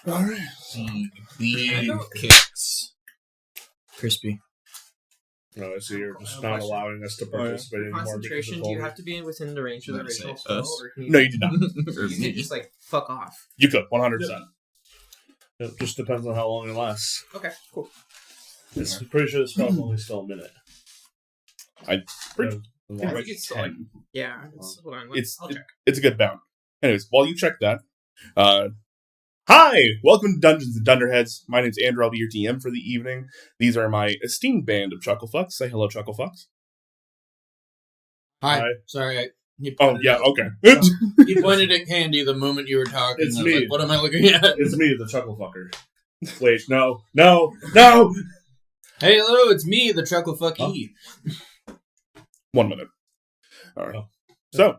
Alright. Big kicks. Crispy. No, so you're just not allowing us to participate anymore. Concentration, do you have to be within the range of the original spell? Or can you, No, you did not. you can just, like, fuck off. You could, 100%. It just depends on how long it lasts. Okay, cool. I'm pretty sure this spell's only still a minute. I'm pretty I think it's like, yeah, hold on, I'll check. It's a good bound. Anyways, while you check that, hi! Welcome to Dungeons and Dunderheads. My name's Andrew. I'll be your DM for the evening. These are my esteemed band of Chucklefucks. Say hello, Chucklefucks. Hi. Hi. Sorry. Okay. You pointed at Candy the moment you were talking. It's I was me. like, what am I looking at? It's me, the chuckle fucker. Wait, no! Hey, hello, it's me, the Chuckle Fucky. 1 minute. Alright. So,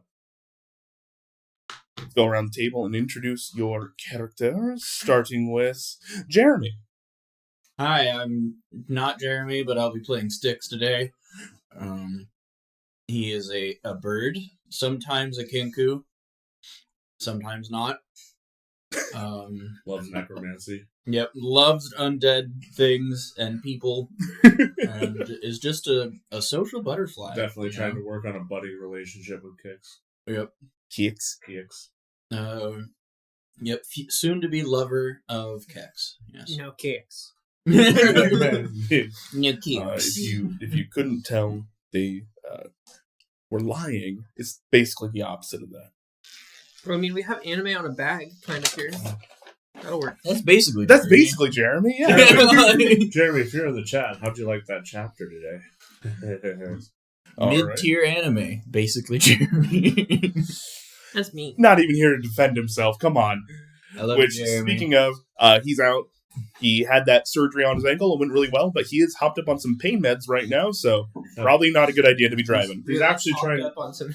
let's go around the table and introduce your characters, starting with Jeremy. Hi, I'm not Jeremy, but I'll be playing Styx today. He is a bird, sometimes a kinku, sometimes not. Loves necromancy. Yep, loves undead things and people, and is just a social butterfly. Definitely trying to work on a buddy relationship with Kix. Yep. Kix. Yep, soon to be lover of Kex. Yes. No kicks. No If you couldn't tell, they were lying. It's basically the opposite of that. Well, I mean, we have anime on a bag, kind of here. That'll work. That's basically Jeremy, yeah. Jeremy, if you're in the chat, how'd you like that chapter today? Mid-tier anime, basically Jeremy. That's me. Not even here to defend himself. Come on. I love Which, Jeremy. speaking of, he's out. He had that surgery on his ankle. It went really well, but he is hopped up on some pain meds right now, so probably not a good idea to be driving. He's actually trying. Up on some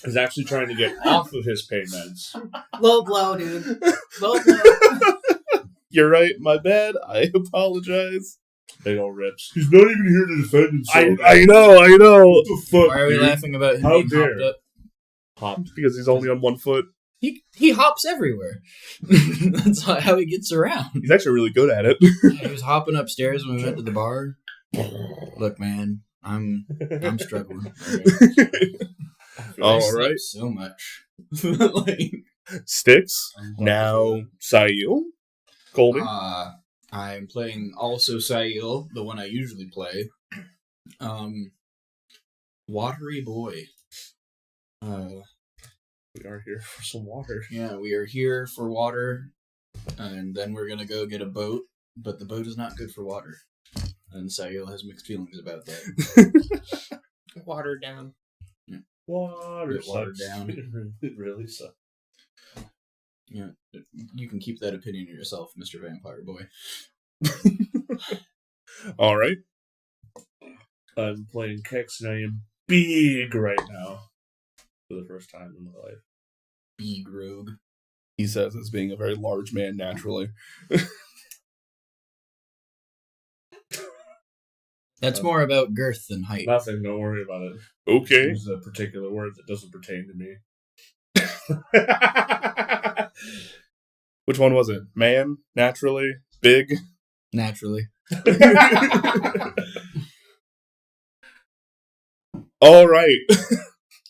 He's actually trying to get off of his pain meds. low blow, dude. Low blow. You're right. My bad. I apologize. Big old rips. He's not even here to defend himself. I know. What the fuck? Why are we dude? laughing about him How being dare. hopped up? Hopped. Because he's only on 1 foot. He hops everywhere. That's how he gets around. He's actually really good at it. He was hopping upstairs when we went to the bar. Look, man, I'm struggling. All I sleep right. so much. Like, Sticks. Now, Sayul. Colby. I'm playing also Sail, the one I usually play. Watery Boy. We are here for some water. Yeah, we are here for water, and then we're gonna go get a boat, but the boat is not good for water. And Sail has mixed feelings about that. Watered down. Water Get watered sucks. down. It really sucks. Yeah, you can keep that opinion to yourself, Mr. Vampire Boy. All right. I'm playing Kex and I am big right now. For the first time in my life. Big rogue. He says as being a very large man naturally. That's more about girth than height. Nothing, don't worry about it. Okay. Use a particular word that doesn't pertain to me. Which one was it? Man? Naturally? Big? Naturally. All right.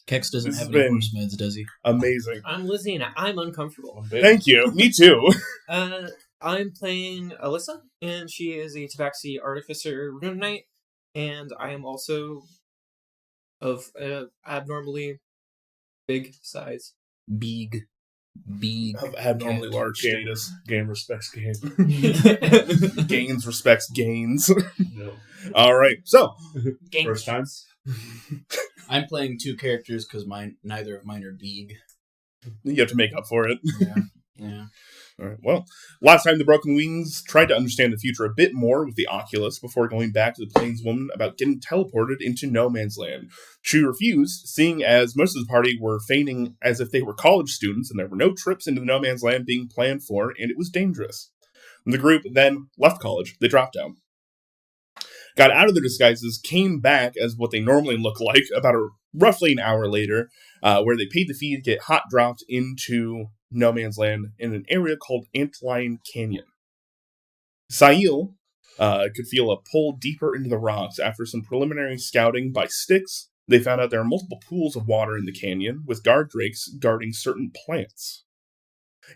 Kex doesn't This have has any been- horse meds, does he? Amazing. I'm listening. I'm uncomfortable. Thank you. Me too. I'm playing Alyssa, and she is a Tabaxi Artificer Rune Knight, and I am also of abnormally big size. Big. Abnormally large status. Game respects game. Gains respects gains. No. All right. So, Gang. First time? I'm playing two characters because neither of mine are big. you have to make up for it. Yeah. All right. Well, last time the Broken Wings tried to understand the future a bit more with the Oculus before going back to the Plainswoman about getting teleported into No Man's Land. She refused, seeing as most of the party were feigning as if they were college students and there were no trips into the No Man's Land being planned for, and it was dangerous. And the group then left college. They dropped out. Got out of their disguises, came back as what they normally look like about roughly an hour later, where they paid the fee to get hot dropped into no man's land in an area called Antlion Canyon. Sail could feel a pull deeper into the rocks. After some preliminary scouting by Styx, they found out there are multiple pools of water in the canyon, with guard drakes guarding certain plants.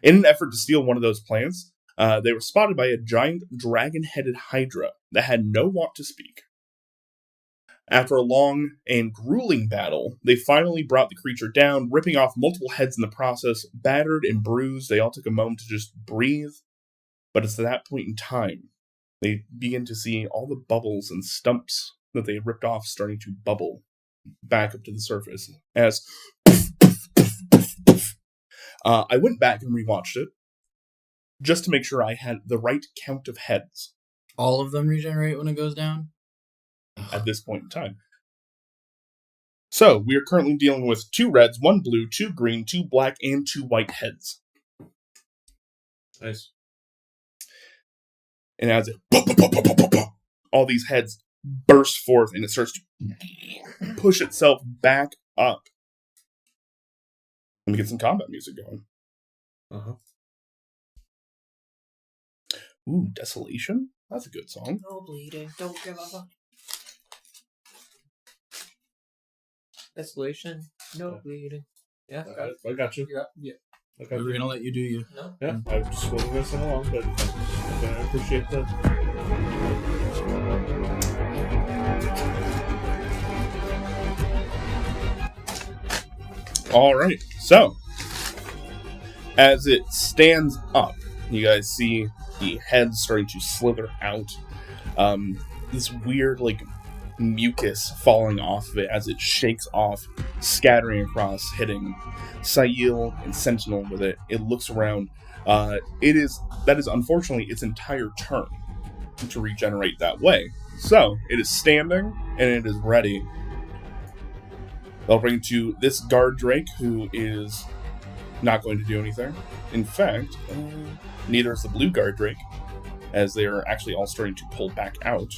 In an effort to steal one of those plants, they were spotted by a giant dragon-headed hydra that had no want to speak. After a long and grueling battle, they finally brought the creature down, ripping off multiple heads in the process. Battered and bruised, they all took a moment to just breathe. But it's at that point in time, they begin to see all the bubbles and stumps that they ripped off starting to bubble back up to the surface. As I went back and rewatched it, just to make sure I had the right count of heads. All of them regenerate when it goes down? At this point in time. So, we are currently dealing with 2 reds, 1 blue, 2 green, 2 black, and 2 white heads. Nice. And as it all these heads burst forth, and it starts to push itself back up. Let me get some combat music going. Uh-huh. Ooh, Desolation? That's a good song. No bleeding, don't give a fuck. Desolation, no bleeding. Yeah, got it. I got you. You're up. Yeah. I got We're you. gonna let you do you. No. Yeah, I just wasn't listening along, but I appreciate that. All right, so as it stands up, you guys see the head starting to slither out. This weird, mucus falling off of it as it shakes off, scattering across, hitting Sail and Sentinel with it. It looks around. That is unfortunately its entire turn to regenerate that way. So it is standing and it is ready. They'll bring to this guard drake, who is not going to do anything. In fact, neither is the blue guard drake, as they are actually all starting to pull back out.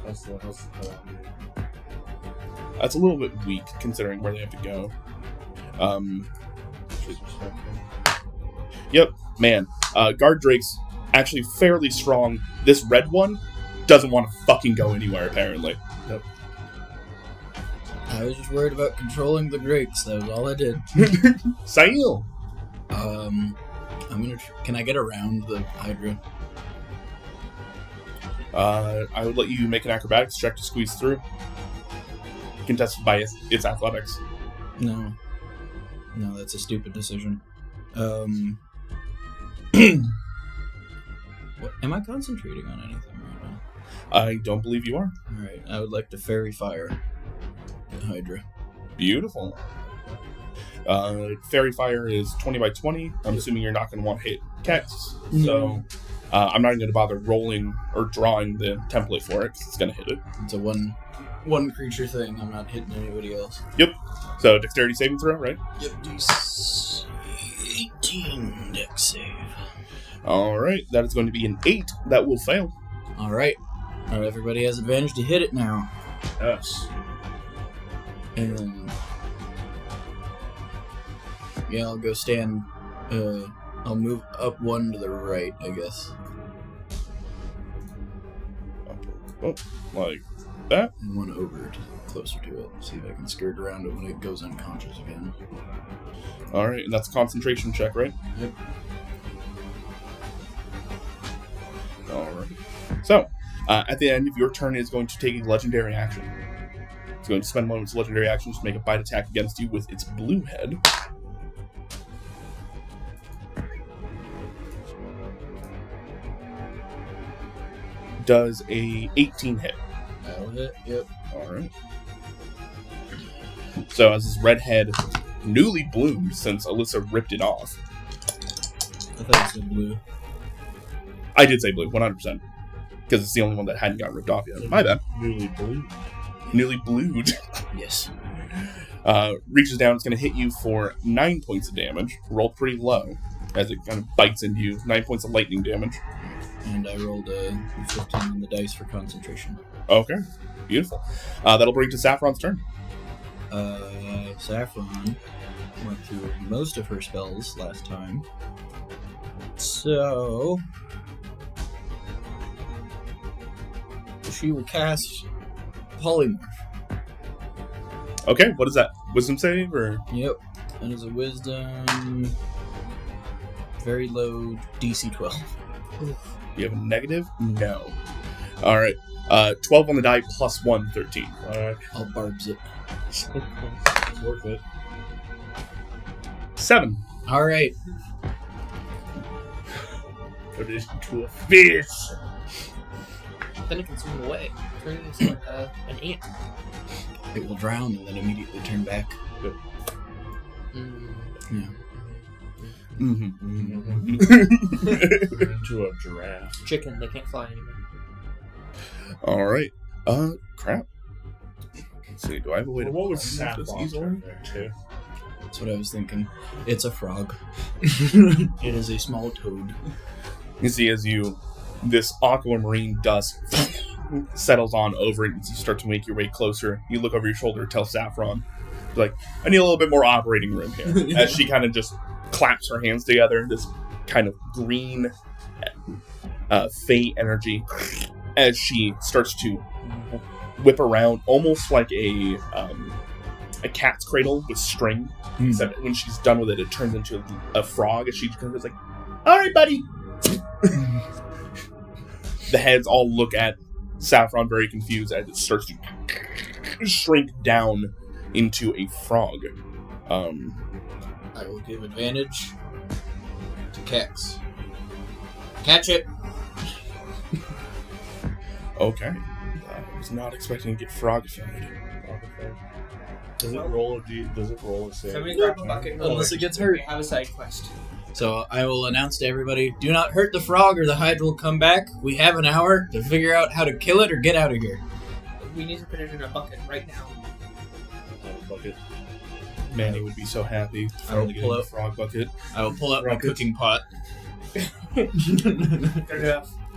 That's a little bit weak, considering where they have to go. Yep, man. Guard Drake's actually fairly strong. This red one doesn't want to fucking go anywhere, apparently. Yep. I was just worried about controlling the drakes. That was all I did. Sail! I'm gonna. Can I get around the Hydra? I would let you make an acrobatics check to squeeze through. Contested by its athletics. No, that's a stupid decision. What am I concentrating on anything right now? I don't believe you are. All right, I would like to fairy fire the Hydra. Beautiful. Fairy Fire is 20 by 20. I'm assuming you're not going to want to hit Kex, so I'm not even going to bother rolling or drawing the template for it, because it's going to hit it. It's a one creature thing. I'm not hitting anybody else. Yep. So Dexterity saving throw, right? Yep. DC 18 Dex save. All right. That is going to be an 8. That will fail. All right. Everybody has advantage to hit it now. Yes. And yeah, I'll go stand. I'll move up 1 to the right, I guess. Oh, like that? And 1 over closer to it. See if I can skirt around it when it goes unconscious again. All right. And that's a concentration check, right? Yep. All right. So, at the end of your turn, it's going to take a legendary action. It's going to spend one of its legendary actions to make a bite attack against you with its blue head. Does a 18 hit. That'll hit. Yep. Alright. So as this red head, newly bloomed since Alyssa ripped it off. I thought it said blue. I did say blue, 100%. Because it's the only one that hadn't got ripped off yet. My bad. Newly blue. Newly blued. Yes. Reaches down, it's going to hit you for 9 points of damage. Rolled pretty low as it kind of bites into you. 9 points of lightning damage. And I rolled a 15 on the dice for concentration. Okay, beautiful. That'll bring to Saffron's turn. Saffron went through most of her spells last time. So she will cast Polymorph. Okay, what is that? Wisdom save or? Yep. That is a wisdom. Very low DC 12. Do you have a negative? No. All right. 12 on the die plus 1, 13. I'll barbs it. It's worth it. 7. Alright. Turn it into a fish. Then it can swim away. Turn it into like an ant. It will drown and then immediately turn back. Yeah. Mm-hmm. Turn into a giraffe. Chicken, they can't fly anymore. All right. Crap. Let's see. Do I have a way to? What would find this Saffron easily? turn there too? That's what I was thinking. It's a frog. It is a small toad. You see, as this aquamarine dust settles on over it, as you start to make your way closer, you look over your shoulder, tell Saffron, like, I need a little bit more operating room here. As she kind of just claps her hands together, this kind of green fey energy, as she starts to whip around, almost like a cat's cradle with string. Except when she's done with it, it turns into a frog, as she goes like, "All right, buddy." The heads all look at Saffron very confused as it starts to shrink down into a frog. I will give advantage to Kex. Catch it! Okay. I was not expecting to get frogified. Does it roll a save? Somebody grab a bucket. Unless it gets hurt. We have a side quest. So I will announce to everybody, do not hurt the frog or the Hydra will come back. We have an hour to figure out how to kill it or get out of here. We need to put it in a bucket right now. Bucket. Manny would be so happy I will finally getting pull the out- frog bucket. I will pull out my cooking pot.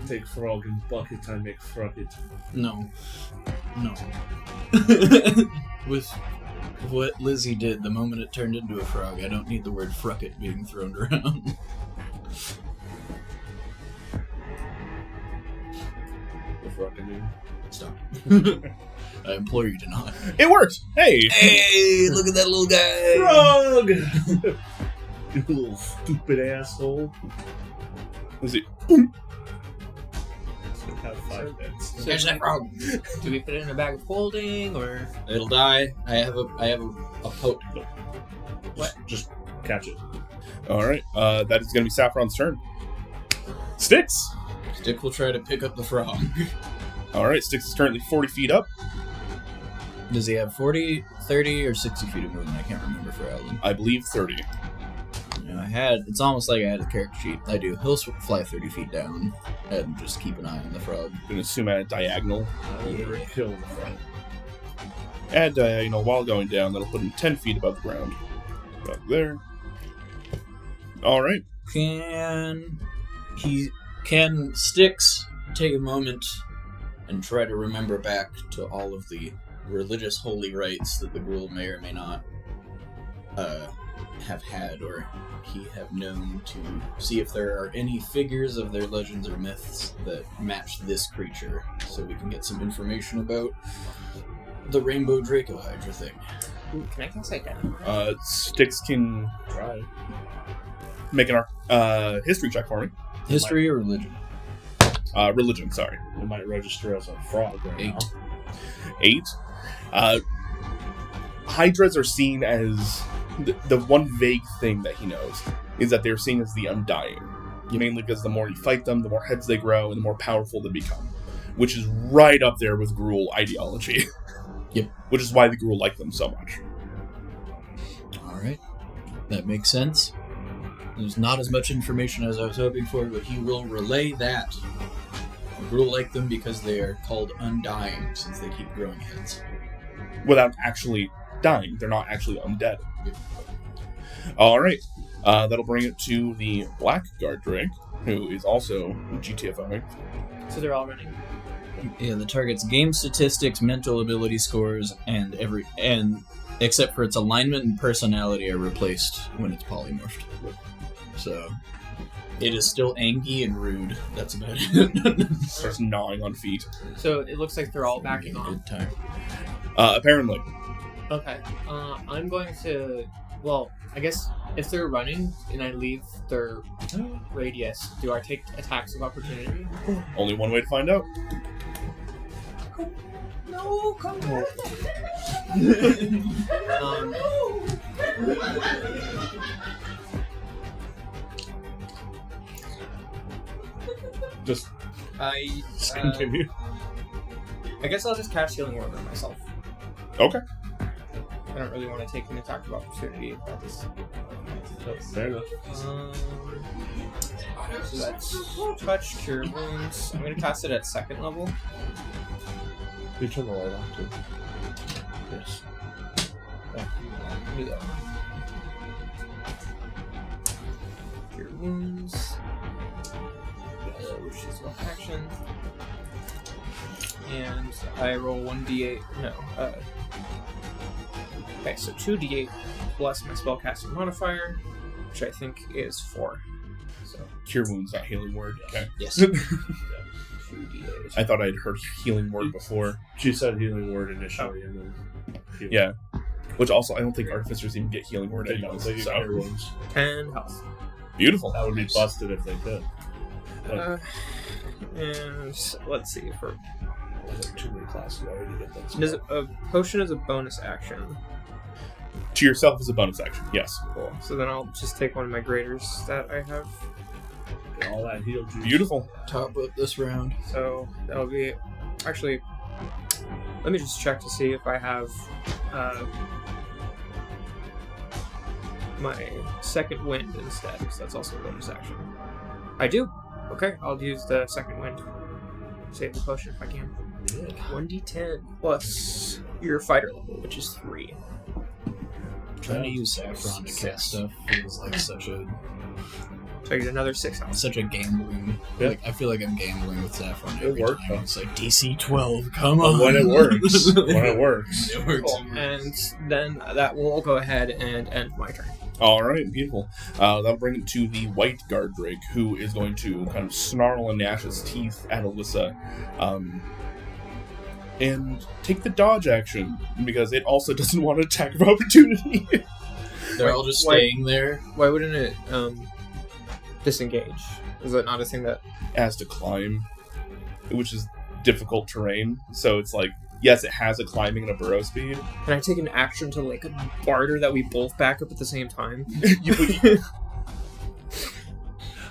Take frog and bucket and make frogget. No. With what Lizzie did the moment it turned into a frog, I don't need the word frucket being thrown around. The froggen. Stop. I implore you to not. It worked! Hey! Hey, look at that little guy! Frog! You little stupid asshole. Let's see. Have 5 minutes. Catch that frog! Do we put it in a bag of holding or? It'll die. I have a pote. Just catch it. Alright, that is going to be Saffron's turn. Styx! Stick will try to pick up the frog. Alright, Styx is currently 40 feet up. Does he have 40, 30, or 60 feet of movement? I can't remember for Alan. I believe 30. It's almost like I had a character sheet. I do. He'll fly 30 feet down and just keep an eye on the frog. I'm going to assume at a diagonal. I will never kill the frog. At diagonal, while going down, that'll put him 10 feet above the ground. About there. Alright. Can Styx take a moment and try to remember back to all of the religious holy rites that the Gruul may or may not have had or he have known, to see if there are any figures of their legends or myths that match this creature, so we can get some information about the Rainbow Draco Hydra thing. Ooh, can I cast down? Styx can Try. make an history check for me. History or religion? Religion, sorry. It might register as a frog right 8. now. 8. Hydras are seen as the one vague thing that he knows is that they're seen as the undying. Mainly because the more you fight them, the more heads they grow, and the more powerful they become. Which is right up there with Gruul ideology. Yep. Which is why the Gruul like them so much. Alright. That makes sense. There's not as much information as I was hoping for, but he will relay that. The Gruul like them because they are called undying, since they keep growing heads. Without actually dying. They're not actually undead. Yep. Alright. That'll bring it to the Blackguard Drake, who is also GTFOing. So they're all running. Yeah, the target's game statistics, mental ability scores, and Except for its alignment and personality are replaced when it's polymorphed. So it is still angy and rude. That's about it. Starts gnawing on feet. So it looks like they're all backing off. Good time. Apparently. Okay. I'm going to. Well, I guess if they're running and I leave their radius, do I take attacks of opportunity? Only one way to find out. No, come back. Just I continue. I guess I'll just cast Healing Word on myself. Okay. I don't really want to take an attack of opportunity at this. Fair enough. So that's touch, cure wounds. I'm gonna cast it at 2nd level. You turn the light off too. Yes. Do that. Cure wounds. Which is one action. And I roll 1d8. No. Okay, so 2d8 plus my spellcasting modifier, which I think is 4. So Cure wounds, not healing word. Okay. Yes. 2d8. I thought I'd heard healing word before. She said healing word initially, and then Yeah. Which also, I don't think artificers even get healing word they don't. anyways. They get cure wounds. 10 health. Beautiful. That would be busted if they could. And let's see for There's like too many classes already to get that. does a potion is a bonus action. To yourself is a bonus action. Yes. Cool. So then I'll just take one of my graders that I have. Get all that heal juice. Beautiful. Top up this round. So that'll be actually. Let me just check to see if I have my 2nd wind instead. So that's also a bonus action. I do. Okay, I'll use the 2nd wind. Save the potion if I can. 1d10 plus your fighter level, which is 3. Trying to use saffron to cast stuff feels like such a So I get another 6 health. gambling. Yeah. Like I feel like I'm gambling with saffron. It every worked, time. though. It's like DC 12. Come But on. when it works, when it works. It works. Cool. And then that will go ahead and end my turn. All right, beautiful. That'll bring it to the white guard drake, who is going to kind of snarl and gnash his teeth at Alyssa, and take the dodge action because it also doesn't want an attack of opportunity. They're all just Why- staying there. Why wouldn't it disengage? Is that not a thing that... Has to climb, which is difficult terrain. So it's like, yes, it has a climbing and a burrow speed. Can I take an action to like barter that we both back up at the same time?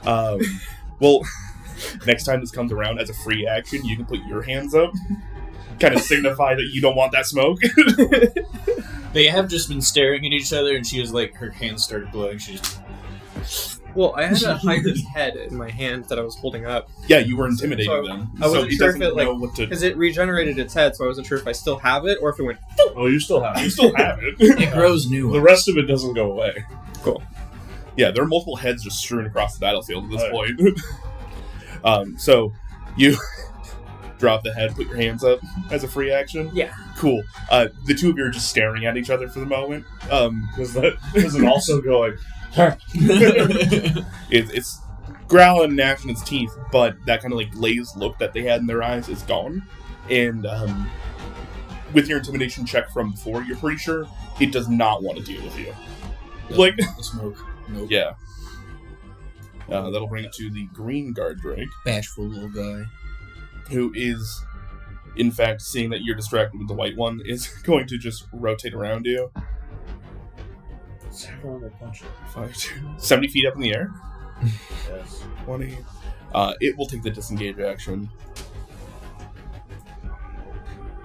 Well, next time this comes around as a free action, you can put your hands up, kind of signify that you don't want that smoke. They have just been staring at each other, and she was like, her hands started glowing. She just. Well, I had a hydra's head in my hand that I was holding up. Yeah, you were intimidating So, them. I wasn't he sure if doesn't it, like- know what to. Because it regenerated its head, so I wasn't sure if I still have it or if it went... Oh, you still have You it. still have it. It grows new. The rest of it doesn't go away. Cool. Yeah, there are multiple heads just strewn across the battlefield at this Right. point. So you drop the head, put your hands up as a free action. Yeah. Cool. The two of you are just staring at each other for the moment. Because that doesn't also go like, It's growling and gnashing its teeth, but that kind of like glazed look that they had in their eyes is gone. And with your intimidation check from before, you're pretty sure it does not want to deal with you. Like, the smoke. Nope. yeah. That'll bring it to the green guard drake, Bashful little guy. who is, in fact, seeing that you're distracted with the white one, is going to just rotate around you. Saffron will punch it. 70 feet up in the air. Yes. 20. It will take the disengage action.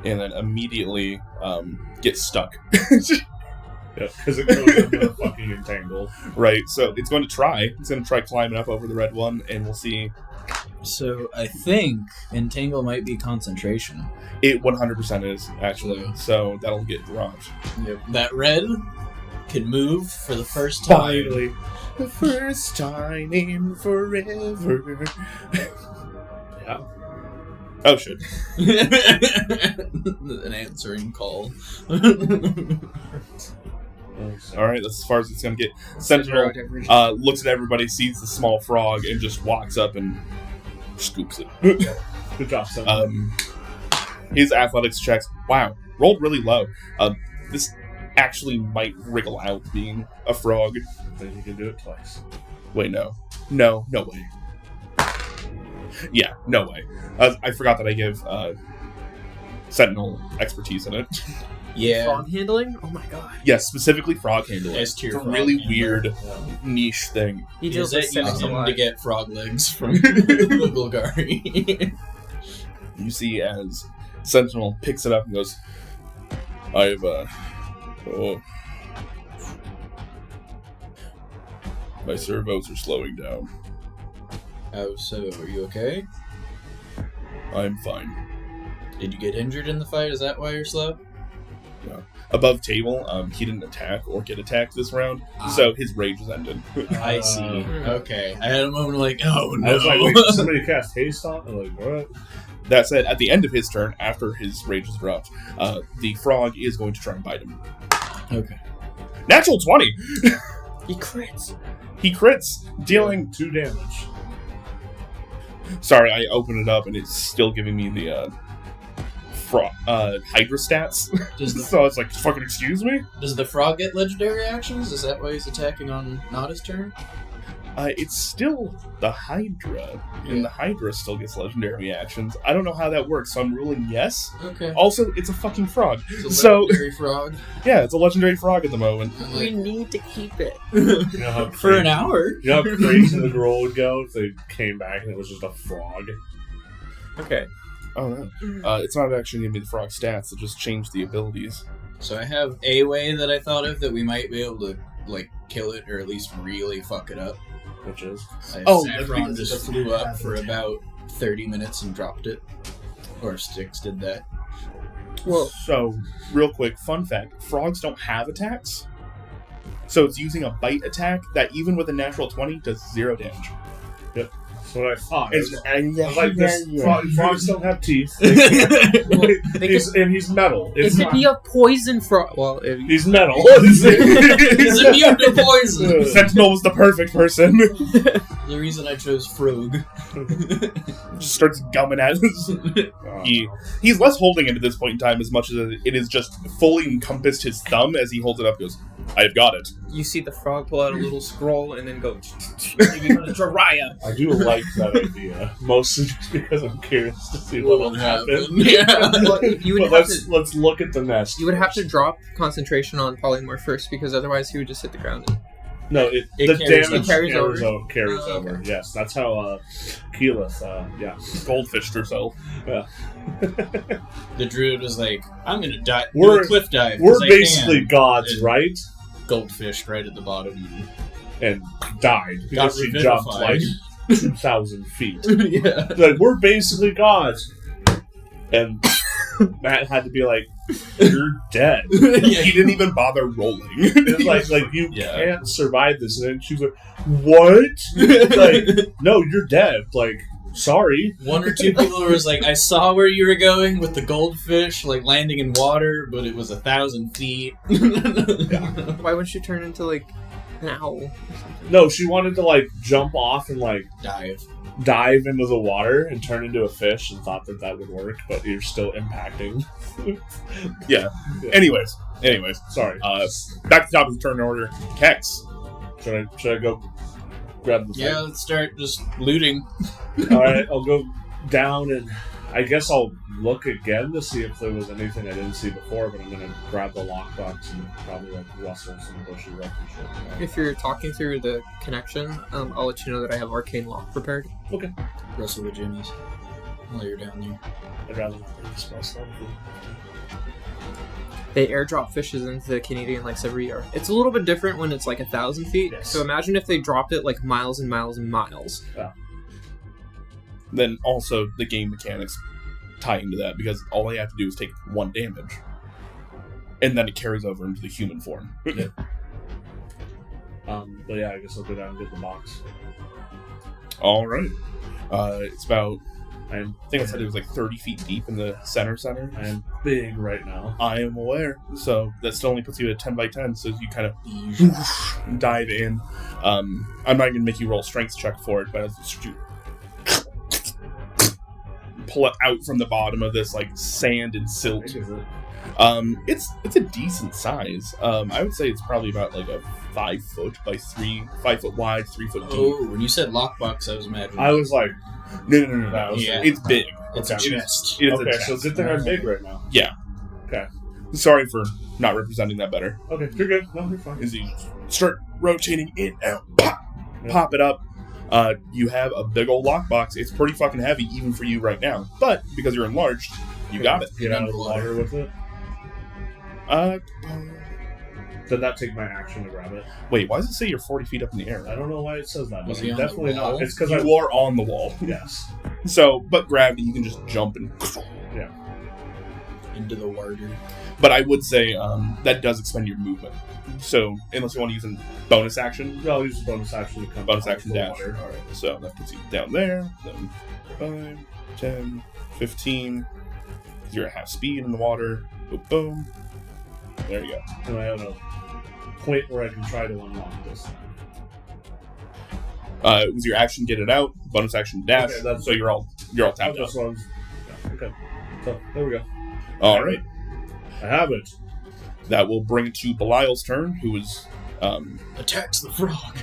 And then immediately get stuck. Yeah, because it goes into fucking entangled. Right, so it's going to try. It's going to try climbing up over the red one, and we'll see. So I think Entangle might be concentration. It 100% is, actually. So that'll get dropped. Yep. That red can move for the first time. Finally. The first time in forever. Yeah. Oh shit. An answering call. Alright, that's as far as it's gonna get. Sentinel looks at everybody, sees the small frog, and just walks up and scoops it. Good job, son. His athletics checks, wow, rolled really low. This actually might wriggle out being a frog. Then you can do it twice. Wait, no. No way. Yeah, no way. I forgot that I give Sentinel expertise in it. Yeah. Frog handling? Oh my god. Yes, specifically frog handling. S-tier It's a frog really handler. weird niche thing. He Is deals it with sex a using lot. to get frog legs from the Golgari? You see as Sentinel picks it up and goes, I've, my servos are slowing down. Oh, so are you okay? I'm fine. Did you get injured in the fight? Is that why you're slow? Above table, he didn't attack or get attacked this round, so his rage is ended. I see. Okay. I had a moment like, oh no. I was like, wait, somebody cast haste on? I'm like, what? That said, at the end of his turn, after his rage is dropped, the frog is going to try and bite him. Okay. Natural 20! He crits. He crits, dealing... 2 damage. Sorry, I opened it up and it's still giving me the Hydra stats. So I was like, fucking excuse me? Does the frog get legendary actions? Is that why he's attacking on not his turn? It's still the Hydra, and the Hydra still gets legendary actions. I don't know how that works, so I'm ruling yes. Okay. Also, it's a fucking frog. It's a legendary frog. Yeah, it's a legendary frog at the moment. We need to keep it. You know how For an hour? You know how crazy the girl would go if they came back and it was just a frog? Okay. Oh no. It's not actually giving me the frog stats, it just changed the abilities. So I have a way that I thought of that we might be able to, like, kill it or at least really fuck it up. Which is? Saffron just flew up for about 30 minutes and dropped it. Or Styx did that. Well, So, real quick, fun fact, frogs don't have attacks. So it's using a bite attack that even with a natural 20 does 0 damage. That's what I thought. It's, I was like, frogs don't have teeth. He's metal. it could be a poison frog. Well, He's metal. He's immune to poison! Sentinel was the perfect person. The reason I chose Frog. Just starts gumming at us. He's less holding it at this point in time as much as it is just fully encompassed his thumb as he holds it up and goes, I've got it. you see the frog pull out a little scroll and then go Jiraiya. I do like that idea, mostly just because I'm curious to see what will happen. Yeah. Well, you would But have let's look at the nest. You would have to drop concentration on polymorph first, because otherwise he would just hit the ground. No, It the carries damage carries carries over. carries Oh, okay. over. Yes, that's how Keyleth, yeah. Goldfished herself. The druid was like, I'm gonna die. We're- do a cliff dive. We're 'cause I basically can." gods, And right? Goldfish right at the bottom. And died Got because she jumped revivified. like 2,000 feet. Yeah. Like, we're basically gods. And Matt had to be like, you're dead. He didn't even bother rolling. It's like you Yeah. can't survive this. And then she's like, what? Like, no, you're dead. Like, sorry. One or two people was like, I saw where you were going with the goldfish, like landing in water, but it was 1,000 feet. Why wouldn't you turn into like an owl? No, she wanted to like jump off and like Dive. into the water and turn into a fish and thought that would work, but you're still impacting. Yeah. Anyways. Sorry. Back to the top of the turn order. Kex. Should I go grab the thing? Yeah, let's start just looting. Alright, I'll go down and I guess I'll look again to see if there was anything I didn't see before, but I'm gonna grab the lockbox and probably like rustle some bushes up and shit. If you're talking through the connection, I'll let you know that I have arcane lock prepared. Okay. Rustle the jimmies while you're down there. I'd rather not bring the spell slot. They airdrop fishes into the Canadian lakes every year. It's a little bit different when it's like 1,000 feet. Yes. So imagine if they dropped it like miles and miles and miles. Then also the game mechanics tie into that because all they have to do is take 1 damage. And then it carries over into the human form. But yeah, I guess I'll go down and get the box. Alright. It's about I think I said it was like 30 feet deep in the center. I am big right now. I am aware. So that still only puts you at 10 by 10, so you kind of dive in. I'm not going to make you roll a strength check for it, but as you pull it out from the bottom of this like sand and silt. It's a decent size. I would say it's probably about like a 5 foot by 5 foot wide, 3 foot deep. Oh, when you said lockbox, I was imagining. I was like, No. Yeah. It's big. It's a chest. It's okay, a chest. so good thing I'm big right now. Yeah. Okay. Sorry for not representing that better. Okay, you're good. No, you're fine. Is you start rotating in, out, pop it up. You have a big old lockbox. It's pretty fucking heavy even for you right now. But because you're enlarged, you got it. Get out of the water with it. Did that take my action to grab it? Wait, why does it say you're 40 feet up in the air? I don't know why it says that. Was But he on the definitely wall? not. It's because You are on the wall. Yes. So, but gravity, you can just jump and... Yeah. Into the water. But I would say that does expend your movement. So, unless you want to use a bonus action, I'll use the bonus action to come. bonus out action of the dash. water. Alright, so that puts you down there. Then 5, 10, 15. You're at half speed in the water. Boom, boom. There you go. And I have a point where I can try to unlock this. It was your action, get it out. Bonus action dash. Okay, So you're all tapped out. This one's okay. So there we go. All right. I have it. That will bring it to Belial's turn, who is Attacks the frog.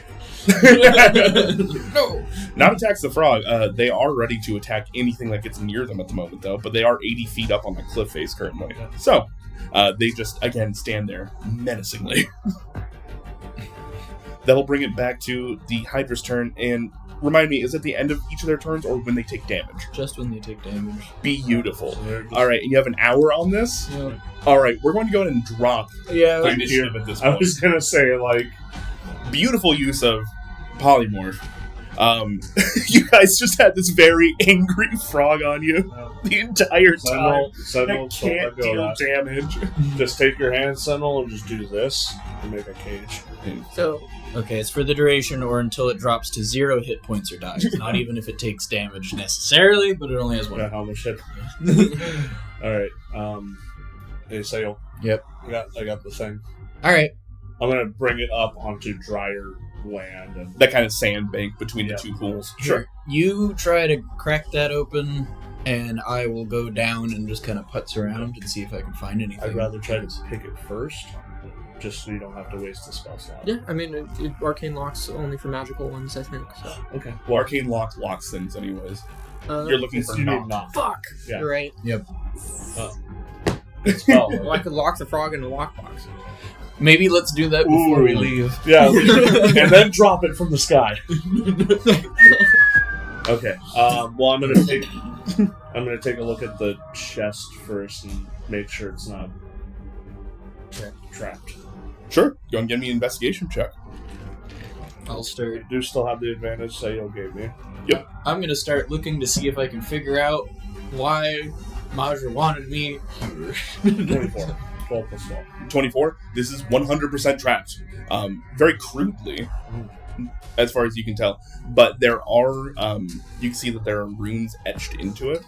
no, not attacks the frog. They are ready to attack anything that gets near them at the moment, though. But they are 80 feet up on the cliff face currently. So they just again stand there menacingly. That'll bring it back to the Hydra's turn. And remind me, is it the end of each of their turns or when they take damage? Just when they take damage. Beautiful. So All right, and you have an hour on this. Yeah. All right, we're going to go ahead and drop Yeah. initiative at this I point. was gonna say like Beautiful use of polymorph. You guys just had this very angry frog on you the entire time. Sentinel, That can't deal damage. Just take your hand, Sentinel, and just do this to make a cage. So Okay, it's for the duration or until it drops to 0 hit points or dies. Not even if it takes damage necessarily, but it only has one. Yeah, how much hit? All right. Hey, Sail. Yep. I got the thing. All right. I'm gonna bring it up onto drier land and That kind of sandbank between Yeah. the two pools. Sure. You try to crack that open, and I will go down and just kind of putz around and see if I can find anything. I'd rather try to pick it first, just so you don't have to waste the spell slot. yeah, I mean, arcane locks only for magical ones, I think. So. Okay. Well, Arcane Lock locks things anyways. Uh, You're looking for You need knock. knock. Fuck. Yeah. You're right. Good spell. Well, I could lock the frog in the lockbox. Maybe let's do that before we Ooh. leave. Yeah, and then drop it from the sky. Okay. Well, I'm gonna take a look at the chest first and make sure it's not trapped. Sure. Go and give me an investigation check. I'll start. I do still have the advantage Sayo gave me. I'm gonna start looking to see if I can figure out why Majra wanted me. 24. 12 plus 12. 24. This is 100% trapped. Very crudely, as far as you can tell. But there are, you can see that there are runes etched into it.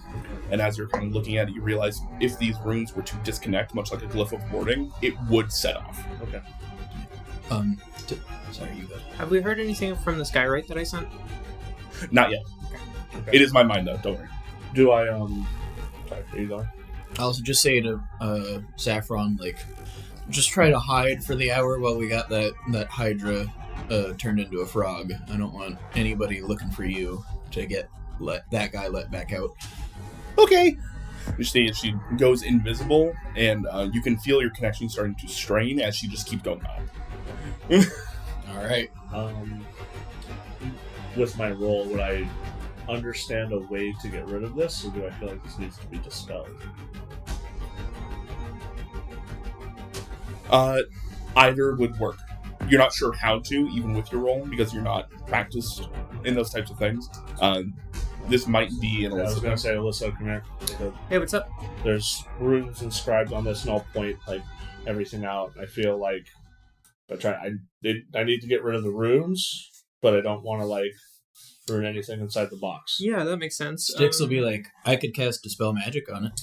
And as you're kind of looking at it, you realize if these runes were to disconnect, much like a glyph of warding, it would set off. Okay. Sorry, you go. Have we heard anything from the Skyrite that I sent? Not yet. Okay. It is my mind, though. Don't worry. Do I, sorry, are you going? I'll also just say to Saffron, like, just try to hide for the hour while we got that Hydra turned into a frog. I don't want anybody looking for you to let that guy let back out. Okay. You see, she goes invisible, and you can feel your connection starting to strain as she just keeps going by. All right. With my roll, would I understand a way to get rid of this, or do I feel like this needs to be dispelled? Either would work. You're not sure how to, even with your roll, because you're not practiced in those types of things. This might be an Yeah, I was Alyssa. gonna say, Alyssa, come here. Hey, what's up? There's runes inscribed on this, and I'll point like everything out. I feel like I need to get rid of the runes, but I don't want to like or anything inside the box. Yeah, that makes sense. Sticks will be like, I could cast Dispel Magic on it.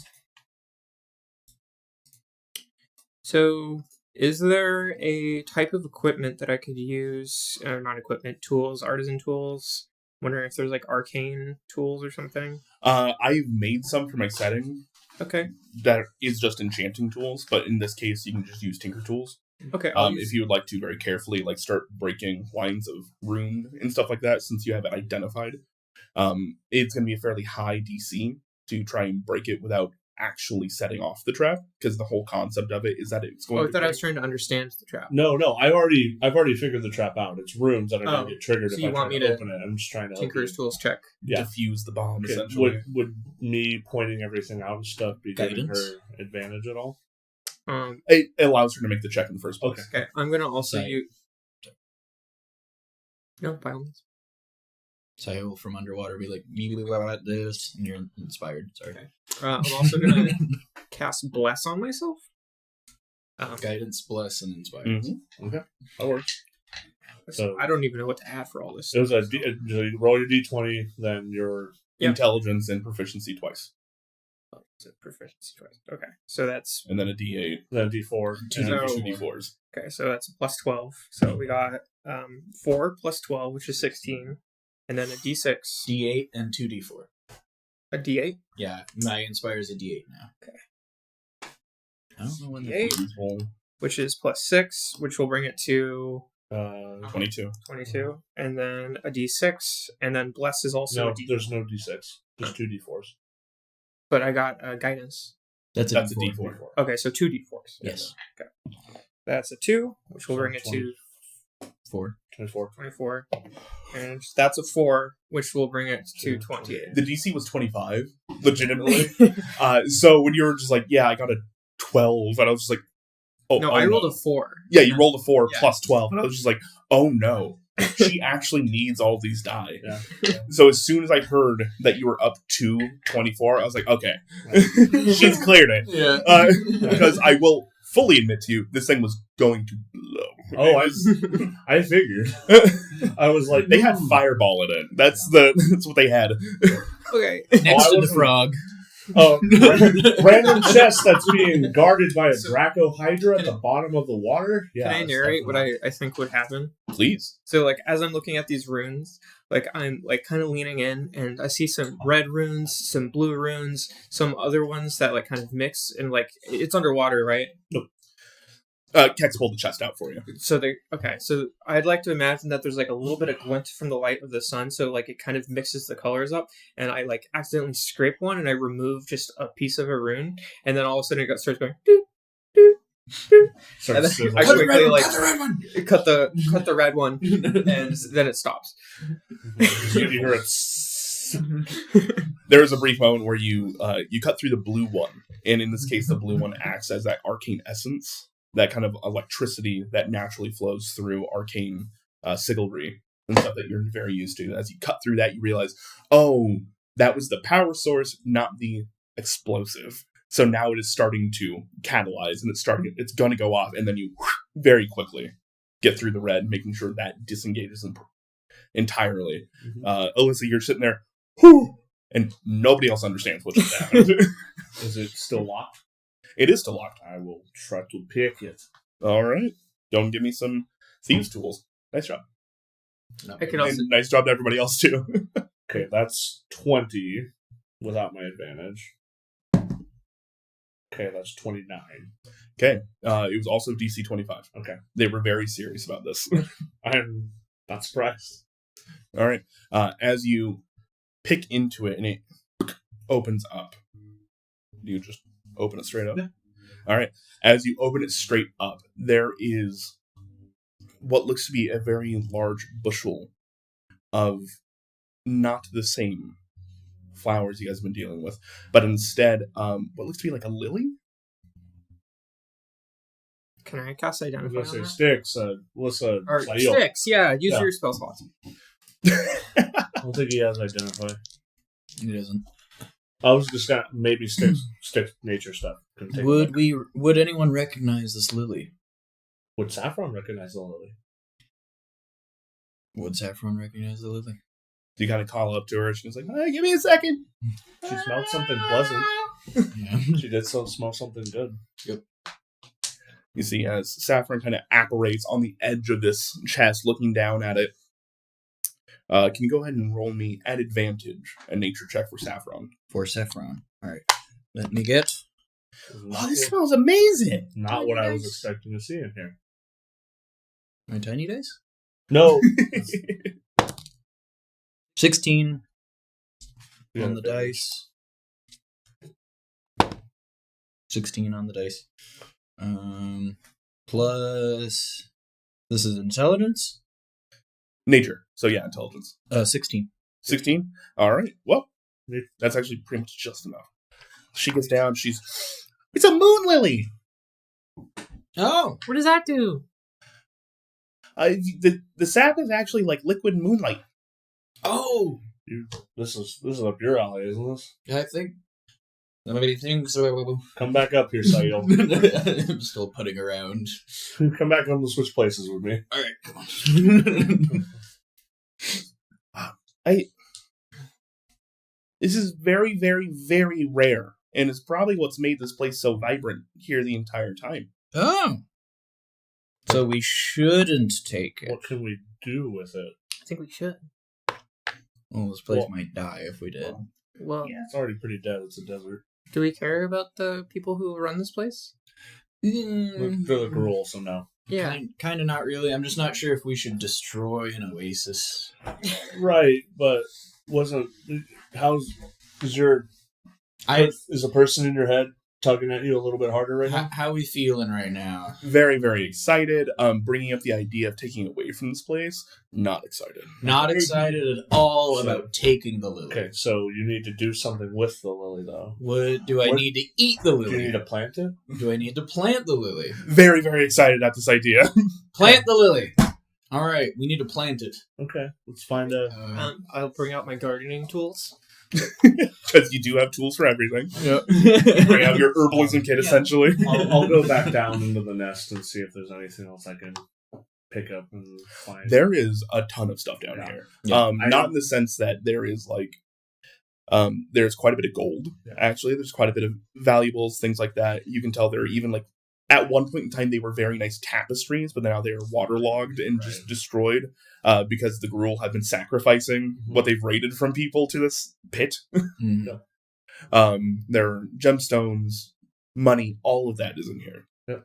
So, is there a type of equipment that I could use? Or not equipment, tools, artisan tools. Wondering if there's like arcane tools or something. I've made some for my setting Okay. that is just enchanting tools, but in this case, you can just use tinker tools. Okay. If you would like to very carefully like start breaking lines of rune and stuff like that, since you have it identified, it's going to be a fairly high DC to try and break it without actually setting off the trap, because the whole concept of it is that it's going I to thought I break. was trying to understand the trap. No, I've already figured the trap out. It's runes that are going to get triggered so if you I want try me to to open it. I'm just trying to Tinker's Tools check. Diffuse the bomb, Okay, essentially. Would me pointing everything out and stuff be giving Guidance? her advantage at all? It allows her to make the check in the first place. Okay. I'm gonna also Sorry. use. No, by all means. Sahil from underwater be like, this, and you're inspired. Sorry. Okay. I'm also gonna cast Bless on myself. Guidance, bless, and inspired. Mm-hmm. Okay, that works. So I don't even know what to add for all this. it was roll your d20, then your Yep. Intelligence and proficiency twice. So proficiency twice. Okay, so that's And then a D8. then d4. Two and So- D4s. okay. So that's a plus 12. So we got 4 plus 12, which is 16, and then a D6, D8 and 2D4. a D8. Yeah, my inspire is a D8 now. Okay. I don't know when D8, Roll which is plus 6, which will bring it to 22. 22, and then a D6, and then Bless is also no, a D. there's no d6. Just two d4s. But I got guidance. That's That's a D4. D4. Okay, so 2 D4s. Yes. That's a 2, which will So bring it to 4. 24. 24, and that's a 4, which will bring it to 28. The DC was 25, legitimately. So when you were just like, yeah, I got a 12, and I was just like, oh, No, oh, I rolled a 4. Yeah, you rolled a 4 Yeah. plus 12, and I was just like, oh no. She actually needs all these die. Yeah. So as soon as I heard that you were up to 24, I was like, okay. She's cleared it. Yeah. Because I will fully admit to you, this thing was going to blow. Oh, I figured. I was like, They had fireball in it. That's what they had. Okay. Next I to the wasn't- frog. random chest that's being guarded by a Draco Hydra at the bottom of the water. Yeah, Can I that's narrate what definitely- I think would happen? Please. So, like, as I'm looking at these runes, like, I'm, like, kind of leaning in, and I see some red runes, some blue runes, some other ones that, like, kind of mix, and, like, it's underwater, right? Kex pulled the chest out for you. So so I'd like to imagine that there's like a little bit of glint from the light of the sun, so like it kind of mixes the colors up, and I like accidentally scrape one and I remove just a piece of a rune, and then all of a sudden it starts going doot, doot, doot. Starts And then sizzling. I quickly like the red one. cut the red one, and then it stops. You hear it. There is a brief moment where you cut through the blue one, and in this case, the blue one acts as that arcane essence, that kind of electricity that naturally flows through arcane sigilry and stuff that you're very used to. As you cut through that, you realize, oh, that was the power source, not the explosive. So now it is starting to catalyze, and it's going to go off, and then you very quickly get through the red, making sure that disengages entirely. Alyssa, you're sitting there, whew, and nobody else understands what just happened. Is it still locked? It is still locked. I will try to pick it. All right. Don't give me some thieves' tools. Nice job. I can also And nice job to everybody else, too. Okay, that's 20 without my advantage. Okay, that's 29. Okay. It was also DC 25. Okay. They were very serious about this. I'm not surprised. All right. As you pick into it and it opens up, you just open it straight up? Yeah. All right. As you open it straight up, there is what looks to be a very large bushel of not the same flowers you guys have been dealing with, but instead, what looks to be like a lily? can I cast I'm identify going on to say that? sticks. Alyssa, Or Sahil. sticks? Yeah, use Yeah. your spell slots. I don't think he has identify. He doesn't. I was just gonna maybe stick nature stuff. Couldn't take a look. Would anyone recognize this lily? Would Saffron recognize the lily? Would Saffron recognize the lily? You kind of call up to her. She's like, "Hey, give me a second." She smelled something pleasant. Yeah. She did smell something good. You see, as Saffron kind of apparates on the edge of this chest, looking down at it. Can you go ahead and roll me at advantage a nature check for Saffron? For Saffron. All right. Let me get. Oh, this smells amazing! Not what I was expecting to see in here. My tiny dice? No. 16 Yeah, on the dice. 16 on the dice. Plus. This is intelligence? Nature. So yeah, intelligence. 16. 16? Alright, well, that's actually pretty much just enough. She gets down, it's a moon lily! Oh! What does that do? The sap is actually like liquid moonlight. Oh! This is up your alley, isn't this? I think. Nobody thinks so. Come back up here, Sayo. I'm still putting around. Come back on the switch places with me. Alright, come on. This is very, very, very rare, and it's probably what's made this place so vibrant here the entire time. Oh! So we shouldn't take it. What can we do with it? I think we should. Well, this place might die if we did. Well, Yeah, it's already pretty dead. It's a desert. do we care about the people who run this place? They're the gruel, so no. Yeah. Kind of not really. I'm just not sure if we should destroy an oasis. Right, but is a person in your head tugging at you a little bit harder right now? How we feeling right now? Very, very excited. Bringing up the idea of taking away from this place. Not excited. Not excited at all about taking the lily. Okay, so you need to do something with the lily, though. Do I need to eat the lily? Do you need to plant it? Do I need to plant the lily? Very, very excited at this idea. Plant the lily! Alright, we need to plant it. Okay, let's find a... I'll bring out my gardening tools. Because you do have tools for everything. Yep. You bring out your herbalism kit, essentially. I'll go back down into the nest and see if there's anything else I can pick up and find. There is a ton of stuff down here. Yeah. Not in the sense that there is there's quite a bit of gold. Yeah. Actually, there's quite a bit of valuables, things like that. You can tell there are even at one point in time they were very nice tapestries, but now they are waterlogged and just destroyed because the gruel have been sacrificing what they've raided from people to this pit. Mm. There are gemstones, money, all of that is in here. Yep.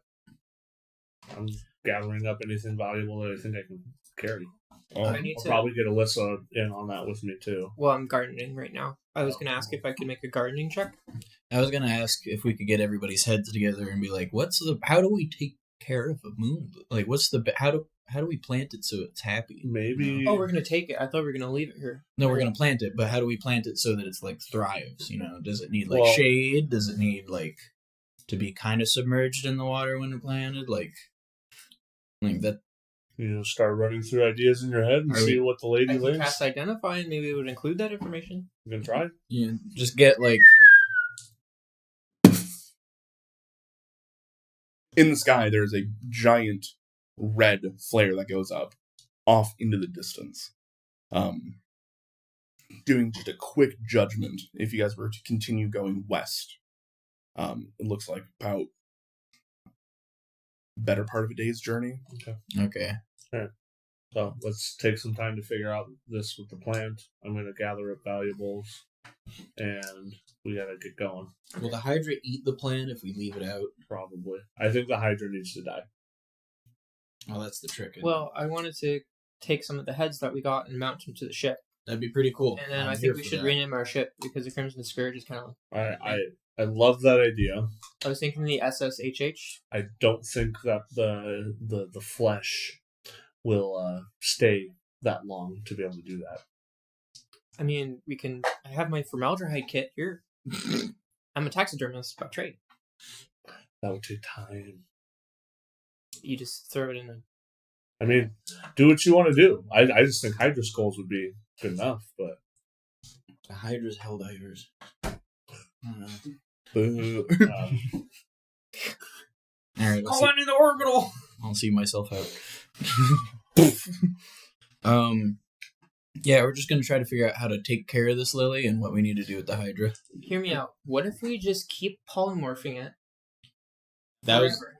I'm gathering up anything valuable that I think I can carry. I I'll need to. probably get Alyssa in on that with me too. Well, I'm gardening right now. I was going to ask if I could make a gardening check. I was gonna ask if we could get everybody's heads together and be like, how do we take care of a moon? Like, how do we plant it so it's happy? Maybe. Oh, we're going to take it. I thought we were going to leave it here. No, we're gonna plant it, but how do we plant it so that it's like thrives? You know, does it need like Well- shade? Does it need like to be kind of submerged in the water when planted? Like that. Start running through ideas in your head and see what the I lady can thinks. cast Identify and maybe it would include that information. You can try. Just get like. In the sky, there's a giant red flare that goes up off into the distance. Doing just a quick judgment, if you guys were to continue going west, it looks like about better part of a day's journey. Okay. So let's take some time to figure out this with the plant. I'm going to gather up valuables, and we got to get going. Will the Hydra eat the plant if we leave it out? Probably. I think the Hydra needs to die. Oh, that's the trick. Well, I wanted to take some of the heads that we got and mount them to the ship. That'd be pretty cool. And then I'm I here think we for should that. rename our ship because the Crimson Scourge is kind of... I love that idea. I was thinking the SSHH. I don't think that the flesh will stay that long to be able to do that. I mean, I have my formaldehyde kit here. I'm a taxidermist by trade. That would take time. You just throw it in a... I mean, do what you want to do. I just think Hydra skulls would be good enough, but... The Hydra's Helldivers. Boo. Alright, Call it in the orbital! I'll see myself out. Yeah, we're just going to try to figure out how to take care of this lily and what we need to do with the Hydra. Hear me out. What if we just keep polymorphing it? That was forever?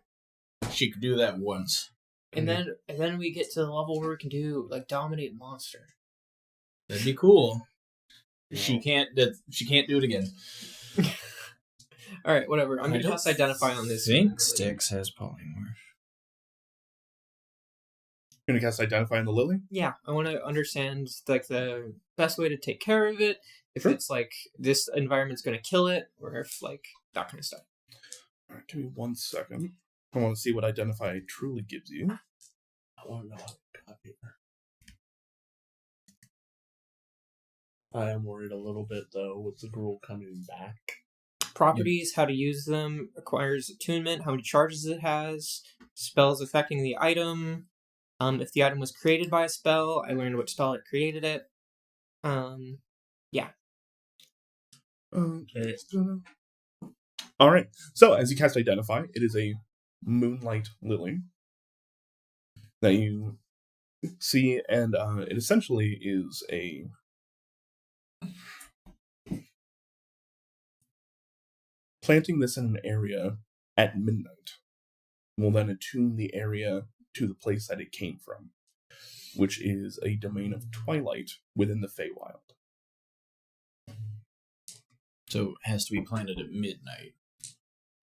She could do that once. And then we get to the level where we can do like dominate monster. That'd be cool. No. She can't do it again. All right, whatever. I'm gonna cast identify on this. Think Styx has polymorph. You're gonna cast identify on the lily? Yeah, I want to understand like the best way to take care of it. If Sure. it's like this environment's gonna kill it, or if like that kind of stuff. All right, give me 1 second. I want to see what identify truly gives you. I want to know how to copy her. I am worried a little bit though with the Gruul coming back. Properties, how to use them, requires attunement, how many charges it has, spells affecting the item. If the item was created by a spell, I learned what spell it created it. Yeah. Okay. All right. So as you cast identify, it is a moonlight lily that you see, and it essentially is a planting this in an area at midnight will then attune the area to the place that it came from, which is a domain of twilight within the Feywild. So it has to be planted at midnight.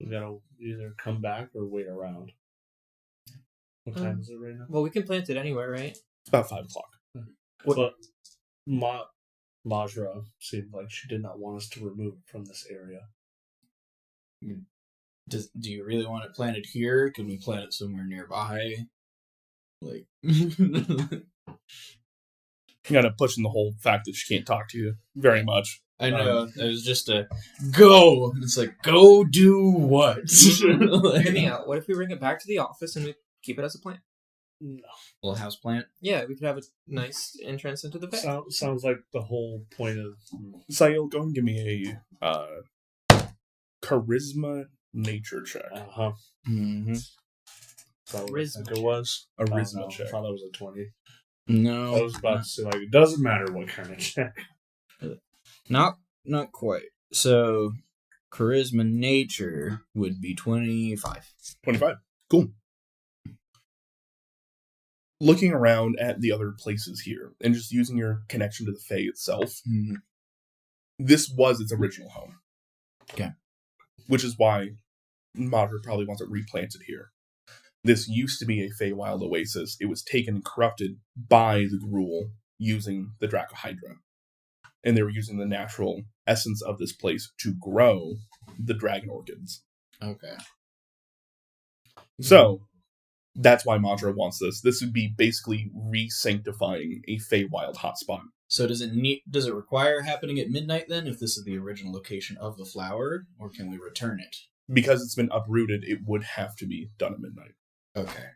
We gotta either come back or wait around. What time is it right now? Well, we can plant it anywhere, right? It's about 5 o'clock. But Majra seemed like she did not want us to remove it from this area. Do you really want it planted here? Can we plant it somewhere nearby? Like, Kind of pushing the whole fact that she can't talk to you very much. I know. It was just a go. It's like, go do what? Hear me out. What if we bring it back to the office and we keep it as a plant? No. Little house plant. Yeah, we could have a nice entrance into the Fey. Sounds like the whole point of... Sayil, go and give me a charisma nature check. Uh-huh. Mm-hmm. That Charisma it was. A I charisma check. thought it was a 20. No, I was about to say, like, it doesn't matter what kind of check. not quite. So, charisma nature would be 25. 25. Cool. Looking around at the other places here and just using your connection to the Fae itself, this was its original home. Okay. Which is why Madra probably wants it replanted here. This used to be a Feywild oasis. It was taken and corrupted by the Gruul using the Draco Hydra. And they were using the natural essence of this place to grow the dragon orchids. Okay. So, that's why Madra wants this. This would be basically re-sanctifying a Feywild hotspot. So does it require happening at midnight then, if this is the original location of the flower, or can we return it? Because it's been uprooted, it would have to be done at midnight. Okay.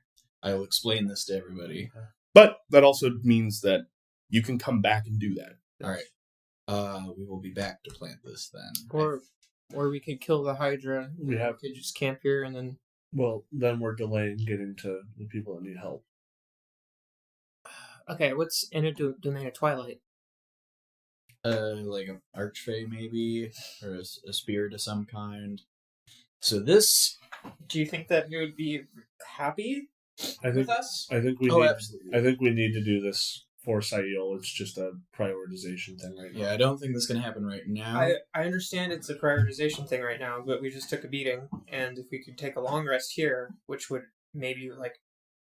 I will explain this to everybody. But that also means that you can come back and do that. All right. We will be back to plant this then. Or we could kill the Hydra. We have- We could just camp here and then... Well, then we're delaying getting to the people that need help. Okay, what's in a domain of Twilight? Like an archfey maybe, or a spirit of some kind. So this. Do you think that he would be happy with us? I think we Oh, need. absolutely. I think we need to do this for Sayil. It's just a prioritization thing right now. Yeah, I don't think that's gonna happen right now. I understand it's a prioritization thing right now, but we just took a beating, and if we could take a long rest here, which would maybe like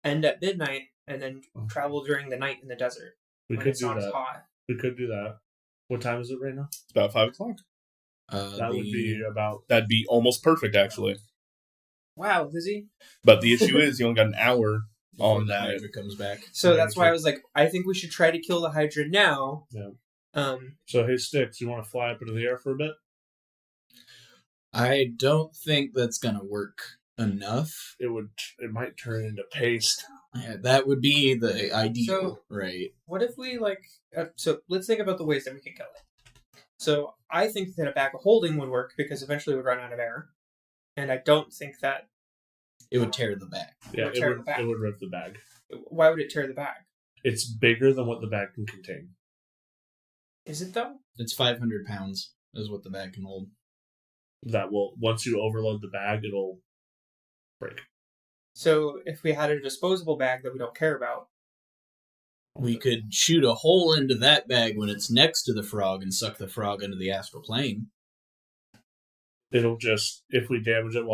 end at midnight and then travel during the night in the desert We when could it's do not as that. hot. We could do that. What time is it right now? It's about 5 o'clock. That would be about... That'd be almost perfect, actually. Wow, Lizzie. But the issue is you only got an hour before on the that. Hydra comes back. So that's why I was like, I think we should try to kill the Hydra now. Yeah. So, hey, Styx, you want to fly up into the air for a bit? I don't think that's gonna work enough. It might turn into paste. Yeah, that would be the ideal, So- right? What if we like? So let's think about the ways that we can kill it. So I think that a bag of holding would work because eventually we'd run out of air, and I don't think that. It would tear the back. Yeah, Or tear the bag. it would rip the bag. Why would it tear the bag? It's bigger than what the bag can contain. Is it though? It's 500 pounds is what the bag can hold. That will, once you overload the bag, it'll break. So if we had a disposable bag that we don't care about, We could shoot a hole into that bag when it's next to the frog and suck the frog into the astral plane. It'll just, if we damage it,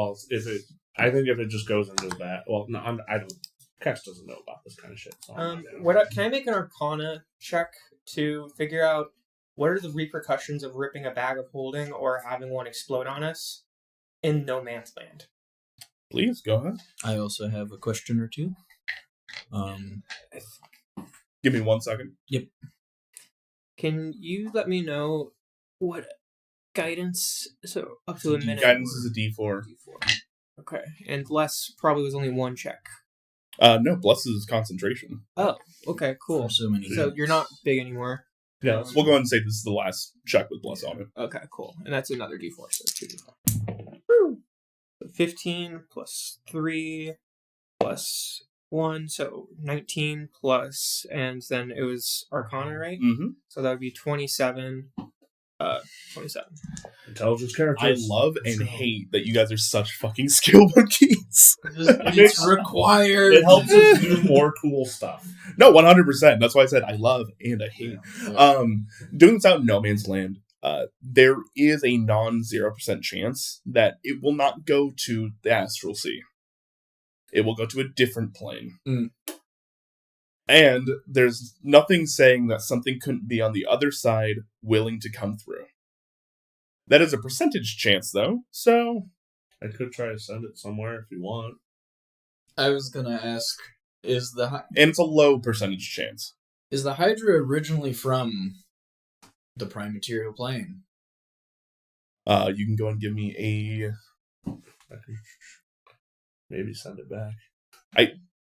I think if it just goes into that, well, no, I don't, Cash doesn't know about this kind of shit. So can I make an Arcana check to figure out what are the repercussions of ripping a bag of holding or having one explode on us in no man's land? Please, go ahead. I also have a question or two. Give me 1 second. Yep. Can you let me know what guidance? So up to a minute. Guidance is a D4. Okay, and bless probably was only one check. No, bless is concentration. Oh, okay, cool. For so many. So you're not big anymore. Yeah, We'll go ahead and say this is the last check with bless on it. Okay, cool. And that's another D4, so 2D4. Woo! 15 plus 3 plus 1, so 19 plus, and then it was Arcana, right? Mm-hmm. So that would be 27. 27. Intelligence I characters. love and hate that you guys are such fucking skill monkeys. It's required. It helps us do more cool stuff. No, 100%. That's why I said I love and I hate. Doing this out in no man's land, there is a non-0% chance that it will not go to the astral sea. It will go to a different plane. Mm. And there's nothing saying that something couldn't be on the other side willing to come through. That is a percentage chance, though, so... I could try to send it somewhere if you want. I was gonna ask, And it's a low percentage chance. is the Hydra originally from the prime material plane? You can go and give me a... I could maybe send it back.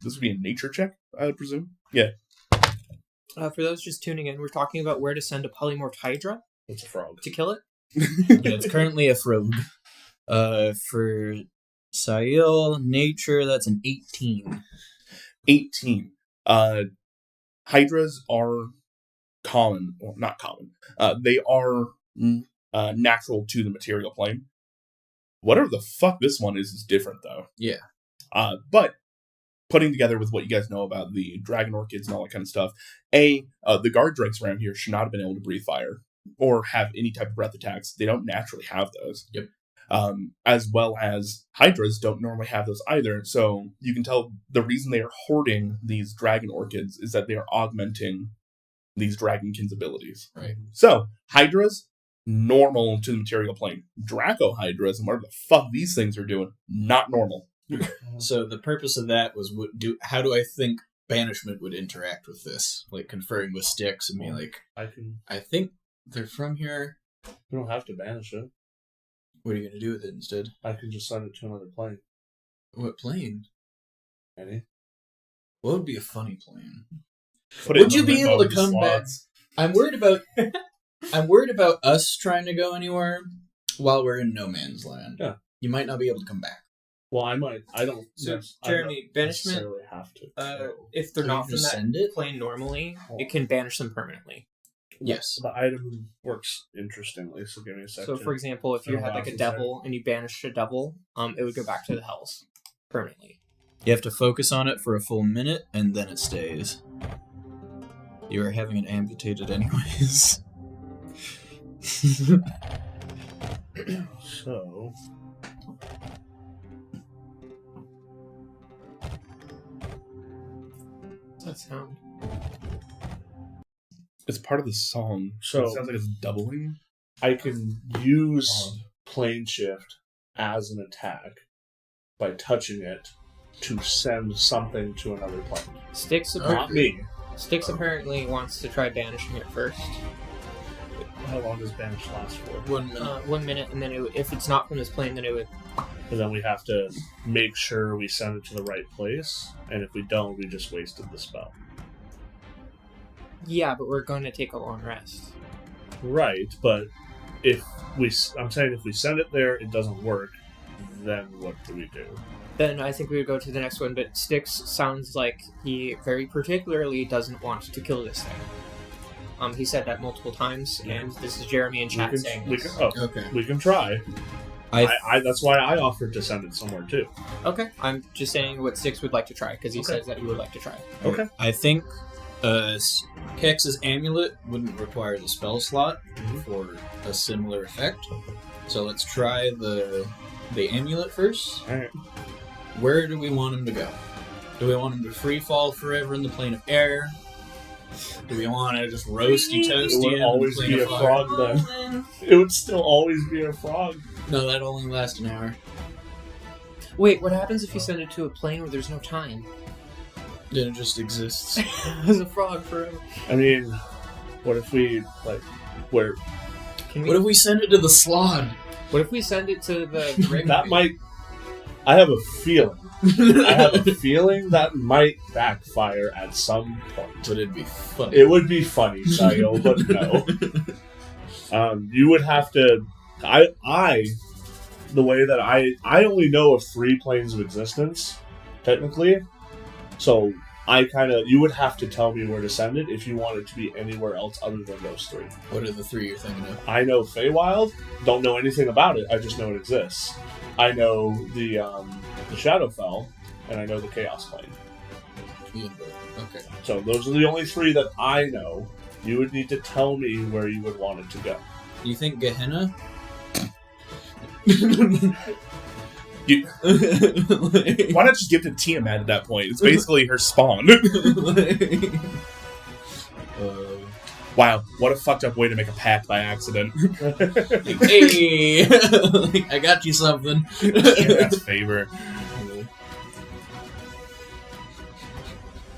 This would be a nature check, I would presume. Yeah. For those just tuning in, we're talking about where to send a polymorph Hydra It's a frog. to kill it. Yeah, it's currently a frog. For Sail nature, that's an 18. 18. Hydras are common, or not common. They are natural to the material plane. Whatever the fuck this one is different, though. Yeah. But putting together with what you guys know about the dragon orchids and all that kind of stuff, the guard drakes around here should not have been able to breathe fire or have any type of breath attacks. They don't naturally have those. Yep. As well as hydras don't normally have those either. So you can tell the reason they are hoarding these dragon orchids is that they are augmenting these dragonkin's abilities. Right. So hydras, normal to the material plane. Draco hydras and whatever the fuck these things are doing, not normal. So the purpose of that was how do I think banishment would interact with this? Like conferring with Styx and being like, I think they're from here. You don't have to banish it. What are you going to do with it instead? I can just send it to another plane. What plane? Any? What would be a funny plane? Would you be able to come back? I'm worried about us trying to go anywhere while we're in no man's land. Yeah. You might not be able to come back. Well, I might. I don't. So, I Jeremy, don't banishment, necessarily have to. if they're Can not you from just that send it? plane normally, it can banish them permanently. Yes. The item works interestingly, so give me a second. So, for example, if you Oh, had like wow, a devil and you banished a devil, it would go back to the hells permanently. You have to focus on it for a full minute, and then it stays. You are having it amputated anyways. So, What's that sound? It's part of the song. So- it sounds like it's doubling. I can use plane shift as an attack by touching it to send something to another plane. Styx Not me. apparently wants to try banishing it first. How long does banish last for? 1 minute. 1 minute, and then if it's not from this plane, then it would. And then we have to make sure we send it to the right place, and if we don't, we just wasted the spell. Yeah, but we're going to take a long rest. Right, but I'm saying if we send it there, it doesn't work, then what do we do? Then I think we would go to the next one, but Styx sounds like he very particularly doesn't want to kill this thing. He said that multiple times, and this is Jeremy in chat saying this. Okay. We can try. That's why I offered to send it somewhere too. Okay, I'm just saying what Six would like to try, because he says that he would like to try. Okay. I think Kex's amulet wouldn't require the spell slot for a similar effect. So let's try the amulet first. Alright. Where do we want him to go? Do we want him to free fall forever in the plane of air? Do we want to just roasty toasty It would in always the plane be a of fire? frog then. It would still always be a frog. No, that'd only last an hour. Wait, what happens if you send it to a plane where there's no time? Then it just exists. As a frog forever. I mean, what if we where? What if we send it to the slot? What if we send it to the rig? That might. I have a feeling. That might backfire at some point. But it'd be funny. It would be funny, Sayo, but no. You would have to. The way that I only know of 3 planes of existence, technically. So you would have to tell me where to send it if you want it to be anywhere else other than those 3. What are the 3 you're thinking of? I know Feywild, don't know anything about it, I just know it exists. I know the Shadowfell, and I know the Chaos Plane. Okay. So those are the only 3 that I know. You would need to tell me where you would want it to go. Do you think Gehenna? Why not just give it to Tiamat at that point? It's basically her spawn. Wow, what a fucked up way to make a pact by accident. Hey, I got you something. That's a favor.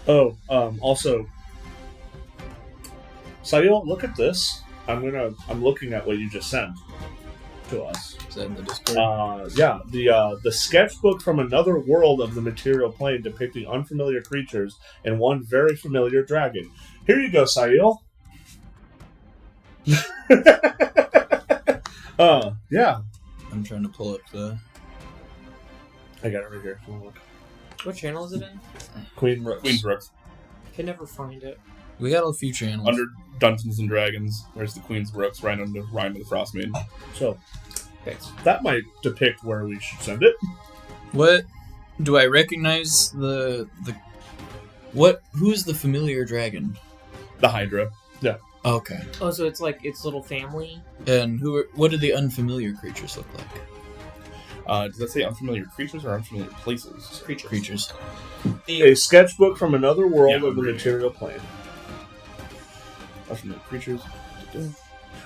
Oh, also, Sayil, look at this. I'm looking at what you just sent to us. Is that in the Discord? Yeah, the sketchbook from another world of the material plane depicting unfamiliar creatures and one very familiar dragon. Here you go, Sayil. Yeah. I'm trying to pull up the... I got it right here. Come on, look. What channel is it in? Queen Rooks. Queen's Rooks. I can never find it. We got a few channels. Under Dungeons and Dragons, there's the Queen's Rooks right under Rhyme of the Frost Maiden. So, Thanks. that might depict where we should send it. What? Do I recognize the... What? Who's the familiar dragon? The Hydra. Okay. Oh, so it's like its little family? And what do the unfamiliar creatures look like? Does that say unfamiliar creatures or unfamiliar places? Creatures. A sketchbook from another world Yeah, of the right. material plane. Unfamiliar creatures.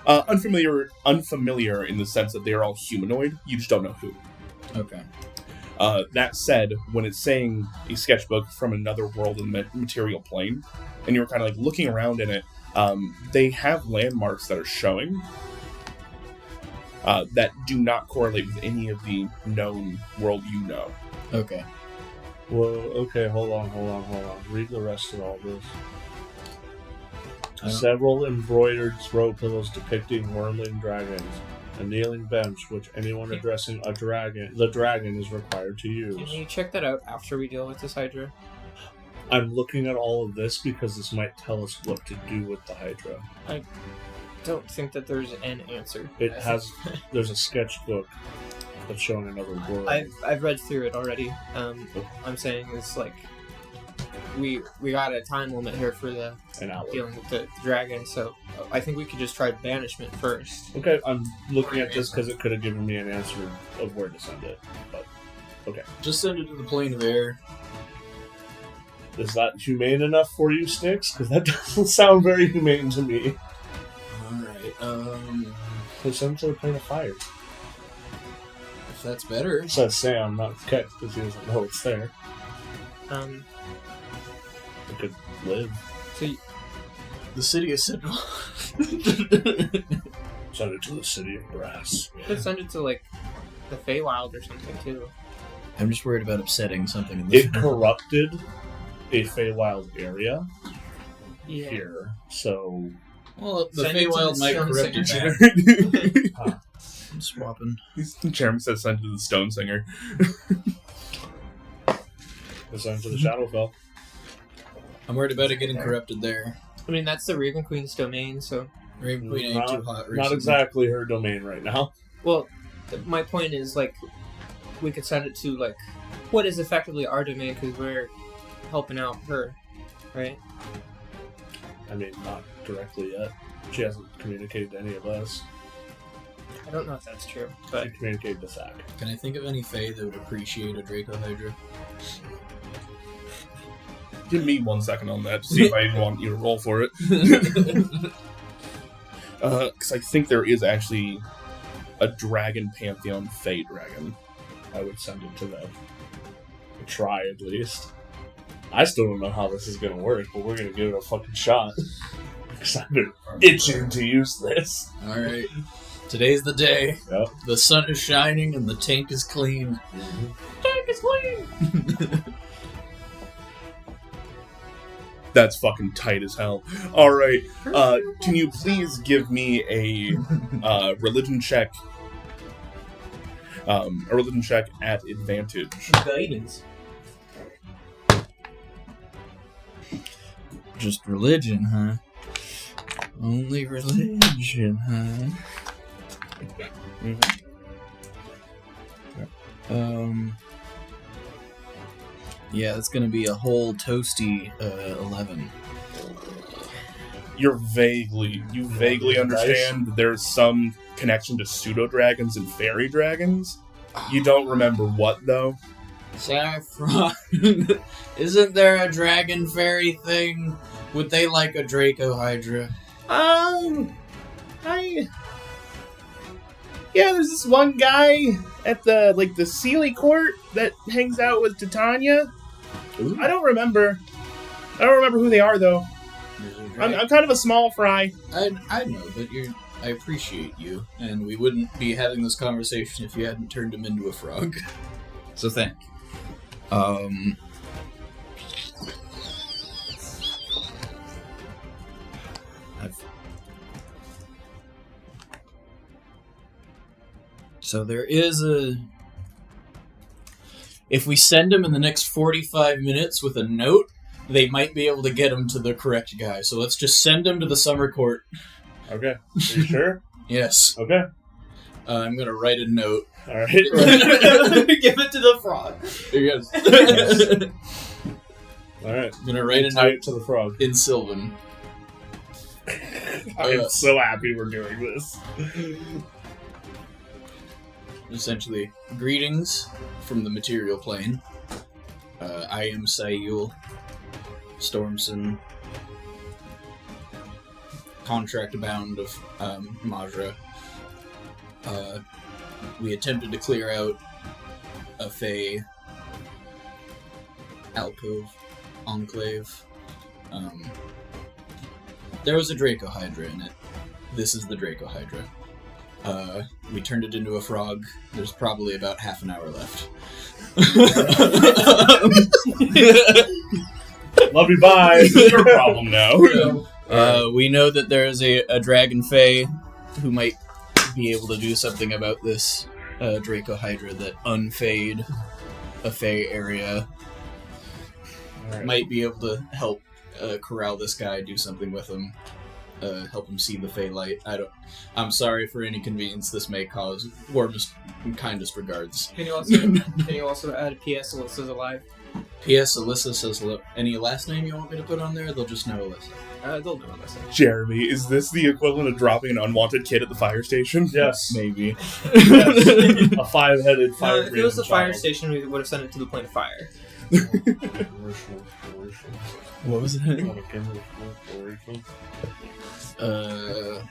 Unfamiliar in the sense that they are all humanoid. You just don't know who. Okay. That said, when it's saying a sketchbook from another world in the material plane, and you're kind of like looking around in it, they have landmarks that are showing that do not correlate with any of the known world you know. Okay. Whoa, okay, hold on. Read the rest of all this. Several embroidered throw pillows depicting whirling dragons. A kneeling bench, which anyone addressing the dragon is required to use. Can you check that out after we deal with this Hydra? I'm looking at all of this because this might tell us what to do with the Hydra. I don't think that there's an answer. There's a sketchbook that's showing another world. I've read through it already. I'm saying it's like we got a time limit here for the An hour. dealing with the dragon, so I think we could just try banishment first. Okay, I'm looking at this because it could have given me an answer of where to send it. But okay, Just send it to the plane of air. is that humane enough for you, Sticks? Because that doesn't sound very humane to me. Alright, Let's send it to the plane of fire. if that's better. It says Sam, not Keck, because he doesn't know it's there. It could live. So The city of Sidwell. Send it to the city of brass. you could send it to like the Feywild or something too. I'm just worried about upsetting something in this. It corrupted a Feywild area Yeah. here, so Well, the Send it to Feywild the might Stone corrupt each Singer. other. I'm swapping. Jeremy says send it to the Stone Singer. let's send it to the Shadowfell. I'm worried about it getting corrupted there. I mean, that's the Raven Queen's domain, so... Raven Queen ain't too hot recently. Not exactly her domain right now. Well, my point is, like, we could send it to, like, what is effectively our domain, because we're helping out her, right? I mean, not directly yet. She hasn't communicated to any of us. I don't know if that's true, but... She communicated to Zach. Can I think of any Fae that would appreciate a Draco Hydra? Give me 1 second on that to see if I want you to roll for it. Because I think there is actually a Dragon Pantheon Fae Dragon. I would send it to them. Try at least. I still don't know how this is going to work, but we're going to give it a fucking shot. Because I've been itching to use this. Alright. Today's the day. Yep. The sun is shining and the tank is clean. Tank is clean! That's fucking tight as hell. Alright, can you please give me a religion check? A religion check at advantage. Guidance. Just religion, huh? Only religion, huh? Yeah, it's gonna be a whole toasty 11. You vaguely understand that there's some connection to pseudo-dragons and fairy dragons. You don't remember what, though. Saffron, isn't there a dragon fairy thing? Would they like a Draco Hydra? Yeah, there's this one guy at the Sealy Court that hangs out with Titania. Ooh. I don't remember who they are, though. I'm kind of a small fry. I know, but I appreciate you, and we wouldn't be having this conversation if you hadn't turned him into a frog. So thank you. So there is if we send him in the next 45 minutes with a note, they might be able to get him to the correct guy. So let's just send him to the summer court. Okay. Are you sure? Yes. Okay. I'm going to write a note. Alright. Give it to the frog. There you go. Alright. I'm going to write a Tie note it to the frog. in Sylvan. I'm so happy we're doing this. Essentially, greetings from the material plane. I am Sayul Stormson, contract bound of Majra. We attempted to clear out a Fae alcove enclave. There was a Draco Hydra in it. This is the Draco Hydra. We turned it into a frog. There's probably about half an hour left. Love you, bye. It's your problem now. We know that there is a dragon fae who might be able to do something about this Draco Hydra that unfade a fae area. Alright. Might be able to help corral this guy, do something with him. Help him see the Fey light. I'm sorry for any inconvenience this may cause. Warmest and kindest regards. Can you also add P.S. Alyssa's alive? P.S. Alyssa says, any last name you want me to put on there? They'll just know Alyssa. They'll do Alyssa. Jeremy, is this the equivalent of dropping an unwanted kid at the fire station? Yes. Maybe. Yes. A five-headed fire. If it was the fire station, we would have sent it to the point of fire. What was it?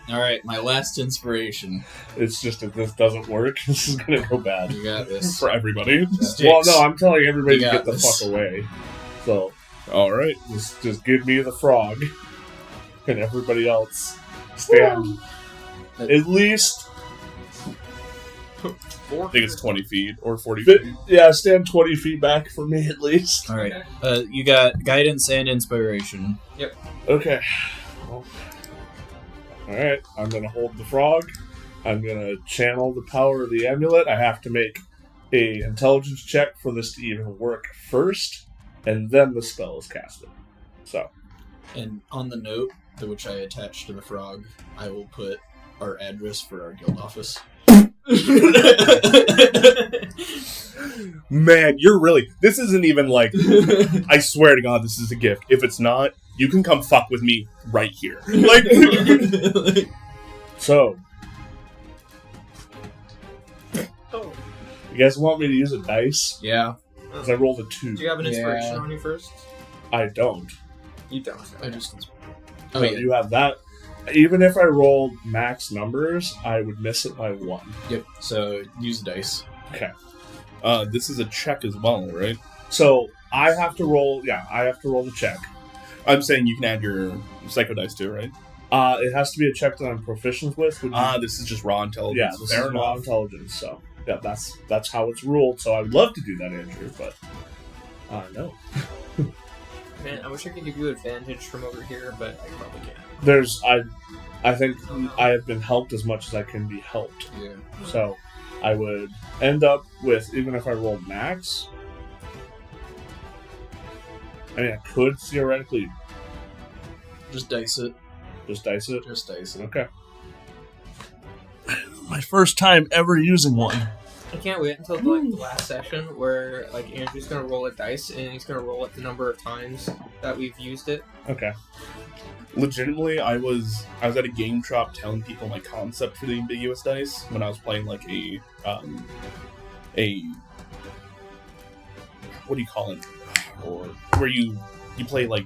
Alright, my last inspiration. It's just if this doesn't work, this is gonna go bad. You got this. For everybody. Well, no, I'm telling everybody You to got get the this. fuck away. So, Alright. just give me the frog, and everybody else stand at least. I think it's 20 feet or 40 feet. Yeah, stand 20 feet back from me at least. Alright. You got guidance and inspiration. Okay. Well, alright, I'm gonna hold the frog. I'm gonna channel the power of the amulet. I have to make a intelligence check for this to even work first, and then the spell is casted. So, And on the note, to which I attached to the frog, I will put our address for our guild office. Man, you're really... This isn't even like... I swear to God, this is a gift. If it's not, you can come fuck with me right here. Like... So... You guys want me to use a dice? Yeah. Because I rolled a 2. Do you have an inspiration Yeah. on you first? I don't. You don't. I just... Oh, Oh, yeah. you have that. Even if I rolled max numbers, I would miss it by 1. Yep, so use the dice. Okay. This is a check as well, right? So I have to roll. Yeah, I have to roll the check. I'm saying you can add your psycho dice too, right? It has to be a check that I'm proficient with. This is just raw intelligence. Yeah, this Fair is raw enough. intelligence. So yeah, that's how it's ruled. So I would love to do that, Andrew, but no. Man, I wish I could give you advantage from over here, but I probably can't. I think I have been helped as much as I can be helped. Yeah. So I would end up with, even if I rolled max, I mean, I could theoretically Just dice it. just dice it. Just dice it. Okay. My first time ever using one. I can't wait until like the last session where like Andrew's gonna roll a dice and he's gonna roll it the number of times that we've used it. Okay. Legitimately, I was at a game shop telling people my concept for the ambiguous dice when I was playing like a what do you call it? Or where you play like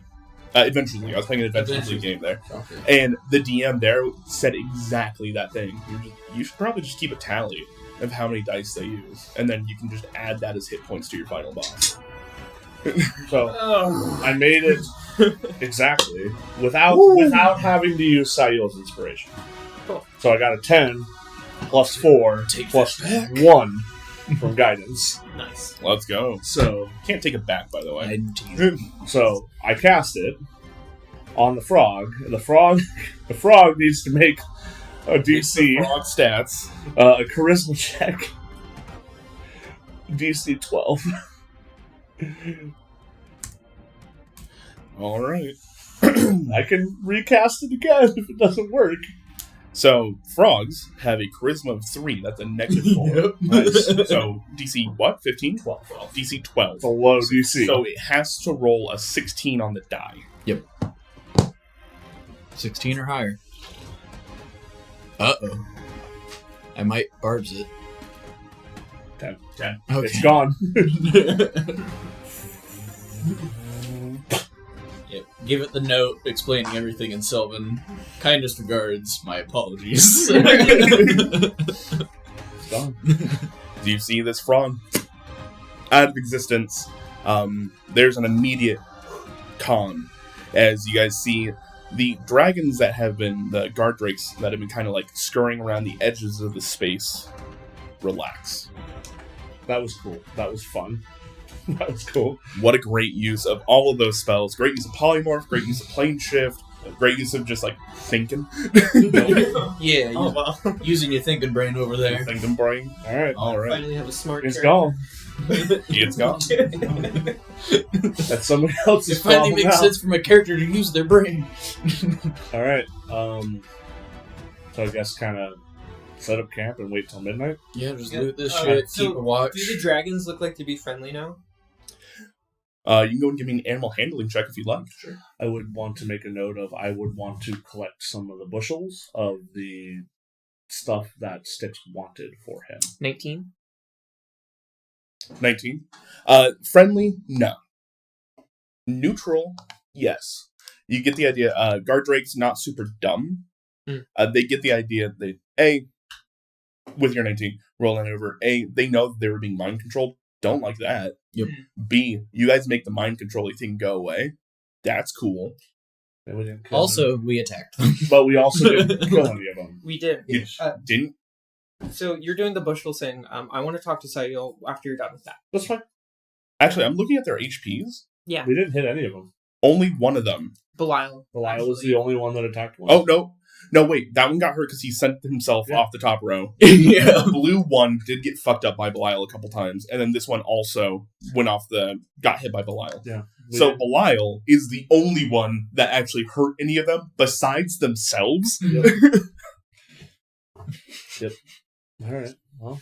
Adventure League. I was playing an Adventure League game there, Okay. and the DM there said exactly that thing. You should probably just keep a tally of how many dice they use, and then you can just add that as hit points to your final boss. So I made it exactly without having to use Sayul's inspiration. Cool. So I got a 10 plus 4 Take plus that back. 1 from guidance. Nice. Let's go. So Can't take it back, by the way. I'm teasing. so I cast it on the frog. And the frog needs to make a DC, Frog stats. a charisma check. DC 12. All right. I can recast it again if it doesn't work. So frogs have a charisma of 3. That's a -4. Yep. Nice. So DC what? 15? 12. DC 12. It's a low DC. So it has to roll a 16 on the die. 16 or higher. Uh-oh. I might barbs it. 10. Okay. It's gone. Yep. Give it the note explaining everything in Sylvan. Kindest regards, my apologies. It's gone. Do you see this frog? Out of existence. There's an immediate con as you guys see the dragons that have been, the guard drakes that have been kind of like scurrying around the edges of the space, relax. That was cool. That was fun. That was cool. What a great use of all of those spells. Great use of polymorph, great use of plane shift, great use of just like thinking. Yeah, Oh well. using your thinking brain over there. Thinking brain. Alright. All right. Finally have a smart It's character. gone. It's gone. That's somebody else's It finally problem makes now. sense for my character to use their brain. Alright. So I guess kind of set up camp and wait till midnight. Yeah, just Yeah. loot this So, shit, keep a watch. Do the dragons look like to be friendly now? You can go and give me an animal handling check if you'd like. Sure. I would want to make a note of I would want to collect some of the bushels of the stuff that Styx wanted for him. 19. 19. Friendly? No. Neutral? Yes. You get the idea. Guard Drake's not super dumb. They get the idea. With your 19, rolling over. They know that they were being mind controlled. Don't like that. Yep. B, you guys make the mind controlling thing go away. That's cool. And we didn't kill them. Also, we attacked them. But we also didn't kill any of them. We did. You didn't? So you're doing the bushel thing. I want to talk to Sayul after you're done with that. That's fine. Actually, I'm looking at their HPs. Yeah. We didn't hit any of them. Only one of them. Belial. Belial was the only one that attacked one. Oh, no. No, wait. That one got hurt because he sent himself Yeah. off the top row. Yeah. The blue one did get fucked up by Belial a couple times, and then this one also got hit by Belial. Yeah. So Belial is the only one that actually hurt any of them besides themselves. Yep. Yep. All right. Well.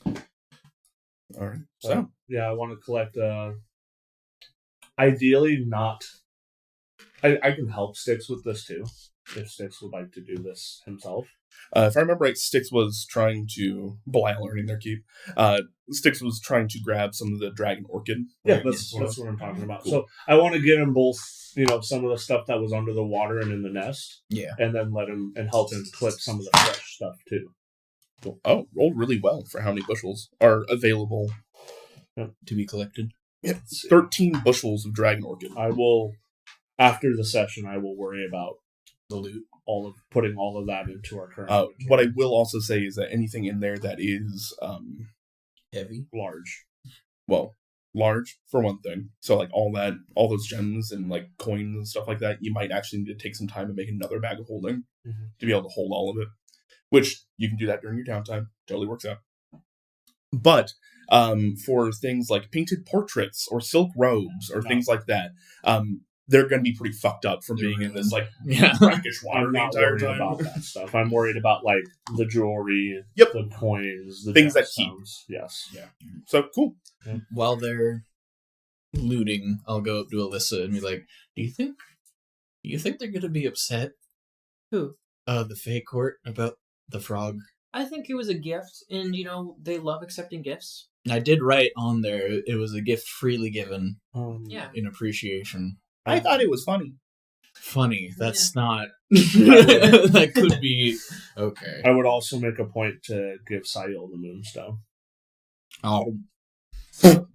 All right. So yeah, I want to collect. Ideally, not. I can help Styx with this too, if Styx would like to do this himself. If I remember right, Styx was trying to Belial earning their keep. Styx was trying to grab some of the dragon orchid. Yeah, that's what I'm talking about. Cool. So I want to get him both, some of the stuff that was under the water and in the nest. Yeah. And then let him and help him clip some of the fresh stuff too. Cool. Oh, rolled really well for how many bushels are available to be collected. Yep. 13 bushels of dragon orchid. I will, after the session, I will worry about the loot. Putting all of that into our current. What I will also say is that anything in there that is heavy, large. Well, large for one thing. So like all those gems and like coins and stuff like that, you might actually need to take some time and make another bag of holding to be able to hold all of it. Which you can do that during your downtime. Totally works out. But for things like painted portraits or silk robes or things like that, they're going to be pretty fucked up from being in this brackish water the entire time. About that stuff. I'm worried about like the jewelry, the coins, the things that keep. Yes. Yeah. So cool. Yeah. While they're looting, I'll go up to Alyssa and be like, "Do you think they're going to be upset?" Who? The Fae Court about the frog. I think it was a gift, and they love accepting gifts. I did write on there it was a gift freely given. In appreciation. I thought it was funny. Funny. That's not. That could be okay. I would also make a point to give Sayil the Moonstone. Oh. So,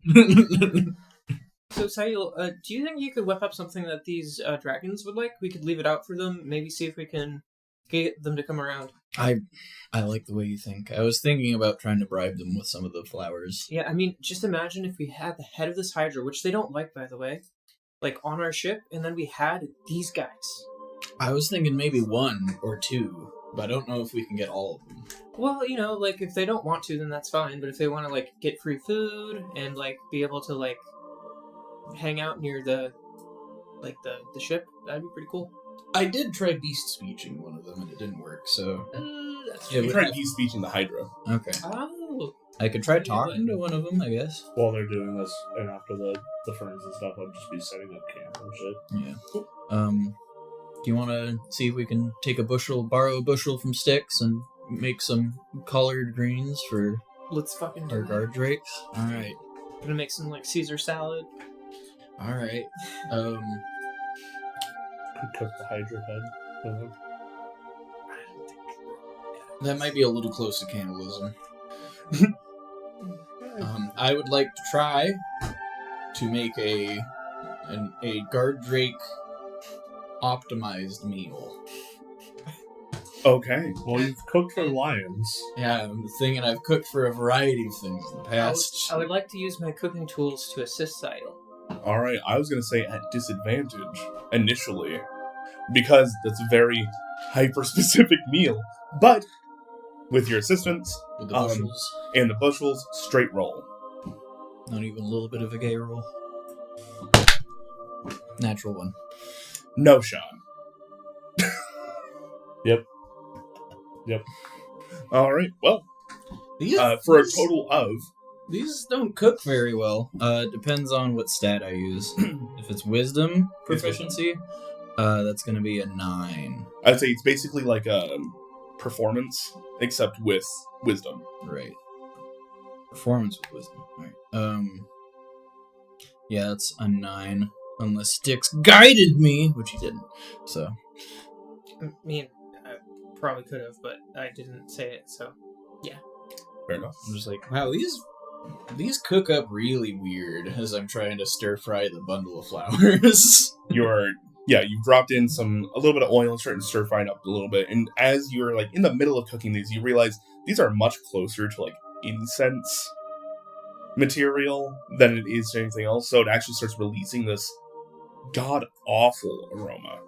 Sayil, do you think you could whip up something that these dragons would like? We could leave it out for them, maybe see if we can get them to come around. I like the way you think. I was thinking about trying to bribe them with some of the flowers. Yeah, I mean, just imagine if we had the head of this Hydra, which they don't like, by the way, like on our ship, and then we had these guys. I was thinking maybe 1 or 2, but I don't know if we can get all of them. Well, like if they don't want to, then that's fine. But if they want to like get free food and like be able to like hang out near the ship, that'd be pretty cool. I did try beast speeching one of them and it didn't work, so... You tried beast speeching the Hydra. Okay. Oh. I could try talking to one of them, I guess. While they're doing this, and after the ferns and stuff, I'll just be setting up camp and shit. Yeah. Cool. Do you want to see if we can borrow a bushel from Styx and make some collard greens for Let's fucking do our it. guard drakes? Alright. I'm gonna make some like Caesar salad. Alright. Could cook the Hydra head. I don't think. That might be a little close to cannibalism. I would like to try to make a guard drake optimized meal. Okay. Well, you've cooked for lions. Yeah, I'm thinking I've cooked for a variety of things in the past. I would like to use my cooking tools to assist Sayil. All right. I was going to say at disadvantage initially because that's a very hyper-specific meal. But with your assistance With the bushels. And the bushels, straight roll. Not even a little bit of a gay roll. Natural 1. No, Sean. Yep. All right. Well, for a total of... These don't cook very well. Depends on what stat I use. If it's wisdom proficiency, that's going to be a 9. I'd say it's basically like a performance, except with wisdom. Right. Performance with wisdom. Right. Yeah, that's a 9. Unless Styx guided me, which he didn't. So. I mean, I probably could have, but I didn't say it, so yeah. Fair enough. I'm just like, wow, these cook up really weird as I'm trying to stir fry the bundle of flowers. You've dropped in a little bit of oil and starting to stir fry it up a little bit, and as you're like in the middle of cooking these, you realize these are much closer to like incense material than it is to anything else, so it actually starts releasing this god-awful aroma.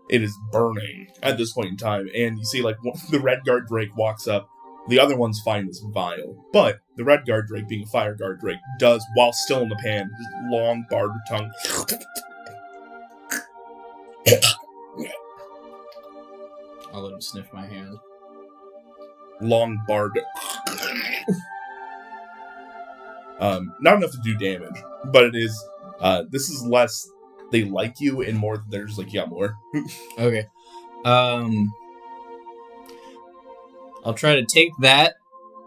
It is burning at this point in time, and you see like the red guard drake walks up, The other ones find this vile, but the red guard drake, being a fire guard drake, does, while still in the pan, his long barbed tongue. I'll let him sniff my hand. Long barbed. Not enough to do damage, but it is. This is less. They like you, and more. They're just like, yeah, more. Okay. I'll try to take that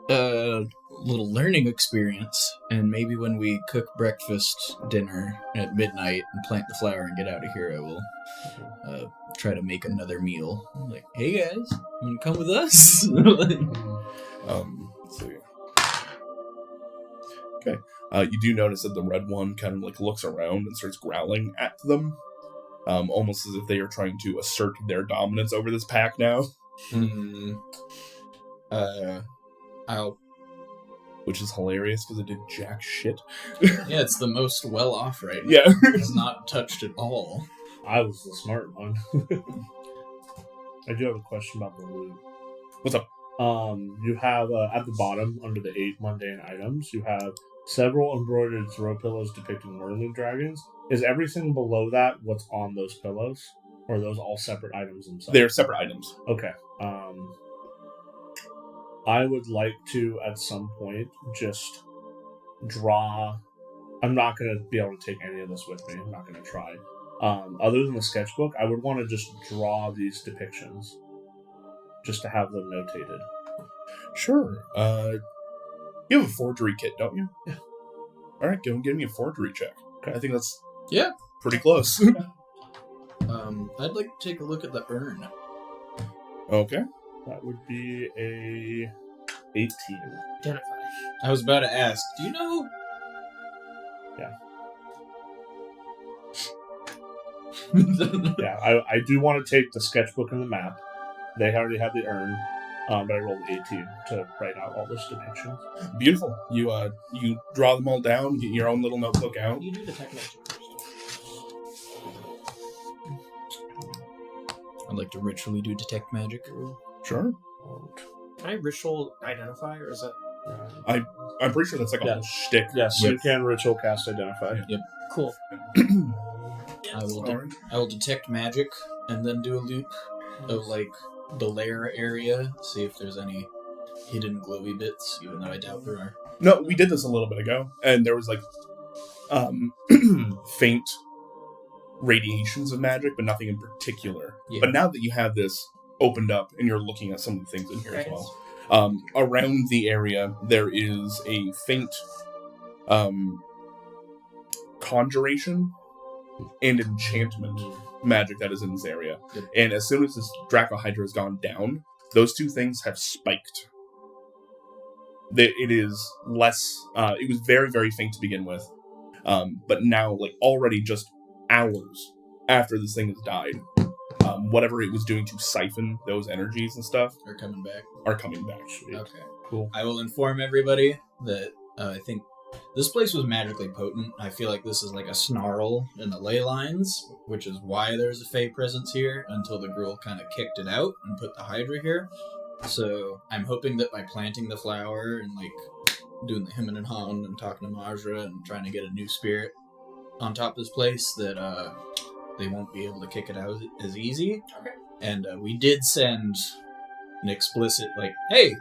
little learning experience, and maybe when we cook breakfast dinner at midnight and plant the flower and get out of here, I will try to make another meal. I'm like, hey guys, you want to come with us? Let's see. Okay. You do notice that the red one kind of like looks around and starts growling at them, almost as if they are trying to assert their dominance over this pack now. Which is hilarious because it did jack shit. Yeah, it's the most well off right now. Yeah. It's not touched at all. I was the smart one. I do have a question about the loot. What's up? You have at the bottom under the 8 mundane items, you have several embroidered throw pillows depicting whirling dragons. Is everything below that what's on those pillows, or are those all separate items themselves? They're separate items. Okay. I would like to, at some point, just draw... I'm not going to be able to take any of this with me. I'm not going to try. Other than the sketchbook, I would want to just draw these depictions. Just to have them notated. Sure. You have a forgery kit, don't you? Yeah. Alright, go and give me a forgery check. Okay. I think that's Yeah. pretty close. I'd like to take a look at the urn. Okay. That would be a 18. Identify. I was about to ask, do you know? Yeah. Yeah, I do want to take the sketchbook and the map. They already have the urn, but I rolled 18 to write out all those depictions. Beautiful. You draw them all down, get your own little notebook out. You do the tech magic first. I'd like to ritually do detect magic. Sure. Can I ritual identify, or is that... I'm pretty sure that's like a whole shtick. Yes, you can ritual cast identify. Yep. Cool. I will detect magic and then do a loop of like the lair area, see if there's any hidden glowy bits, even though I doubt there are. No, we did this a little bit ago, and there was like faint radiations of magic, but nothing in particular. Yeah. But now that you have this opened up and you're looking at some of the things in here as Right. well, around the area there is a faint conjuration and enchantment magic that is in this area. Yep. And as soon as this Draco Hydra has gone down, those two things have spiked. It is less... it was very, very faint to begin with. But now, like, already just hours after this thing has died, whatever it was doing to siphon those energies and stuff Are coming back. are coming back. Okay. Cool. I will inform everybody that I think this place was magically potent. I feel like this is like a snarl in the ley lines, which is why there's a Fey presence here until the girl kind of kicked it out and put the Hydra here. So I'm hoping that by planting the flower and like doing the him and han and talking to Majra and trying to get a new spirit on top of this place, that they won't be able to kick it out as easy. Okay. And we did send an explicit, like, hey,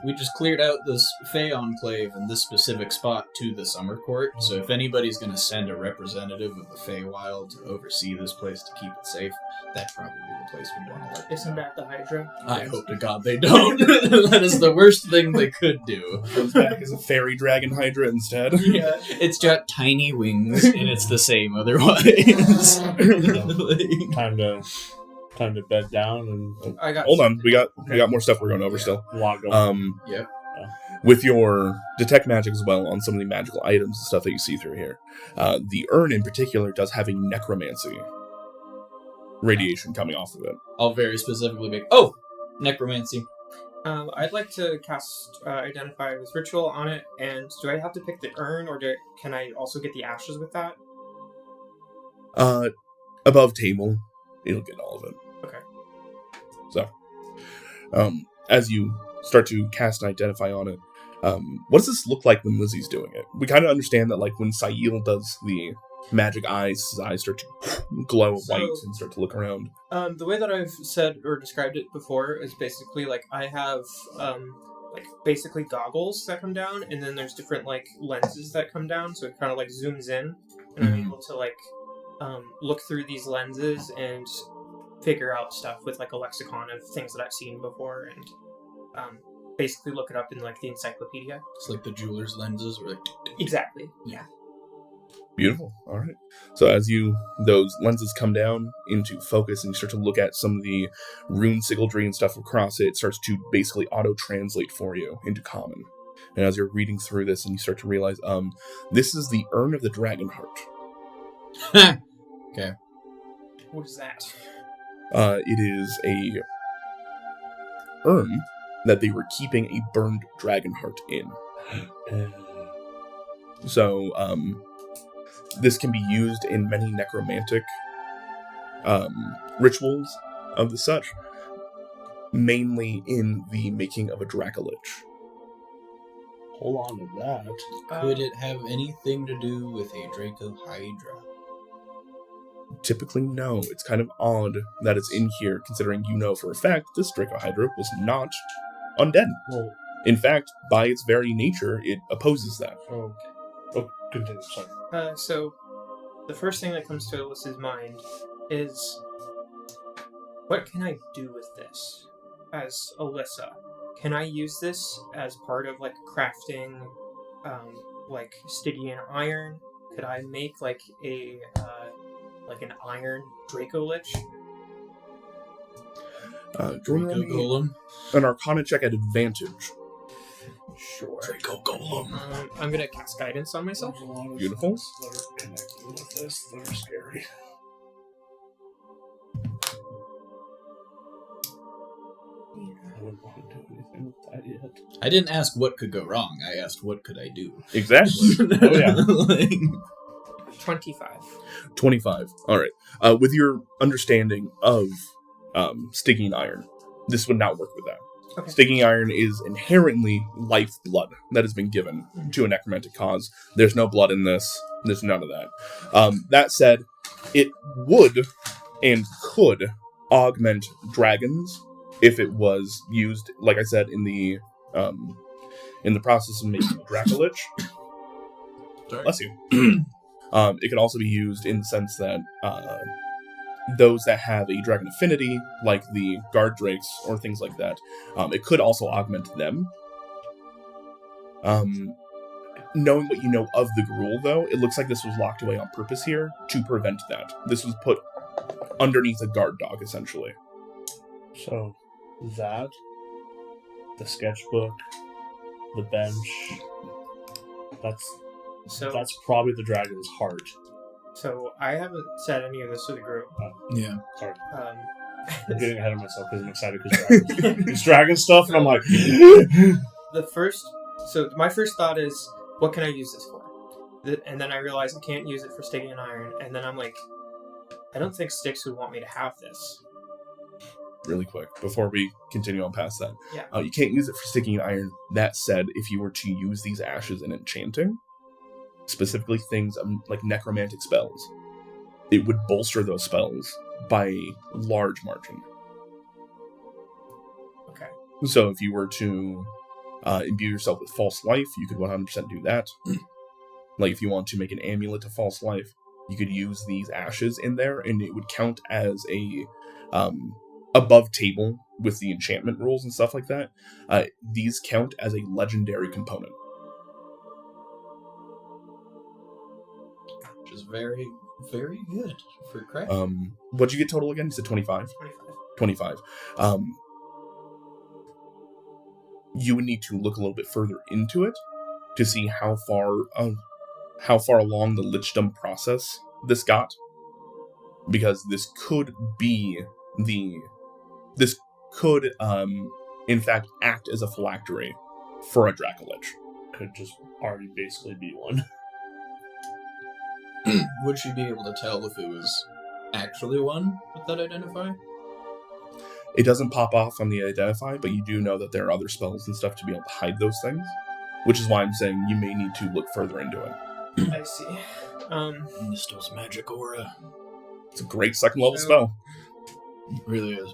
we just cleared out this Fey enclave in this specific spot to the Summer Court. So if anybody's going to send a representative of the Feywild to oversee this place to keep it safe, that'd probably be the place we'd want to let them Isn't know. that the Hydra? I hope to God they don't. That is the worst thing they could do. Comes back as a fairy dragon Hydra instead. Yeah, it's got tiny wings, and it's the same otherwise. Time to bed down and I got... Hold on, we got more stuff we're going over still. a lot going. Yep. With your detect magic as well on some of the magical items and stuff that you see through here, the urn in particular does have a necromancy radiation coming off of it. I'll very specifically make... Oh! Necromancy. I'd like to cast Identify with Ritual on it, and do I have to pick the urn, or can I also get the ashes with that? Above table, it'll get all of it. Okay. So, as you start to cast and identify on it. What does this look like when Lizzie's doing it? We kind of understand that, like, when Sail does the magic eyes, his eyes start to glow white and start to look around. The way that I've said or described it before is basically, like, I have, like, basically goggles that come down, and then there's different, like, lenses that come down, so it kind of, like, zooms in, and I'm able to, like, look through these lenses and figure out stuff with, like, a lexicon of things that I've seen before, and, basically look it up in, like, the encyclopedia. It's like the jeweler's lenses, or like... Exactly, yeah. Beautiful. All right. So as those lenses come down into focus and you start to look at some of the rune sigildry and stuff across it, it starts to basically auto-translate for you into common. And as you're reading through this and you start to realize, this is the Urn of the Dragon Heart. Okay. What is that? It is a urn that they were keeping a burned dragon heart in. So, this can be used in many necromantic rituals of the such, mainly in the making of a Dracolich. Hold on to that. Could it have anything to do with a Draco Hydra? Typically, no. It's kind of odd that it's in here, considering you know for a fact this Draco Hydra was not undead. Well, in fact, by its very nature, it opposes that. okay. Oh, continue, sorry. So, the first thing that comes to Alyssa's mind is, what can I do with this as Alyssa? Can I use this as part of, like, crafting, like, Stygian iron? Could I make, like, like an iron Dracolich? Draco Golem? An Arcana check at advantage. Sure. Draco Golem. I'm gonna cast guidance on myself. There's a lot of Beautiful. things that are connected with this that are scary. I wouldn't want to do anything with that yet. I didn't ask what could go wrong. I asked what could I do. Exactly. Oh, yeah. 25. 25. All right. With your understanding of Stygian iron, this would not work with that. Okay. Stygian iron is inherently lifeblood that has been given to a necromantic cause. There's no blood in this. There's none of that. That said, it would and could augment dragons if it was used, like I said, in the process of making Dracolich. Sorry. Bless you. It can also be used in the sense that those that have a dragon affinity, like the guard drakes or things like that, it could also augment them. Knowing what you know of the Gruul, though, it looks like this was locked away on purpose here to prevent that. This was put underneath a guard dog, essentially. So, that, the sketchbook, the bench, that's probably the dragon's heart. So I haven't said any of this to the group. Yeah. Sorry. I'm getting ahead of myself because I'm excited because it's dragon stuff, and I'm like... My first thought is, what can I use this for? And then I realize I can't use it for Stygian iron, and then I'm like, I don't think Styx would want me to have this. Really quick, before we continue on past that. Yeah. You can't use it for Stygian iron. That said, if you were to use these ashes in enchanting, specifically things like necromantic spells, it would bolster those spells by a large margin. Okay. So if you were to imbue yourself with false life, you could 100% do that. Like if you want to make an amulet of false life, you could use these ashes in there, and it would count as a above table with the enchantment rules and stuff like that. These count as a legendary component. Which is very, very good for craft. What'd you get total again? You said 25? 25. 25. You would need to look a little bit further into it to see how far along the lichdom process this got, because this could in fact act as a phylactery for a Dracolich. Could just already basically be one. Would she be able to tell if it was actually one with that identifier? It doesn't pop off on the identify, but you do know that there are other spells and stuff to be able to hide those things, which is why I'm saying you may need to look further into it. I see. Nistle's magic aura. It's a great second level spell. It really is.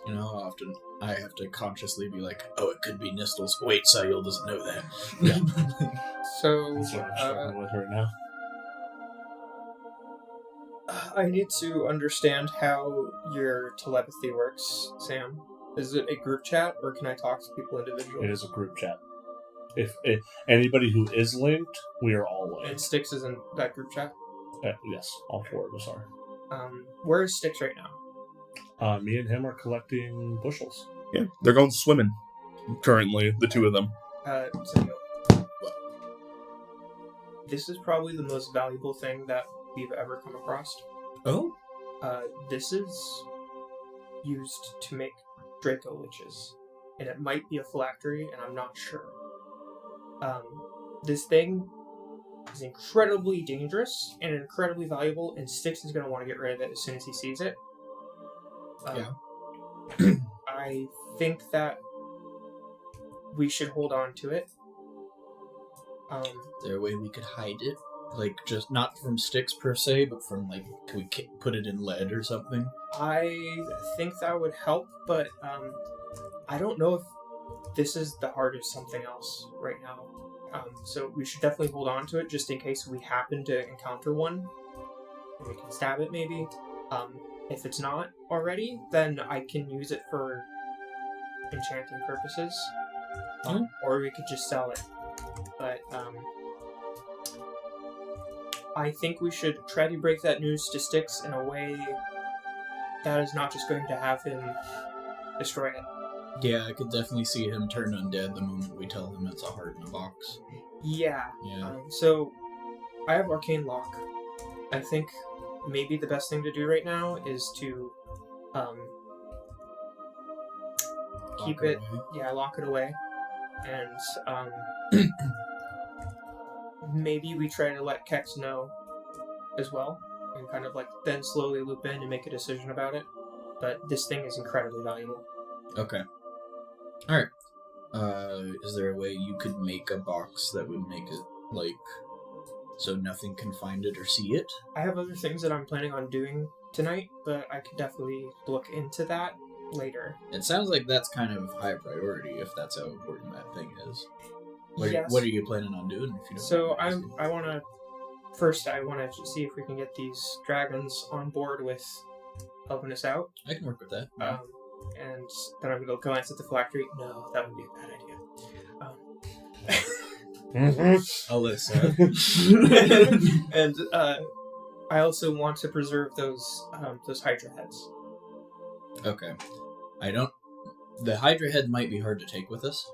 You know how often I have to consciously be like, oh, it could be Nistle's. Wait, Sayul doesn't know that. Yeah. So, That's what I'm struggling with right now. I need to understand how your telepathy works, Sam. Is it a group chat, or can I talk to people individually? It is a group chat. If anybody who is linked, we are all linked. And Styx is in that group chat? Yes, all four of us are. Where is Styx right now? Me and him are collecting bushels. Yeah, they're going swimming currently, the two of them. Sayul. This is probably the most valuable thing that we've ever come across. Oh? This is used to make Draco Liches. And it might be a phylactery, and I'm not sure. This thing is incredibly dangerous and incredibly valuable, and Styx is going to want to get rid of it as soon as he sees it. I think that we should hold on to it. Is there a way we could hide it? Like, just not from Styx per se, but from, like, can we put it in lead or something? I think that would help, but I don't know if this is the heart of something else right now. So we should definitely hold on to it just in case we happen to encounter one. We can stab it maybe. If it's not already, then I can use it for enchanting purposes. Or we could just sell it. But I think we should try to break that news to Styx in a way that is not just going to have him destroy it. Yeah, I could definitely see him turn undead the moment we tell him it's a heart in a box. Yeah. Yeah. So, I have Arcane Lock. I think maybe the best thing to do right now is to keep it... away. Yeah, lock it away. And maybe we try to let Kex know as well. And kind of like then slowly loop in and make a decision about it. But this thing is incredibly valuable. Okay. Alright. Is there a way you could make a box that would make it, like, so nothing can find it or see it? I have other things that I'm planning on doing tonight, but I could definitely look into that later. It sounds like that's kind of high priority if that's how important that thing is. Yes. What are you planning on doing? If you don't So mind asking? I want to see if we can get these dragons on board with helping us out. I can work with that. And then I'm going to glance at the phylactery. No, that would be a bad idea. Alyssa. And I also want to preserve those Hydra heads. Okay. The Hydra head might be hard to take with us.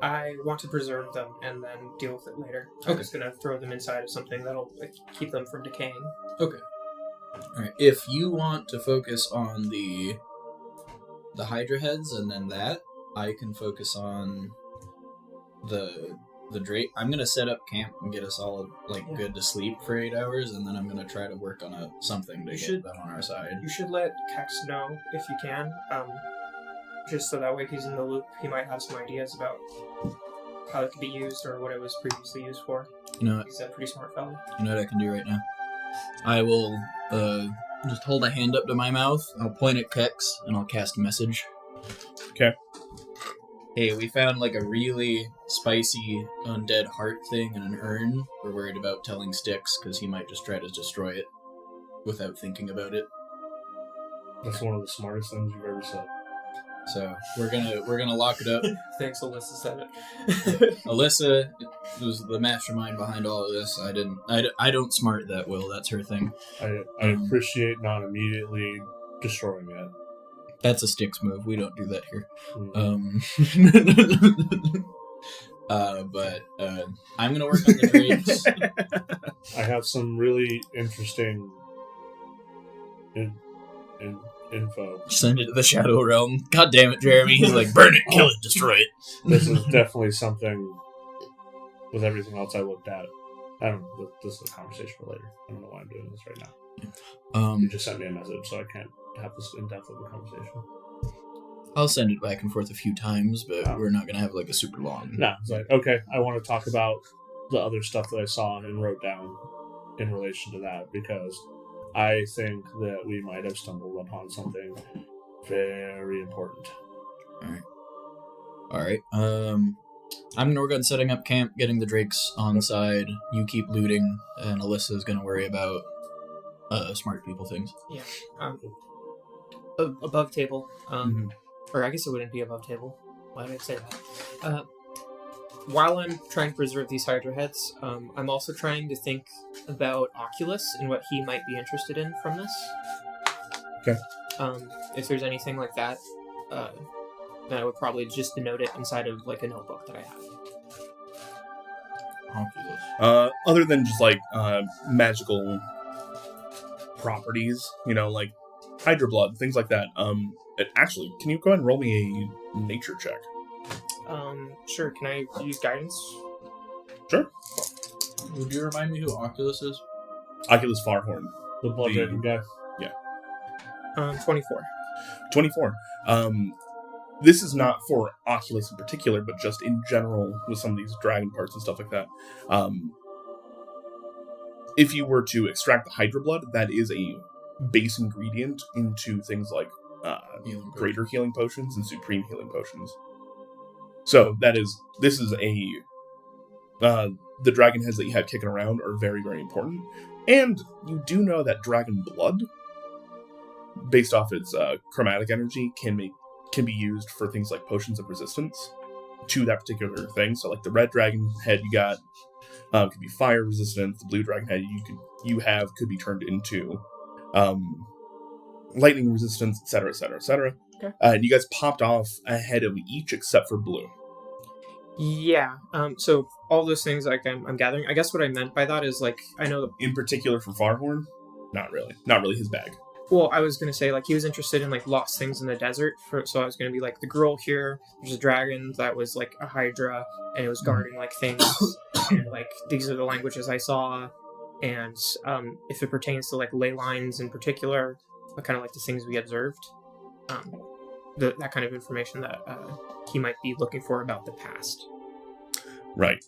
I want to preserve them and then deal with it later. I'm Okay. just going to throw them inside of something that'll keep them from decaying. Okay. Alright, if you want to focus on the Hydra heads and then that, I can focus on the Drake. I'm gonna set up camp and get us all good to sleep for 8 hours, and then I'm gonna try to work on something to get that on our side. You should let Kex know if you can, just so that way he's in the loop. He might have some ideas about how it could be used or what it was previously used for. You know what? He's a pretty smart fellow. You know what I can do right now? I will just hold a hand up to my mouth. I'll point at Kex and I'll cast a message. Okay. Hey, we found like a really spicy undead heart thing in an urn. We're worried about telling Styx because he might just try to destroy it without thinking about it. That's one of the smartest things you've ever said. So we're gonna lock it up. Thanks, Alyssa said it. Alyssa was the mastermind behind all of this. I don't smart that well. That's her thing. I appreciate not immediately destroying it. That's a Styx move. We don't do that here. But I'm gonna work on the drakes. I have some really interesting info. Send it to the Shadow Realm. God damn it, Jeremy. He's like, burn it, kill it, destroy it. This is definitely something with everything else I looked at. I don't know. This is a conversation for later. I don't know why I'm doing this right now. You just sent me a message, so I can't have this in depth of a conversation. I'll send it back and forth a few times, but we're not gonna have like a super long. No, it's like, okay, I want to talk about the other stuff that I saw and wrote down in relation to that, because I think that we might have stumbled upon something very important. All right. I'm gonna work on setting up camp, getting the drakes on side. You keep looting, and Alyssa's gonna worry about smart people things. Yeah. Above table. Or I guess it wouldn't be above table. Why did I say that? While I'm trying to preserve these Hydra heads, I'm also trying to think about Oculus and what he might be interested in from this. Okay. If there's anything like that, then I would probably just denote it inside of like a notebook that I have. Oculus. Other than just like magical properties, like Hydra blood, things like that. Actually, can you go ahead and roll me a nature check? Sure. Can I use guidance? Sure. Would you remind me who Oculus is? Oculus Farhorn. The blood dragon guy. Yeah. 24. 24. This is not for Oculus in particular, but just in general with some of these dragon parts and stuff like that. If you were to extract the Hydra blood, that is a base ingredient into things like greater healing potions and supreme healing potions. So this is the dragon heads that you have kicking around are very, very important. And you do know that dragon blood, based off its chromatic energy, can be used for things like potions of resistance to that particular thing. So like the red dragon head you got could be fire resistant. The blue dragon head could be turned into lightning resistance, etc., etc., etc. Okay. And you guys popped off ahead of each except for blue. Yeah. So all those things, like I'm gathering. I guess what I meant by that is like I know. In particular for Farhorn, not really his bag. Well, I was gonna say like he was interested in like lost things in the desert. So I was gonna be like the girl here. There's a dragon that was like a Hydra, and it was guarding like things. And like these are the languages I saw, and if it pertains to like ley lines in particular, kind of like the things we observed. That kind of information that he might be looking for about the past. Right.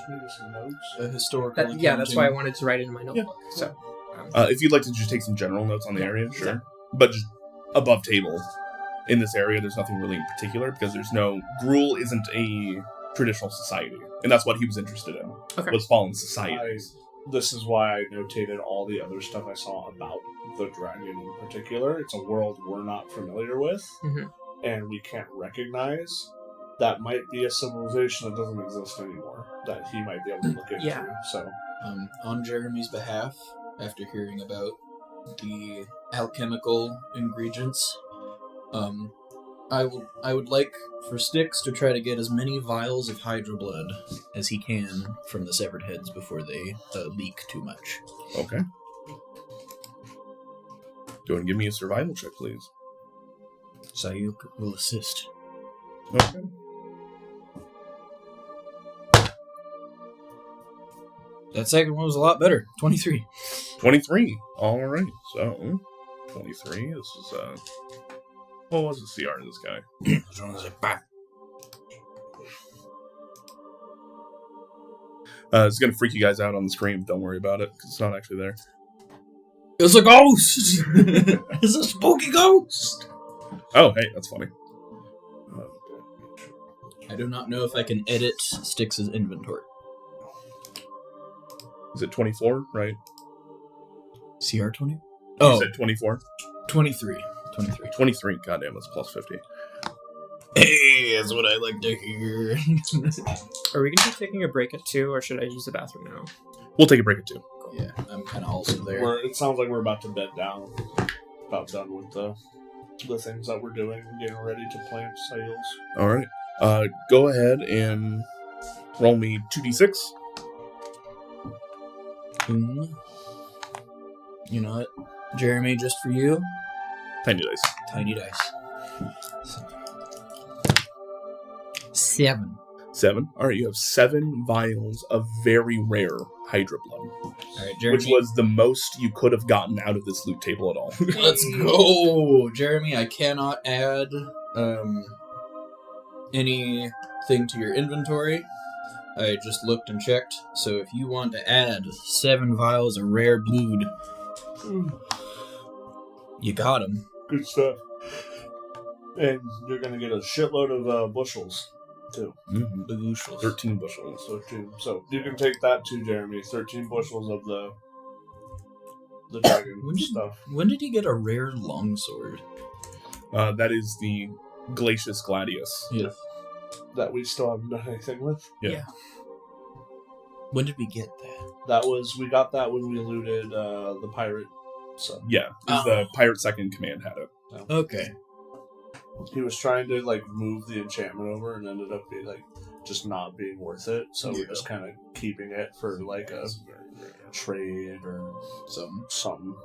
Maybe some notes. A historical. That's why I wanted to write it in my notebook. Yeah. So, if you'd like to just take some general notes on the area, sure. Yeah. But just above table, in this area, there's nothing really in particular because Gruul isn't a traditional society, and that's what he was interested in. Okay. Was fallen societies. This is why I notated all the other stuff I saw about the dragon in particular. It's a world we're not familiar with, and we can't recognize. That might be a civilization that doesn't exist anymore, that he might be able to look into. Yeah. So, on Jeremy's behalf, after hearing about the alchemical ingredients, I would like for Styx to try to get as many vials of Hydra blood as he can from the severed heads before they leak too much. Okay. Go ahead and give me a survival check, please. Sayuk will assist. Okay. That second one was a lot better. 23. 23. All right. So, 23. This is what was the CR of this guy? It's going to freak you guys out on the screen. Don't worry about it, because it's not actually there. It's a ghost! It's a spooky ghost! Oh, hey, that's funny. I do not know if I can edit Styx's inventory. Is it 24, right? CR 20? Oh. You said 24? 23. 23. Goddamn, that's plus 50. Hey, that's what I like to hear. Are we going to be taking a break at 2, or should I use the bathroom now? We'll take a break at 2. Yeah, I'm kind of also there. It sounds like we're about to bed down. About done with the things that we're doing, getting ready to plant sails. All right. Go ahead and roll me 2d6. You know what, Jeremy, just for you. Tiny dice. Tiny dice. 7. 7. All right, you have 7 vials of very rare Hydra blood, All right, Jeremy. which was the most you could have gotten out of this loot table at all. Let's go, Jeremy. I cannot add anything to your inventory. I just looked and checked. So if you want to add 7 vials of rare blood, you got them. Good stuff. And you're going to get a shitload of bushels, too. Mm-hmm. Bushels. 13 bushels. 13. So you can take that too, Jeremy. 13 bushels of the dragon stuff. When did he get a rare longsword? That is the Glacius Gladius. Yeah. That we still haven't done anything with. Yeah. When did we get that? We got that when we looted the pirate. So Yeah, the Pirate Second Command had it. Okay. he was trying to like move the enchantment over and ended up being like just not being worth it. So we're just kind of keeping it for like a trade or something.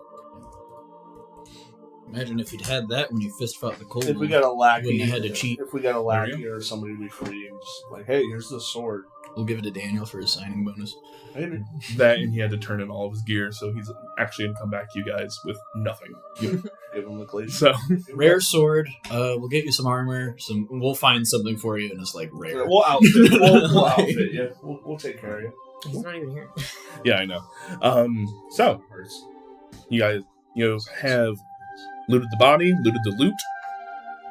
Imagine if you'd had that when you fist fought the cold. If we got a lackey, when you had to cheat. If we got a lackey or somebody we free and just like, hey, here's the sword. We'll give it to Daniel for his signing bonus. Maybe. That, and he had to turn in all of his gear, so he's actually going to come back to you guys with nothing. Give him the glaze. So, Rare sword. We'll get you some armor. We'll find something for you, and it's like rare. We'll outfit. We'll outfit you. We'll take care of you. He's not even here. yeah, I know. So, you guys, have looted the body, looted the loot.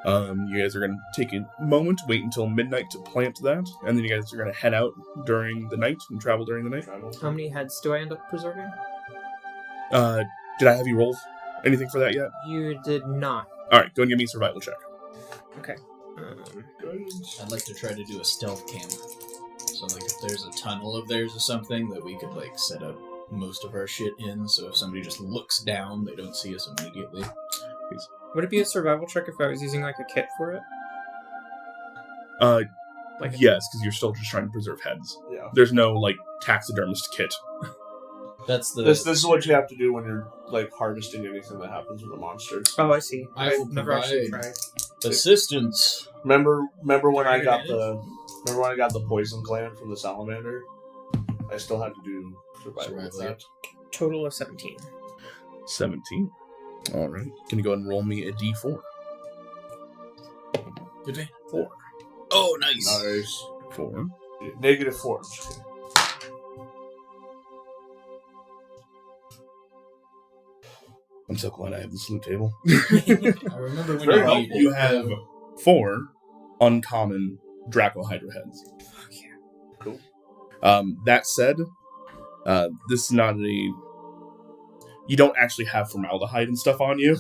You guys are going to take a moment, wait until midnight to plant that, and then you guys are going to head out during the night and travel during the night. How many heads do I end up preserving? Did I have you roll anything for that yet? You did not. Alright, go and give me a survival check. Okay. I'd like to try to do a stealth camp. So, like, if there's a tunnel of theirs or something that we could, like, set up most of our shit in, so if somebody just looks down, they don't see us immediately. Would it be a survival check if I was using like a kit for it? Yes, because you're still just trying to preserve heads. Yeah. There's no, taxidermist kit. That's the... This is what you have to do when you're like harvesting anything that happens with the monsters. Oh, I see. I will never actually provide tried. assistance. Remember when I got the poison gland from the salamander? I still had to do survival with that. Total of 17. 17. Alright. Can you go ahead and roll me a d4? Did we? 4. Oh, nice. Nice. 4. -4. I'm just kidding. I'm so glad I have this loot table. I remember when Very you helpful. You have 4 uncommon Draco Hydra heads. Fuck yeah. Cool. That said, this is not you don't actually have formaldehyde and stuff on you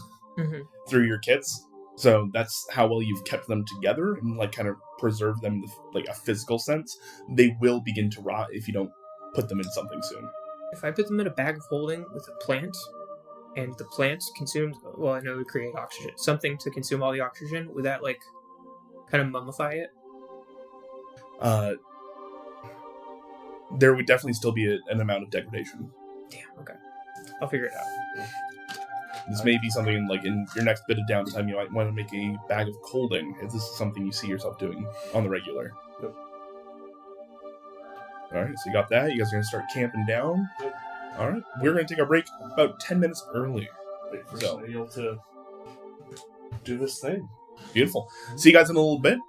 through your kits. So that's how well you've kept them together and kind of preserve them in a physical sense. They will begin to rot if you don't put them in something soon. If I put them in a bag of holding with a plant, and the plant consumes, well, I know we create oxygen, something to consume all the oxygen, would that kind of mummify it? There would definitely still be an amount of degradation. Damn, okay. I'll figure it out. This may be something in your next bit of downtime you might want to make a bag of holding if this is something you see yourself doing on the regular. Yep. Alright, so you got that. You guys are going to start camping down. Yep. Alright, we're going to take a break about 10 minutes early. Wait for somebody else to do this thing. Beautiful. See you guys in a little bit.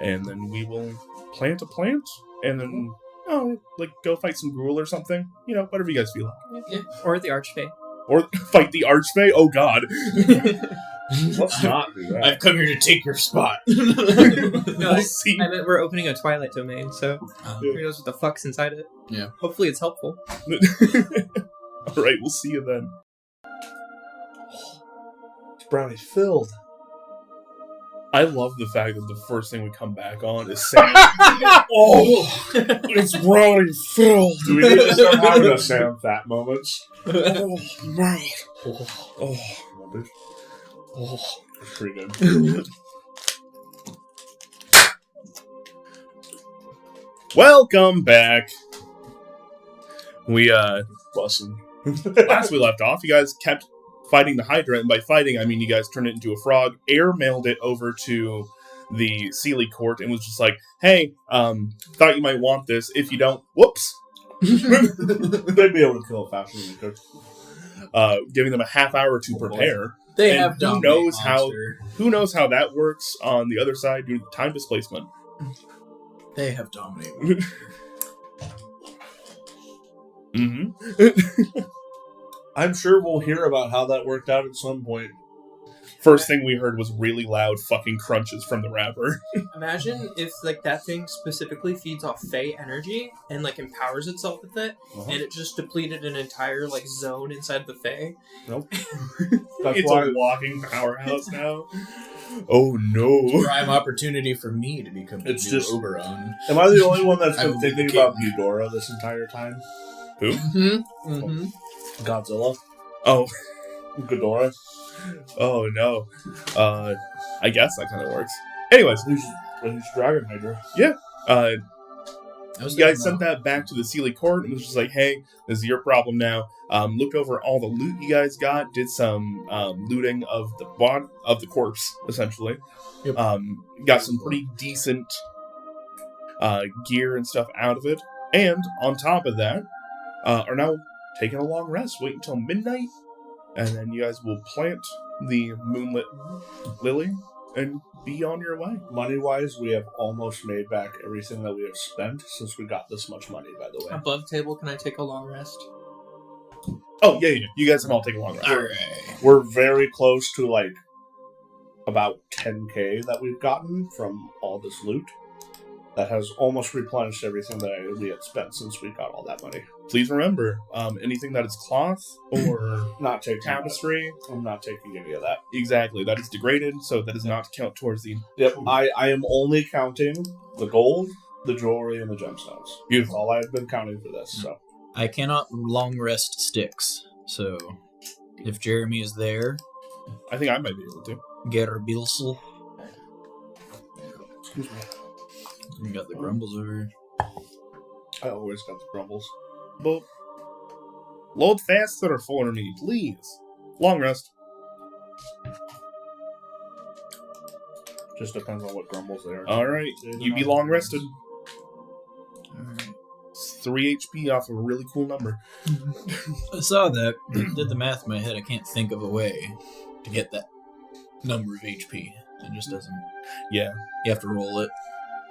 And then we will plant a plant. And then, go fight some gruel or something. Whatever you guys feel like. Yeah. Or the Archfey. Or fight the Archfey. Oh, God. Let's not do that. I've come here to take your spot. No, see. I meant we're opening a Twilight domain, so who knows what the fuck's inside it. Yeah. Hopefully it's helpful. Alright, we'll see you then. This brownie's filled. I love the fact that the first thing we come back on is Sam. It's brownie filled. Do we need to start having a Sam Fat moments? Oh, man. That's pretty good. Welcome back. We, Bussin'. last we left off, you guys kept fighting the Hydra, and by fighting, I mean you guys turned it into a frog, air-mailed it over to the Sealy court, and was just like, hey, thought you might want this. If you don't, whoops. They'd be able to kill it faster than we could. Giving them a half hour to prepare. They And have who dominate knows monster. Who knows how that works on the other side due to time displacement. They have dominate monster. Mm-hmm. I'm sure we'll hear about how that worked out at some point. First thing we heard was really loud fucking crunches from the wrapper. Imagine if like that thing specifically feeds off Fey energy and like empowers itself with it, and it just depleted an entire like zone inside the Fey. Nope. That's It's why a walking powerhouse now. Oh no. Prime opportunity for me to become It's the new just- Oberon. Am I the only one that's I been will be thinking the about king. Ghidorah this entire time? Who? Mm-hmm. Mm-hmm. Godzilla? Oh. Ghidorah? Oh no. I guess that kind of works. Anyways, He's Dragon Hydra. you guys sent that back to the Sealy court and was just like, hey, this is your problem now. Looked over all the loot you guys got, did some looting of the corpse, essentially. Yep. Got some pretty decent gear and stuff out of it. And on top of that, are now taking a long rest. Wait until midnight, and then you guys will plant the moonlit lily and be on your way. Money-wise, we have almost made back everything that we have spent since we got this much money, by the way. Above table, can I take a long rest? Oh, yeah. You guys can all take a long rest. Alright. We're very close to, like, about 10k that we've gotten from all this loot. That has almost replenished everything that we had spent since we got all that money. Please remember, anything that is cloth or Not taking tapestry, I'm not taking any of that. exactly, that is degraded, so that does not count towards the... Yep, I am only counting the gold, the jewelry, and the gemstones. That's Beautiful. all I've been counting for this, so. I cannot long rest sticks, so if Jeremy is there, I think I might be able to. Gerbilsel. Excuse me. We got the grumbles over here. I always got the grumbles. But load faster for me, please. Long rest. Just depends on what grumbles they are. Alright, you be long rested. Alright. 3 HP off of a really cool number. I saw that, did the math in my head. I can't think of a way to get that number of HP. It just doesn't. Yeah. You have to roll it.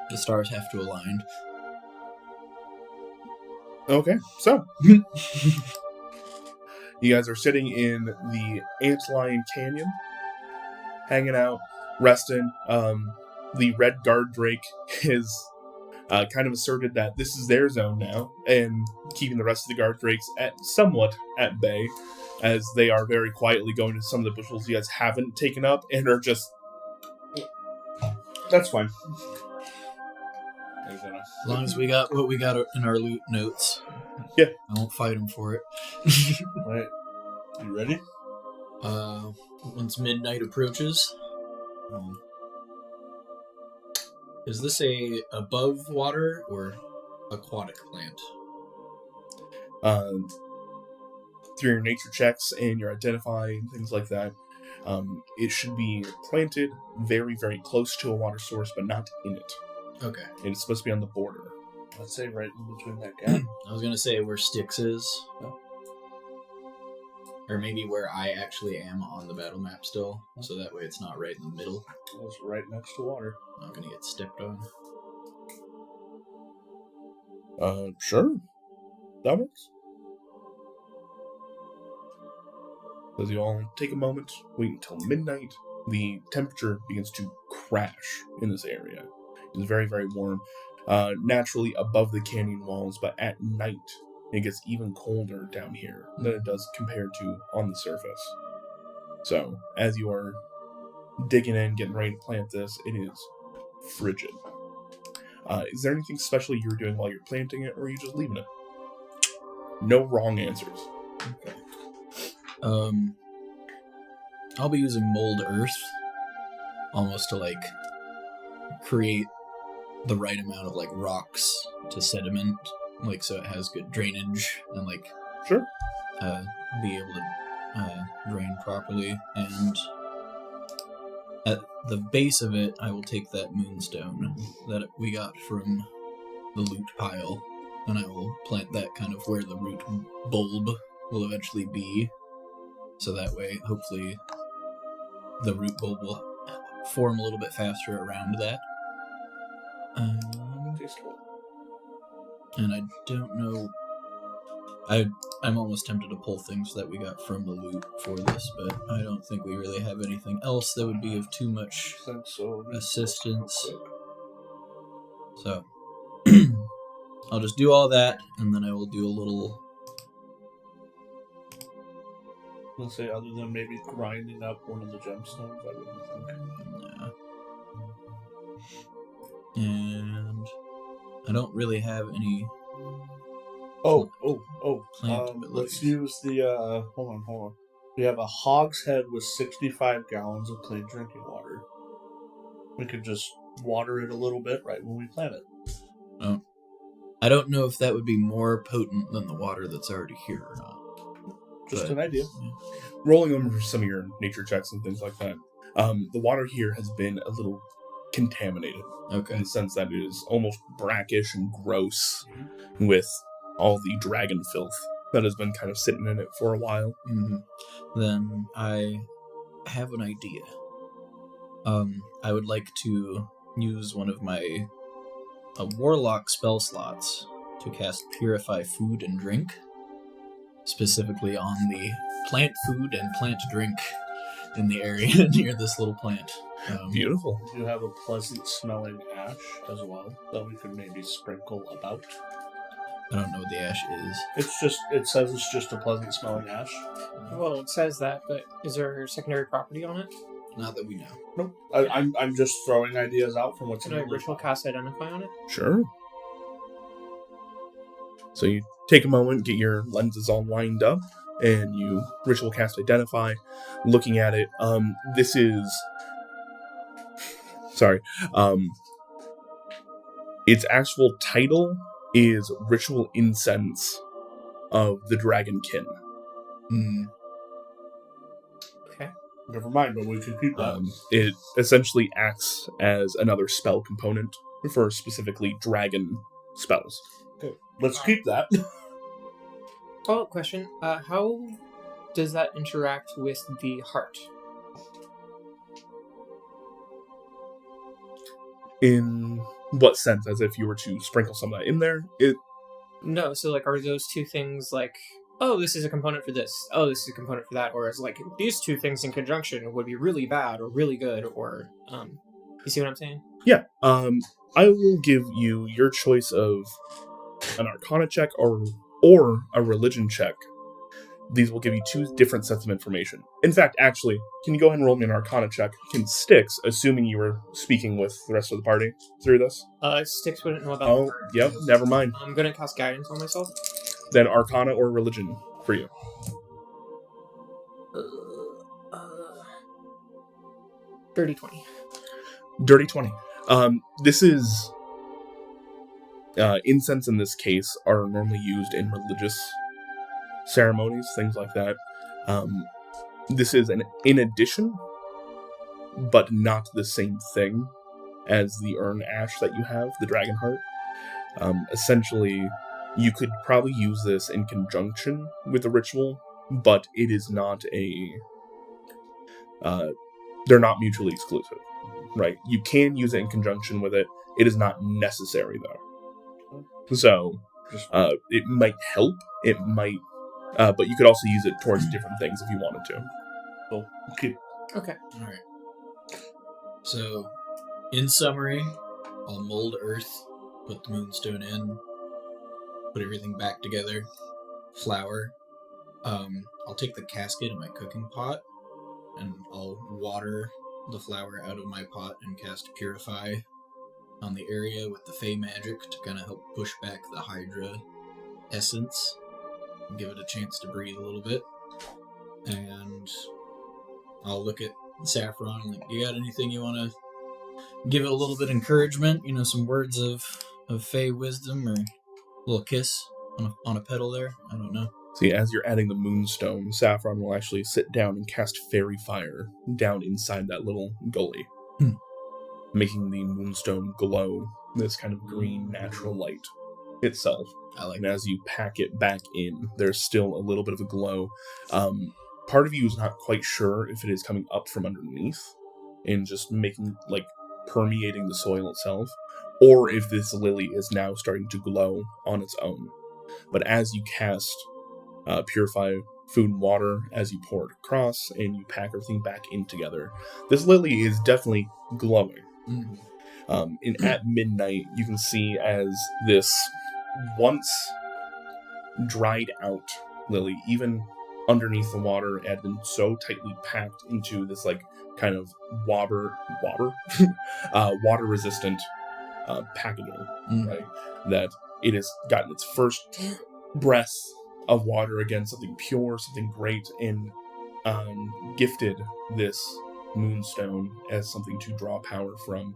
The stars have to align. Okay, so. You guys are sitting in the Antlion Canyon, hanging out, resting. The Red Guard Drake is kind of asserted that this is their zone now, and keeping the rest of the Guard Drakes somewhat at bay, as they are very quietly going to some of the bushels you guys haven't taken up, and are just... That's fine. As long as we got what we got in our loot notes. Yeah. I won't fight him for it. Right. You ready? Once midnight approaches. Is this a above water or aquatic plant? Through your nature checks and your identifying, things like that, it should be planted very, very close to a water source, but not in it. Okay. And it's supposed to be on the border. Let's say right in between that gap. I was gonna say where Styx is. No. Or maybe where I actually am on the battle map still, so that way it's not right in the middle. It's right next to water. I'm not gonna get stepped on. Sure. That works. As you all take a moment, wait until midnight, the temperature begins to crash in this area. It's very, very warm. Naturally above the canyon walls, but at night it gets even colder down here than it does compared to on the surface. So, as you are digging in, getting ready to plant this, it is frigid. Is there anything special you're doing while you're planting it, or are you just leaving it? No wrong answers. Okay. I'll be using mold earth almost to like create the right amount of like rocks to sediment, like so it has good drainage and like Sure. be able to drain properly. And at the base of it, I will take that moonstone that we got from the loot pile and I will plant that kind of where the root bulb will eventually be. So that way, hopefully, the root bulb will form a little bit faster around that. And I don't know. I'm almost tempted to pull things that we got from the loot for this, but I don't think we really have anything else that would be of too much assistance. So I'll just do all that, and then I will do a little. Let's say, other than maybe grinding up one of the gemstones, I wouldn't think. Yeah. And I don't really have any. Let's use the, hold on. We have a hogshead with 65 gallons of clean drinking water. We could just water it a little bit right when we plant it. Oh. I don't know if that would be more potent than the water that's already here or not. Just an idea. Yeah. Rolling over some of your nature checks and things like that. The water here has been a little contaminated. Okay. In the sense that it is almost brackish and gross with all the dragon filth that has been kind of sitting in it for a while. Mm-hmm. Then I have an idea. I would like to use one of my warlock spell slots to cast Purify Food and Drink, specifically on the plant food and plant drink in the area near this little plant. Beautiful. You have a pleasant smelling ash as well that we could maybe sprinkle about. I don't know what the ash is. It says it's just a pleasant smelling ash. Well, it says that, but is there secondary property on it? Not that we know. Nope. I'm just throwing ideas out from what's in Can I the ritual cast Identify on it? Sure. So you take a moment, get your lenses all lined up, and you ritual cast Identify. Looking at it, this is... Sorry. Its actual title is Ritual Incense of the Dragonkin. Okay. Never mind, but we can keep that. It essentially acts as another spell component for specifically dragon spells. Okay. Let's keep that. Follow-up question. How does that interact with the heart? In what sense? As if you were to sprinkle some of that in there? No, so are those two things oh, this is a component for this, oh, this is a component for that, or is these two things in conjunction would be really bad or really good, or you see what I'm saying? Yeah. I will give you your choice of an Arcana check or a Religion check. These will give you two different sets of information. In fact, actually, can you go ahead and roll me an Arcana check in Styx, assuming you were speaking with the rest of the party through this? Styx wouldn't know about Oh, yep, never mind. I'm gonna cast Guidance on myself. Then Arcana or Religion for you. Dirty 20. Dirty 20. This is... incense in this case are normally used in religious ceremonies, things like that. This is in addition, but not the same thing as the urn ash that you have, the dragon heart. Essentially, you could probably use this in conjunction with the ritual, but it is not they're not mutually exclusive, right? You can use it in conjunction with it. It is not necessary, though. So, it might help, it might, but you could also use it towards different things if you wanted to. So, okay. Alright. So, in summary, I'll mold earth, put the moonstone in, put everything back together, flour. I'll take the casket in my cooking pot, and I'll water the flour out of my pot and cast Purify on the area with the Fey magic to kind of help push back the Hydra essence and give it a chance to breathe a little bit. And I'll look at Saffron and you got anything you want to give it a little bit of encouragement? Some words of Fey wisdom or a little kiss on a petal there? I don't know. See, as you're adding the moonstone, Saffron will actually sit down and cast fairy fire down inside that little gully, making the moonstone glow this kind of green natural light. itself. I like And as you pack it back in, there's still a little bit of a glow. Part of you is not quite sure if it is coming up from underneath and just making, like, permeating the soil itself, or if this lily is now starting to glow on its own. But as you cast Purify Food and Water, as you pour it across, and you pack everything back in together, this lily is definitely glowing. Mm-hmm. And at midnight, you can see as this once dried out lily, even underneath the water, had been so tightly packed into this like kind of water resistant packaging, right? That it has gotten its first breath of water again, something pure, something great, and gifted this moonstone as something to draw power from.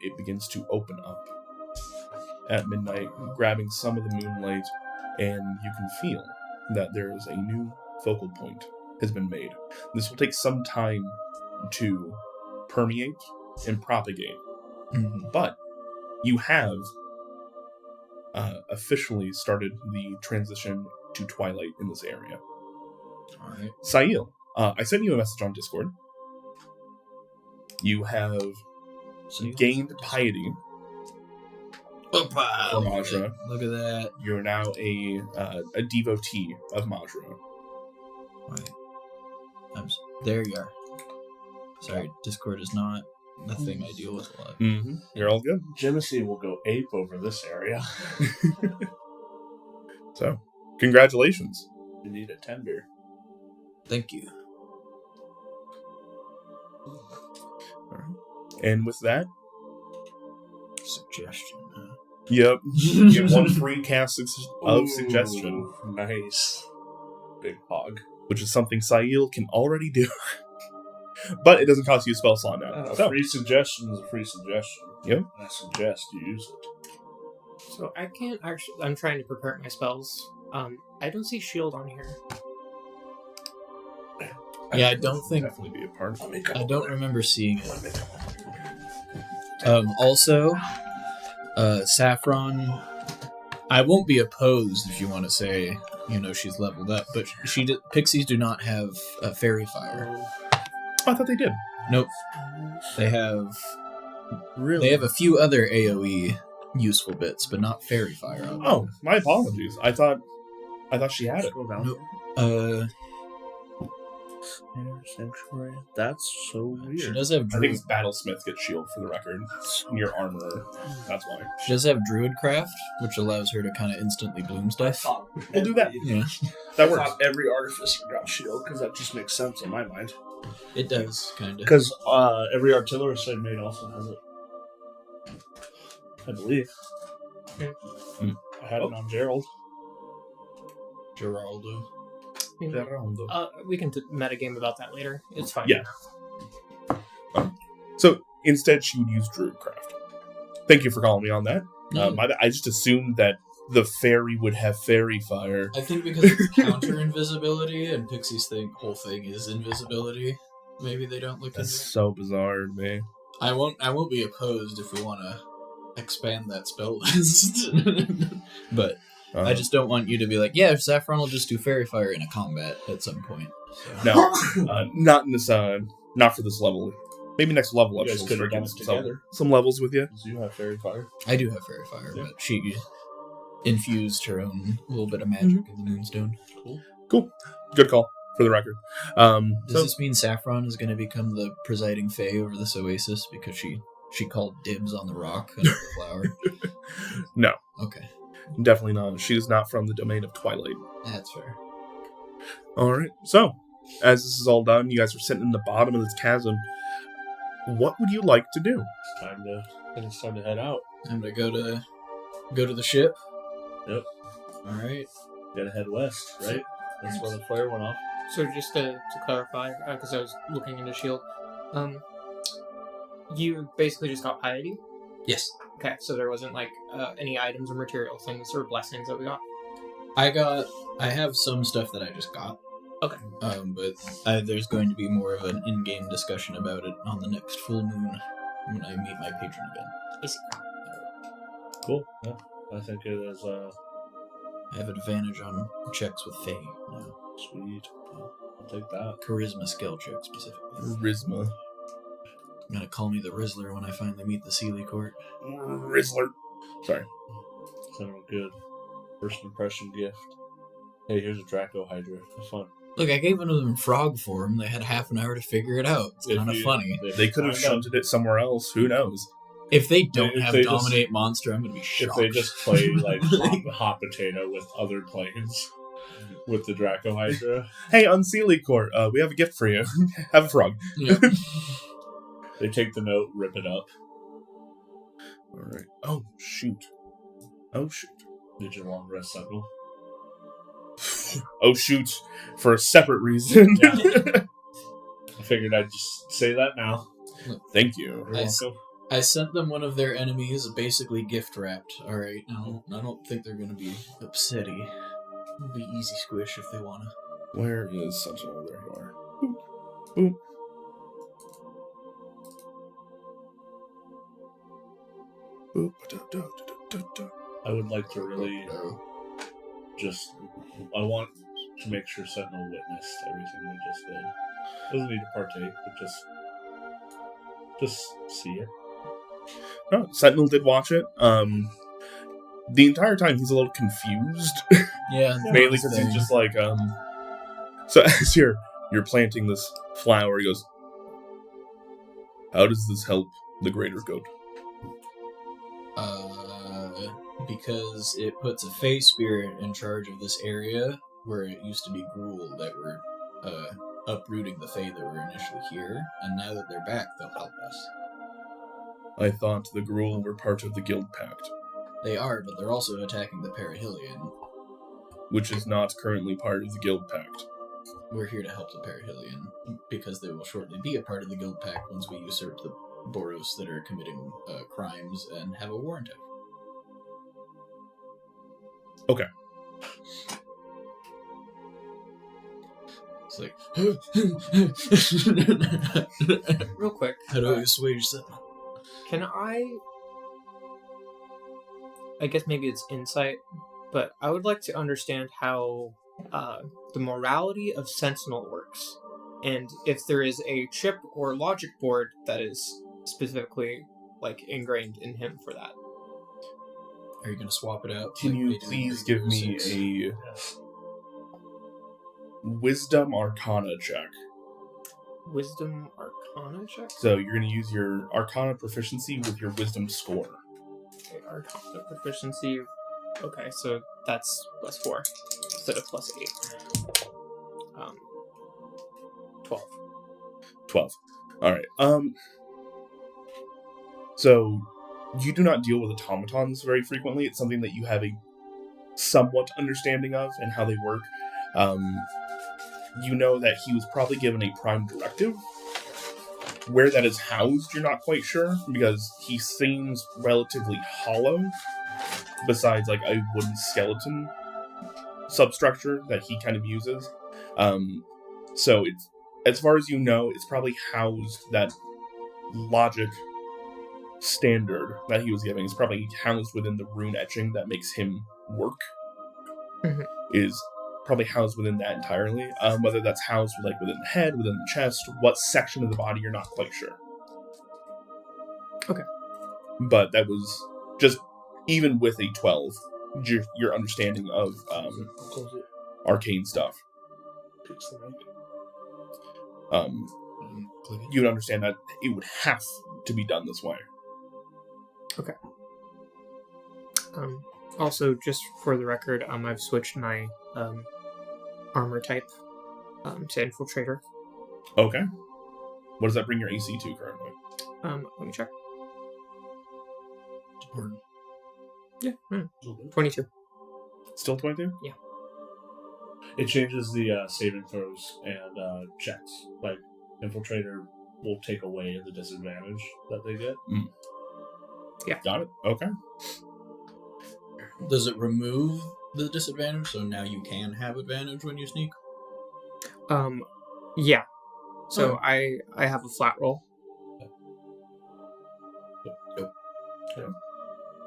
It begins to open up at midnight, grabbing some of the moonlight, and you can feel that there is a new focal point has been made. This will take some time to permeate and propagate, but you have officially started the transition to twilight in this area. All right. Sail, I sent you a message on Discord. You have gained piety from Majra. Look at that. You're now a devotee of Majra. Right. There you are. Sorry, Discord is not a thing I deal with a lot. Mm-hmm. You're all good. Jimothy will go ape over this area. So, congratulations. You need a tender. Thank you. All right. And with that, Suggestion. yep, you get one free cast of suggestion, Nice. Big hog. which is something Sail can already do. But it doesn't cost you a spell slot now. A So, free suggestion is a free suggestion. Yep. And I suggest you use it. So I can't actually. I'm trying to prepare my spells. I don't see shield on here. Yeah, I don't think. definitely be a part of it. I don't remember seeing it. Also, Saffron. I won't be opposed if you want to say, she's leveled up, but pixies do not have fairy fire. Oh, I thought they did. Nope. They have. Really? They have a few other AOE useful bits, but not fairy fire. Oh, my apologies. I thought she had it. Scroll down. Nope. Sanctuary. That's so weird. She does have I think druid. it's Battlesmith gets shield for the record. And your armor. That's why. She does have druidcraft, which allows her to kind of instantly bloom stuff. We'll do that. Yeah, That works. Every artificer got shield because that just makes sense in my mind. it does kind of. Because every artillerist I made also has it. I believe. Hmm. I had it on Gerald. Geraldo. We can metagame about that later. It's fine. Yeah. So instead, she would use Druidcraft. Thank you for calling me on that. No. I just assumed that the fairy would have fairy fire. I think because it's counter invisibility, and Pixie's whole thing is invisibility. Maybe they don't look That's into it. so bizarre to me. I won't be opposed if we want to expand that spell list. But I just don't want you to be like, yeah, Saffron will just do fairy fire in a combat at some point. So. No, not in this. Not for this level. Maybe next level up. You guys she'll could have start done getting it some together. some levels with you. Because you have fairy fire. I do have fairy fire, Yeah. but she infused her own little bit of magic in the moonstone. Cool. Good call for the record. Does So this mean Saffron is going to become the presiding fae over this oasis because she called dibs on the rock under the flower? no, Okay, definitely not. She is not from the domain of Twilight. that's fair. All right. So, as this is all done, you guys are sitting in the bottom of this chasm. What would you like to do? It's time to head out. I'm gonna go to the ship. Yep. All right. Gotta head west, right? That's where the flare went off. So just to clarify, because I was looking into shield, you basically just got piety. Yes. Okay, so there wasn't like any items or material things or blessings that we got. I have some stuff that I just got. Okay. But there's going to be more of an in-game discussion about it on the next full moon when I meet my patron again. I see. Cool. Yeah. I think it is I have advantage on checks with Fae now. sweet. I'll take that. Charisma skill check specifically. Charisma. I'm gonna call me the Rizzler when I finally meet the Sealy Court. Rizzler. Sorry. Sound good. First impression gift. Hey, here's a Draco Hydra. Have fun. Look, I gave one of them frog form. They had half an hour to figure it out. It's kind of funny. They could have shunted it somewhere else. Who knows? If they don't If have they Dominate Monster, I'm gonna be shocked. If they just play like hot potato with other planes with the Draco Hydra, Hey, Unseelie Court, we have a gift for you. Have a frog. Yep. they take the note, rip it up. All right. Oh shoot. Oh shoot. Did your long rest Sentinel? Oh shoot. For a separate reason. Yeah. I figured I'd just say that now. Thank you. You're welcome. I sent them one of their enemies, basically gift wrapped. All right, I don't think they're gonna be upsetty. It'll be easy squish if they wanna. Where is Sentinel? There you are. Boop. Boop. Boop. I would like to really just. I want to make sure Sentinel witnessed everything we just did. Doesn't need to partake, but just see it. No, Sentinel did watch it. The entire time he's a little confused. Yeah, Mainly because he's just like, So as you're planting this flower, he goes, "How does this help the greater good?" Because it puts a Fae spirit in charge of this area where it used to be Gruul that were uprooting the Fae that were initially here, and now that they're back, they'll help us. I thought the Gruul were part of the Guild Pact, They are, but they're also attacking the Parahilleon. which is not currently part of the Guild Pact. We're here to help the Parahilleon, because they will shortly be a part of the Guild Pact once we usurp the Boros that are committing crimes and have a warrant out. Okay. It's like, Real quick, how do I assuage Sentinel? can I guess maybe it's insight, but I would like to understand how the morality of Sentinel works, and if there is a chip or logic board that is specifically like ingrained in him for that. Are you going to swap it out? Can like you they do in please Reaper give me 6? a Wisdom Arcana check? Wisdom Arcana check? So you're going to use your Arcana proficiency with your Wisdom score. Okay, Arcana proficiency. Okay, so that's +4 instead of +8. 12. 12. All right. So you do not deal with automatons very frequently. It's something that you have a somewhat understanding of and how they work. You know that he was probably given a prime directive. Where that is housed, you're not quite sure, because he seems relatively hollow, besides like a wooden skeleton substructure that he kind of uses. So it's, as far as you know, it's probably housed, that logic standard that he was giving is probably housed within the rune etching that makes him work. Mhm. Is probably housed within that entirely. Whether that's housed like within the head, within the chest, what section of the body, you're not quite sure. Okay. But that was just, even with a 12, your understanding of Close it. arcane stuff. Fix the mic. Click it. You would understand that it would have to be done this way. Also, just for the record, I've switched my armor type to Infiltrator. Okay. What does that bring your AC to currently? Let me check. Important. Yeah, 22. Still 22? It changes the saving throws and checks. Like, Infiltrator will take away the disadvantage that they get. Got it. Okay. Does it remove the disadvantage, so now you can have advantage when you sneak? Yeah. So Oh. I have a flat roll.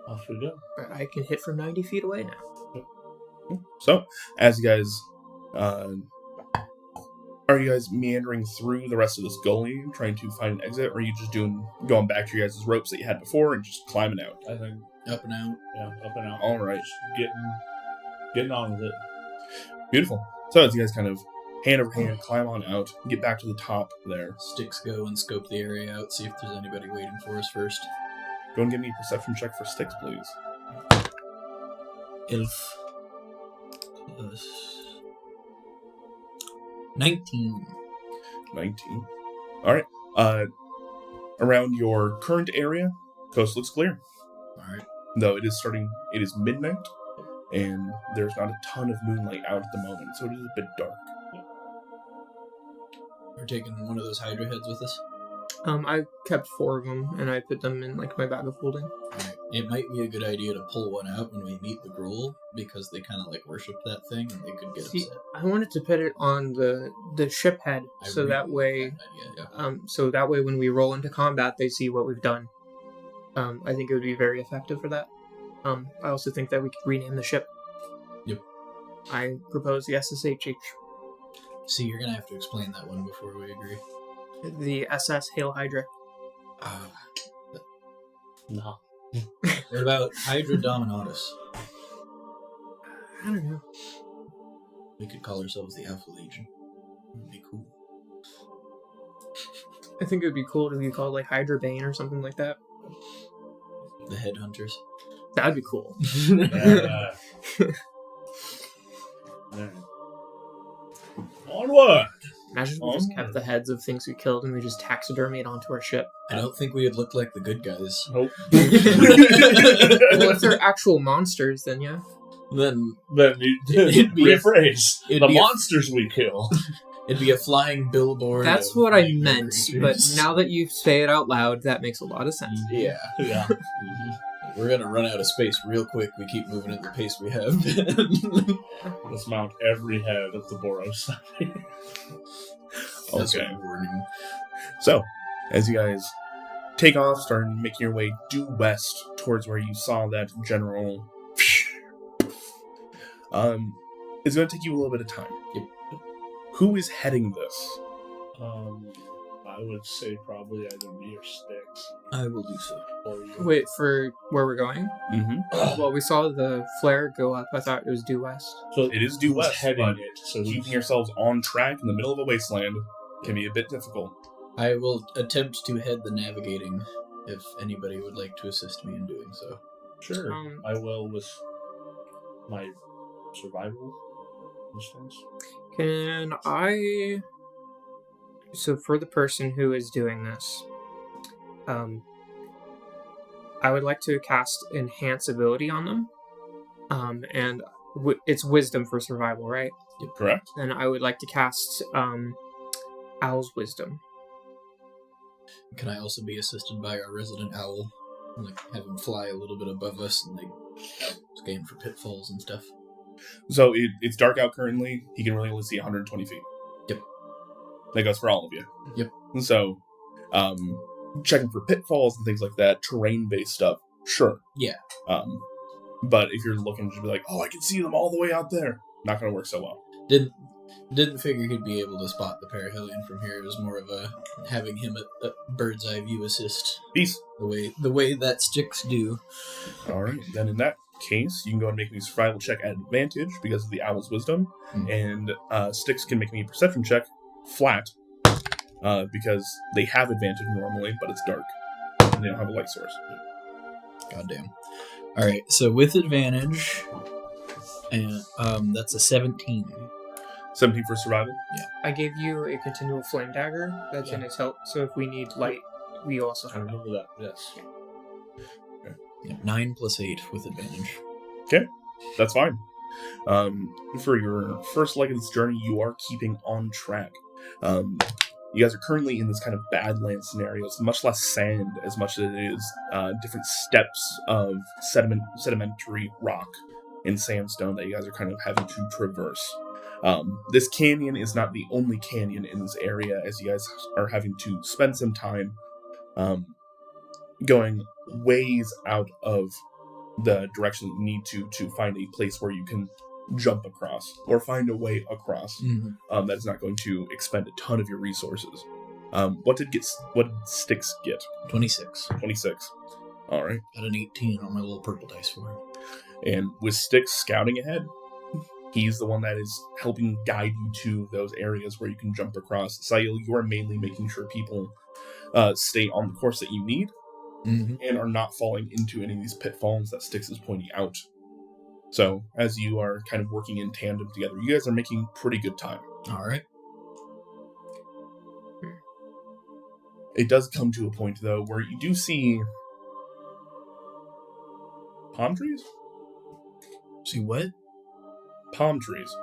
Off we go. I can hit from 90 feet away now. So, as you guys, are you guys meandering through the rest of this gully, trying to find an exit, or are you just going back to your guys' ropes that you had before and just climbing out? I think Up and out. yeah, up and out. All right, Just getting on with it. beautiful. So, as you guys kind of hand over hand climb on out, get back to the top there. Sticks go and scope the area out, see if there's anybody waiting for us first. Go and give me a perception check for Sticks, please. Elf. Plus 19. 19. All right. Around your current area, coast looks clear. Alright. Though it is midnight, and there's not a ton of moonlight out at the moment, so it is a bit dark. We're taking one of those Hydra heads with us. I kept 4 of them, and I put them in like my bag of holding. Alright. It might be a good idea to pull one out when we meet the Gruul, because they kind of like worship that thing, and they could get See, upset. I wanted to put it on the ship head, so that way, when we roll into combat, they see what we've done. I think it would be very effective for that. I also think that we could rename the ship. Yep. I propose the SSH. See, you're gonna have to explain that one before we agree. The SS Hail Hydra. No. What about Hydra Dominatus? I don't know. We could call ourselves the Alpha Legion. That'd be cool. I think it would be cool to be called like Hydra Bane or something like that. The Headhunters. That'd be cool. Onward! Imagine if we just kept the heads of things we killed and we just taxidermy it onto our ship. I don't think we would look like the good guys. Nope. Well, if they're actual monsters, then yeah. Then It'd be rephrase. it'd The be a- monsters we kill. it'd be a flying billboard. That's of what I nightmare meant, but creatures. now that you say it out loud, that makes a lot of sense. Yeah. Yeah. We're gonna run out of space real quick. We keep moving at the pace we have. Let's mount every head of the Boros. That's Okay. what we're warning. So, as you guys take off, start making your way due west towards where you saw that general. It's going to take you a little bit of time. Yep. Who is heading this? I would say probably either me or Sticks. I will do so. Or you. Wait, for where we're going? Mm-hmm. Well, we saw the flare go up. I thought it was due west. So It is due who's west, heading but it. So keeping yourselves on track in the middle of a wasteland can be a bit difficult. I will attempt to head the navigating if anybody would like to assist me in doing so. Sure. Um, I will with my survival instance. Can I... So for the person who is doing this, I would like to cast Enhance Ability on them. And it's Wisdom for survival, right? Correct? And I would like to cast Owl's Wisdom. Can I also be assisted by our resident owl? Like, have him fly a little bit above us and, like, scan for pitfalls and stuff. So it's dark out currently. He can really only see 120 feet. Yep. That goes for all of you. Yep. And so, checking for pitfalls and things like that, terrain-based stuff, sure. Yeah. But if you're looking to be like, oh, I can see them all the way out there, not going to work so well. Didn't figure he'd be able to spot the Parahilleon from here. It was more of a having him a bird's eye view assist. Peace. The way that sticks do. All right. Then in that case, you can go and make me a survival check at advantage because of the Owl's Wisdom, and Sticks can make me a perception check flat because they have advantage normally, but it's dark and they don't have a light source. Goddamn. All right. So with advantage, and that's a 17. 17 for survival. I gave you a continual flame dagger that's in its help, so if we need light, we also I have it. remember that, yes. Yeah, 9 plus 8 with advantage. That's fine. For your first leg of this journey, you are keeping on track. You guys are currently in this kind of badland scenario. It's much less sand as much as it is different steps of sedimentary rock and sandstone that you guys are kind of having to traverse. This canyon is not the only canyon in this area, as you guys are having to spend some time going ways out of the direction that you need to find a place where you can jump across or find a way across. That's not going to expend a ton of your resources. What did Styx get? 26. 26. All right. Got an 18 on my little purple dice for him. And with Styx scouting ahead, he's the one that is helping guide you to those areas where you can jump across. Sayil, you are mainly making sure people stay on the course that you need and are not falling into any of these pitfalls that Styx is pointing out. So, as you are kind of working in tandem together, you guys are making pretty good time. All right. It does come to a point, though, where you do see palm trees? See what? Palm trees.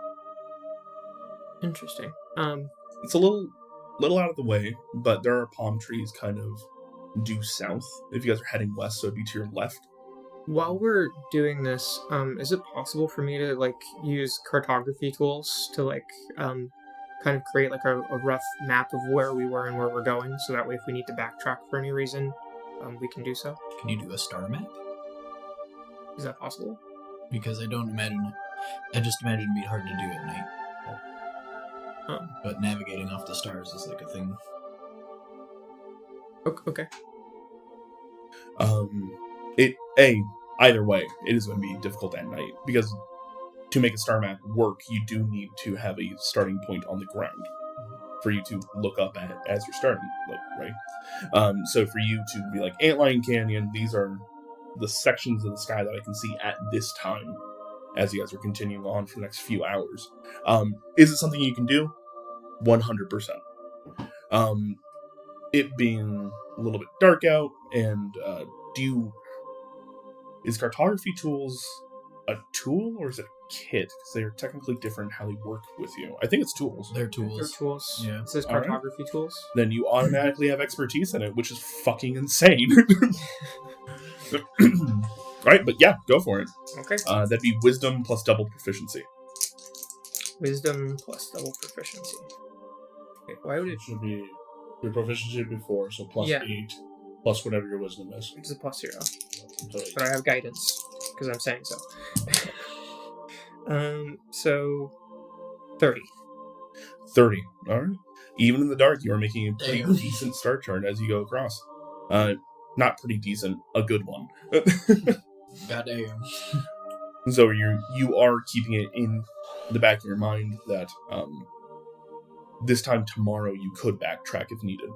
Interesting. It's a little out of the way, but there are palm trees kind of due south. If you guys are heading west, so it'd be to your left. While we're doing this, is it possible for me to like use cartography tools to like kind of create like a rough map of where we were and where we're going, so that way if we need to backtrack for any reason, we can do so? Can you do a star map? Is that possible? Because I don't imagine. I just imagine it'd be hard to do at night. But navigating off the stars is like a thing. Okay. Either way, it is going to be difficult at night, because to make a star map work, you do need to have a starting point on the ground for you to look up at as you're starting, right? So for you to be like Antlion Canyon, these are the sections of the sky that I can see at this time as you guys are continuing on for the next few hours. Is it something you can do? 100%. It being a little bit dark out, and is cartography tools a tool or is it a kit? Because they are technically different how they work with you. I think it's tools. They're tools. They're tools. Yeah. It says cartography tools. Then you automatically have expertise in it, which is fucking insane. Right, but yeah, go for it. Okay. That'd be wisdom plus double proficiency. Wisdom plus double proficiency. Okay, why would it... It should be your proficiency before, so plus 8, plus whatever your wisdom is. It's a plus 0. So But I have guidance, because I'm saying so. So 30. 30. All right. Even in the dark, you are making a pretty decent start chart as you go across. Not pretty decent, a good one. Goddamn. So you are keeping it in the back of your mind that this time tomorrow you could backtrack if needed.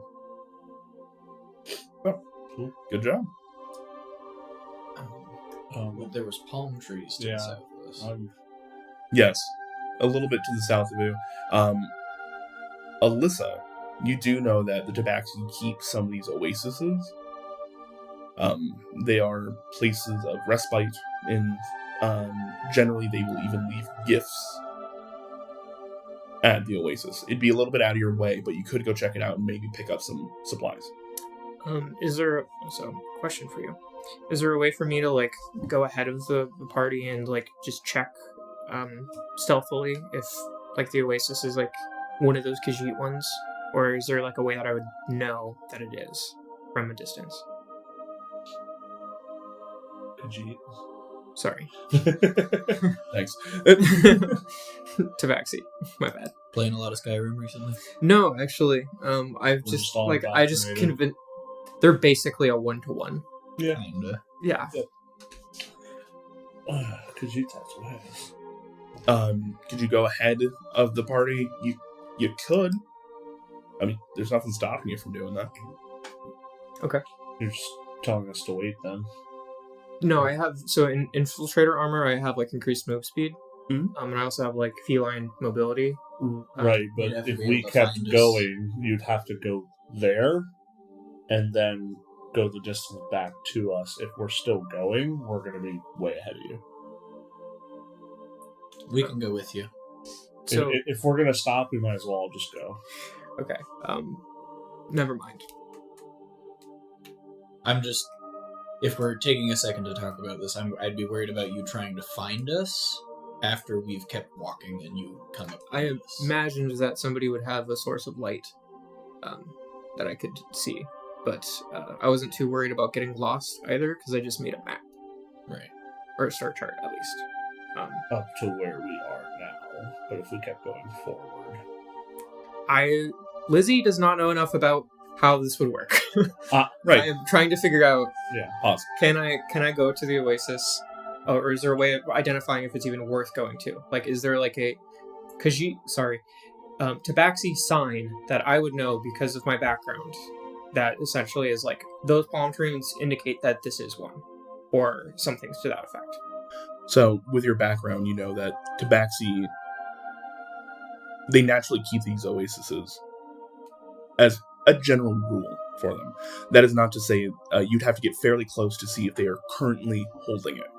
Oh, cool. Good job. There was palm trees to the south of us. Yes, a little bit to the south of you. Alyssa, you do know that the Tabaxi keep some of these oases. They are places of respite, and generally they will even leave gifts at the oasis. It'd be a little bit out of your way, but you could go check it out and maybe pick up some supplies. Question for you. Is there a way for me to, like, go ahead of the party and, like, just check, stealthily if, like, the oasis is, like, one of those Khajiit ones? Or is there, like, a way that I would know that it is from a distance? Khajiit. Sorry. Thanks. Tabaxi. My bad. Playing a lot of Skyrim recently? No, actually. I've just, like, I just convinced... They're basically a 1-to-1. Yeah. Kinda. Yeah. Khajiit, that's what Could you go ahead of the party? You could. I mean, there's nothing stopping you from doing that. Okay. You're just telling us to wait then. No, I have... So, in Infiltrator armor, I have, like, increased move speed. Mm-hmm. And I also have, like, feline mobility. Right, but you'd have to if be we able to kept find us. going, you'd have to go there and then go the distance back to us. If we're still going, we're going to be way ahead of you. We can go with you. So, If we're going to stop, we might as well just go. okay. Never mind. I'm just... If we're taking a second to talk about this, I'd be worried about you trying to find us after we've kept walking and you come up I behind us. imagined that somebody would have a source of light that I could see. But I wasn't too worried about getting lost either, because I just made a map. Right. or a star chart at least. Up to where we are now, but if we kept going forward, Lizzie does not know enough about how this would work. Right. I am trying to figure out. yeah. Pause. Can I go to the Oasis, or is there a way of identifying if it's even worth going to? Like, is there like a Tabaxi sign that I would know because of my background? That essentially is like those palm trees indicate that this is one, or something to that effect. So, with your background, you know that Tabaxi, they naturally keep these oases as a general rule for them. That is not to say you'd have to get fairly close to see if they are currently holding it,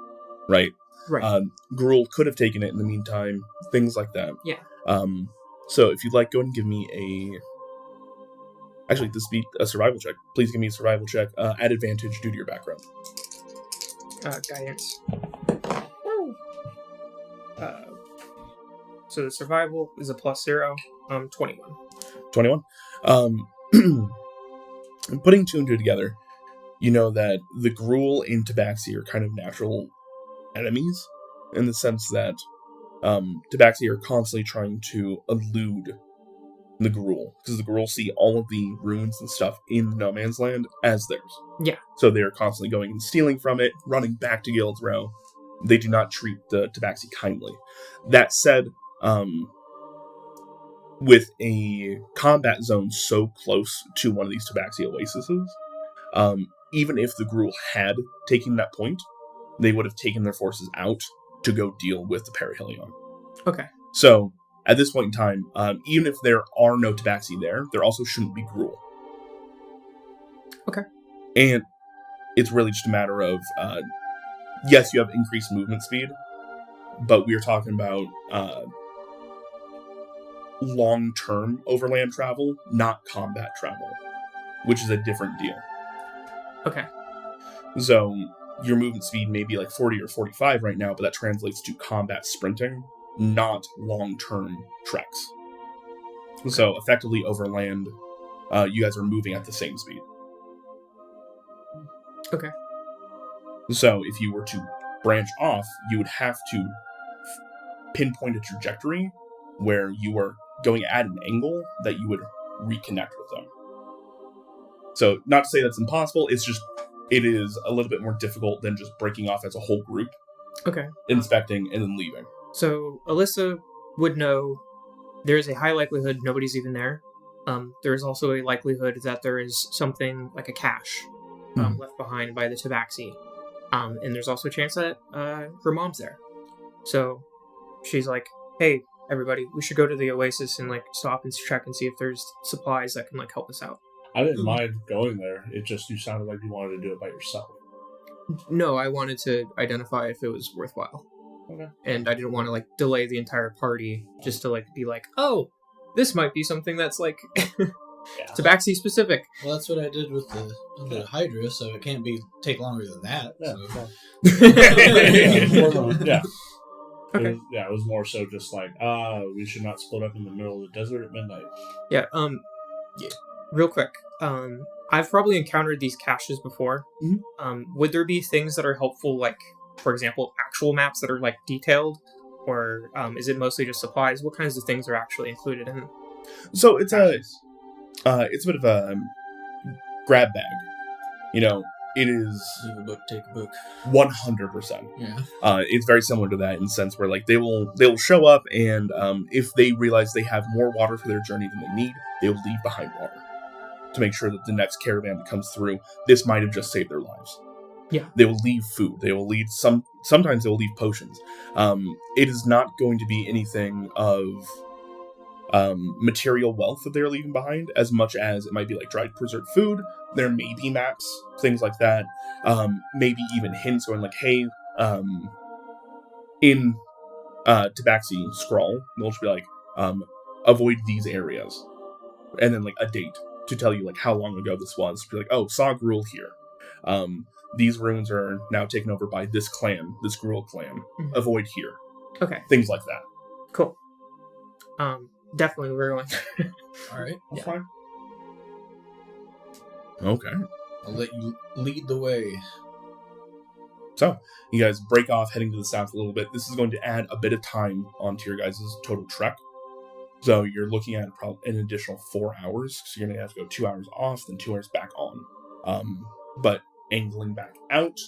right? Right. Gruul could have taken it in the meantime, things like that. Yeah. So, if you'd like, go ahead and give me Actually, this be a survival check. Please give me a survival check at advantage due to your background. Guidance. So the survival is a +0. 21. 21. Putting two and two together, you know that the Gruul and Tabaxi are kind of natural enemies in the sense that Tabaxi are constantly trying to elude the Gruul, because the Gruul see all of the ruins and stuff in No Man's Land as theirs. Yeah. So they're constantly going and stealing from it, running back to Guild's Row. They do not treat the Tabaxi kindly. That said, with a combat zone so close to one of these Tabaxi oases, even if the Gruul had taken that point, they would have taken their forces out to go deal with the Parahilleon. Okay. So, at this point in time, even if there are no Tabaxi there also shouldn't be Gruul. Okay. And it's really just a matter of, yes, you have increased movement speed, but we are talking about long-term overland travel, not combat travel, which is a different deal. Okay. So, your movement speed may be like 40 or 45 right now, but that translates to combat sprinting, not long-term treks. Okay. So, effectively, overland, you guys are moving at the same speed. Okay. So, if you were to branch off, you would have to pinpoint a trajectory where you are going at an angle that you would reconnect with them. So, not to say that's impossible, it is a little bit more difficult than just breaking off as a whole group. Okay. Inspecting and then leaving. So, Alyssa would know there is a high likelihood nobody's even there. There is also a likelihood that there is something like a cache left behind by the Tabaxi. And there's also a chance that her mom's there. So, she's like, hey, everybody, we should go to the Oasis and like stop and check and see if there's supplies that can like help us out. I didn't mind going there. It just, you sounded like you wanted to do it by yourself. No, I wanted to identify if it was worthwhile. Okay. And I didn't want to like delay the entire party just to like be like, oh, this might be something that's like Tabaxi specific. Well, that's what I did with the Hydra, so it can't take longer than that. Yeah. Yeah. Okay. It was more so just like, we should not split up in the middle of the desert at midnight. Yeah, real quick, I've probably encountered these caches before. Mm-hmm. Would there be things that are helpful, like, for example, actual maps that are, like, detailed? Or is it mostly just supplies? What kinds of things are actually included in So it's a bit of a grab bag. You know, it is... Leave a book, take a book. 100%. Yeah. It's very similar to that in the sense where, like, they will show up, and if they realize they have more water for their journey than they need, they will leave behind water to make sure that the next caravan that comes through, this might have just saved their lives. Yeah. They will leave food. They will leave sometimes they will leave potions. It is not going to be anything of material wealth that they're leaving behind, as much as it might be like dried preserved food. There may be maps, things like that. Maybe even hints going like, hey, in Tabaxi scroll, they'll just be like, avoid these areas. And then like a date to tell you like how long ago this was. Be like, oh, saw Gruul here. These ruins are now taken over by this clan, this Gruul clan. Mm-hmm. Avoid here. Okay. Things like that. Cool. Definitely we're going. Alright. That's fine. Okay. I'll let you lead the way. So, you guys break off, heading to the south a little bit. This is going to add a bit of time onto your guys' total trek. So, you're looking at probably an additional 4 hours. So, you're going to have to go 2 hours off, then 2 hours back on. But angling back out,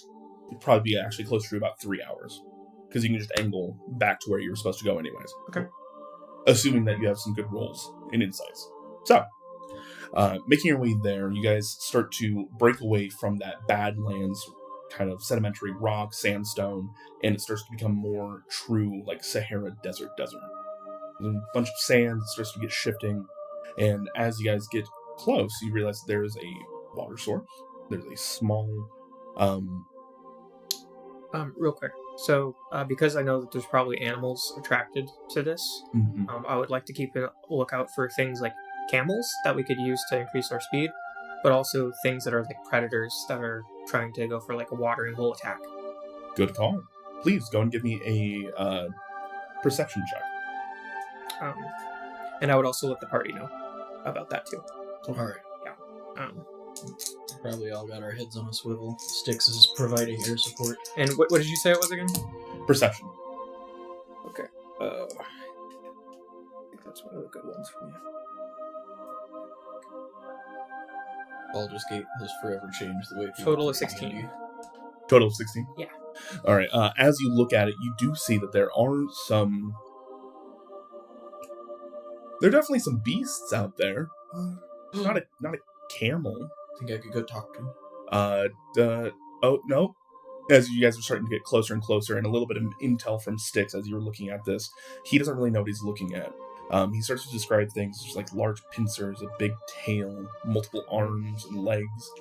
it'd probably be actually closer to about 3 hours. Because you can just angle back to where you were supposed to go anyways. Okay. Assuming that you have some good rolls in insights. So, making your way there, you guys start to break away from that Badlands kind of sedimentary rock, sandstone, and it starts to become more true, like Sahara desert. There's a bunch of sand that starts to get shifting, and as you guys get close, you realize there's a water source. There's a small, real quick. So, because I know that there's probably animals attracted to this, I would like to keep a lookout for things like camels that we could use to increase our speed, but also things that are like predators that are trying to go for like a watering hole attack. Good call. Please go and give me a perception check. And I would also let the party know about that too. All right. Yeah. Probably all got our heads on a swivel. Styx is providing air support. And what did you say it was again? Perception. Okay. I think that's one of the good ones for me. Baldur's Gate has forever changed the way people Total of play 16. D&D. Total of 16? Yeah. All right. As you look at it, you do see that there are some... There are definitely some beasts out there. Not a camel. I think I could go talk to him. Oh, no. As you guys are starting to get closer and closer, and a little bit of intel from Styx as you were looking at this, he doesn't really know what he's looking at. He starts to describe things just like large pincers, a big tail, multiple arms and legs,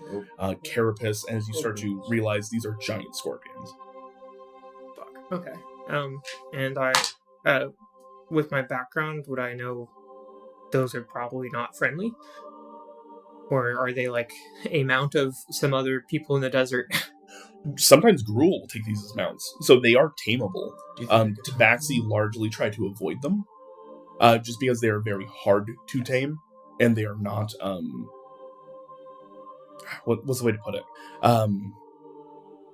carapace, and as you start to realize these are giant scorpions. Fuck. Okay. And I, with my background, would I know those are probably not friendly? Or are they like a mount of some other people in the desert? Sometimes Gruul will take these as mounts, so they are tameable. Tabaxi largely try to avoid them, just because they are very hard to tame, and they are not, what's the way to put it? Well,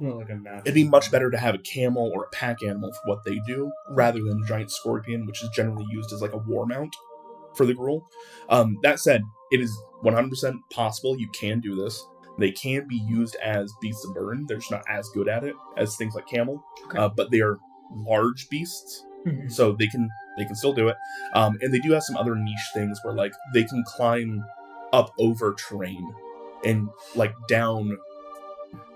like a natural. It'd be much better to have a camel or a pack animal for what they do, rather than a giant scorpion, which is generally used as like a war mount for the Gruul. That said, it is 100% possible you can do this. They can be used as beasts of burden. They're just not as good at it as things like camel. Okay. But they are large beasts, so they can still do it. And they do have some other niche things where like they can climb up over terrain and like down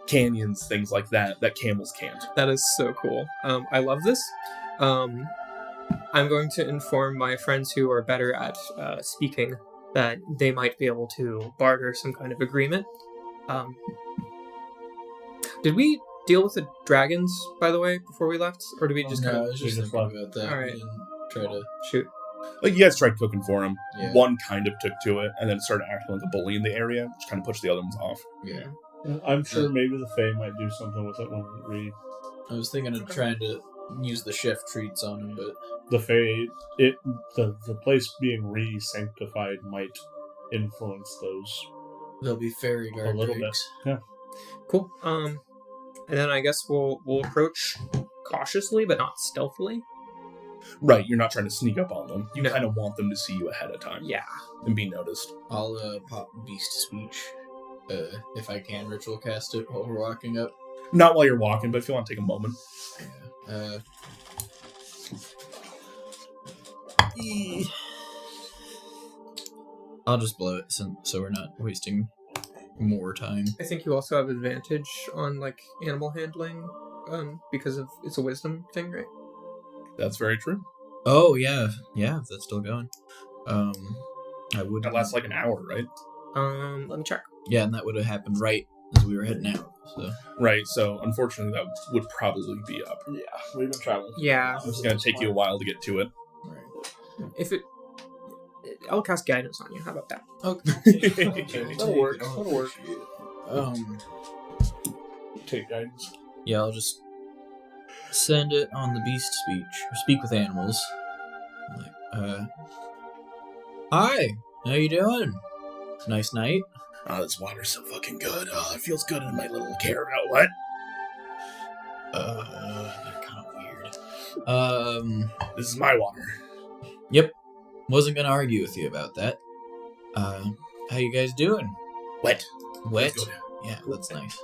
canyons, things like that camels can't. That is so cool. I love this. I'm going to inform my friends who are better at speaking that they might be able to barter some kind of agreement. Did we deal with the dragons, by the way, before we left? Or did we just kind I of... was just thinking about that. All right. We didn't try to... Shoot. Like, you guys tried cooking for him. Yeah. One kind of took to it, and then started acting like a bully in the area, which kind of pushed the other ones off. Yeah. I'm sure maybe the Fae might do something with it when we... I was thinking of trying to use the chef treats on him, but... The Fae, the place being re-sanctified might influence those They'll be fairy guard a little bit. drakes. Yeah. Cool. And then I guess we'll approach cautiously, but not stealthily. Right, you're not trying to sneak up on them. You No. kind of want them to see you ahead of time. Yeah. And be noticed. I'll pop beast speech, if I can ritual cast it while we're walking up. Not while you're walking, but if you want to take a moment. Yeah. I'll just blow it so we're not wasting more time. I think you also have advantage on like animal handling, because of it's a wisdom thing, right? That's very true. Oh yeah, that's still going. I would. That lasts like an hour, right? Let me check. Yeah, and that would have happened right as we were heading out. So Right, so unfortunately that would probably be up. Yeah, we've been traveling. Yeah. It's going to take you a while to get to it. If I'll cast guidance on you. How about that? okay, That'll work. That'll work. Take guidance. Yeah, I'll just send it on the beast speech. Or speak with animals. Like, hi, how you doing? Nice night. Oh, this water's so fucking good. Oh, it feels good in my little carrot. What? They're kind of weird. This is my water. Yep. Wasn't gonna argue with you about that. How you guys doing? Wet. Wet? Good. Yeah, that's nice.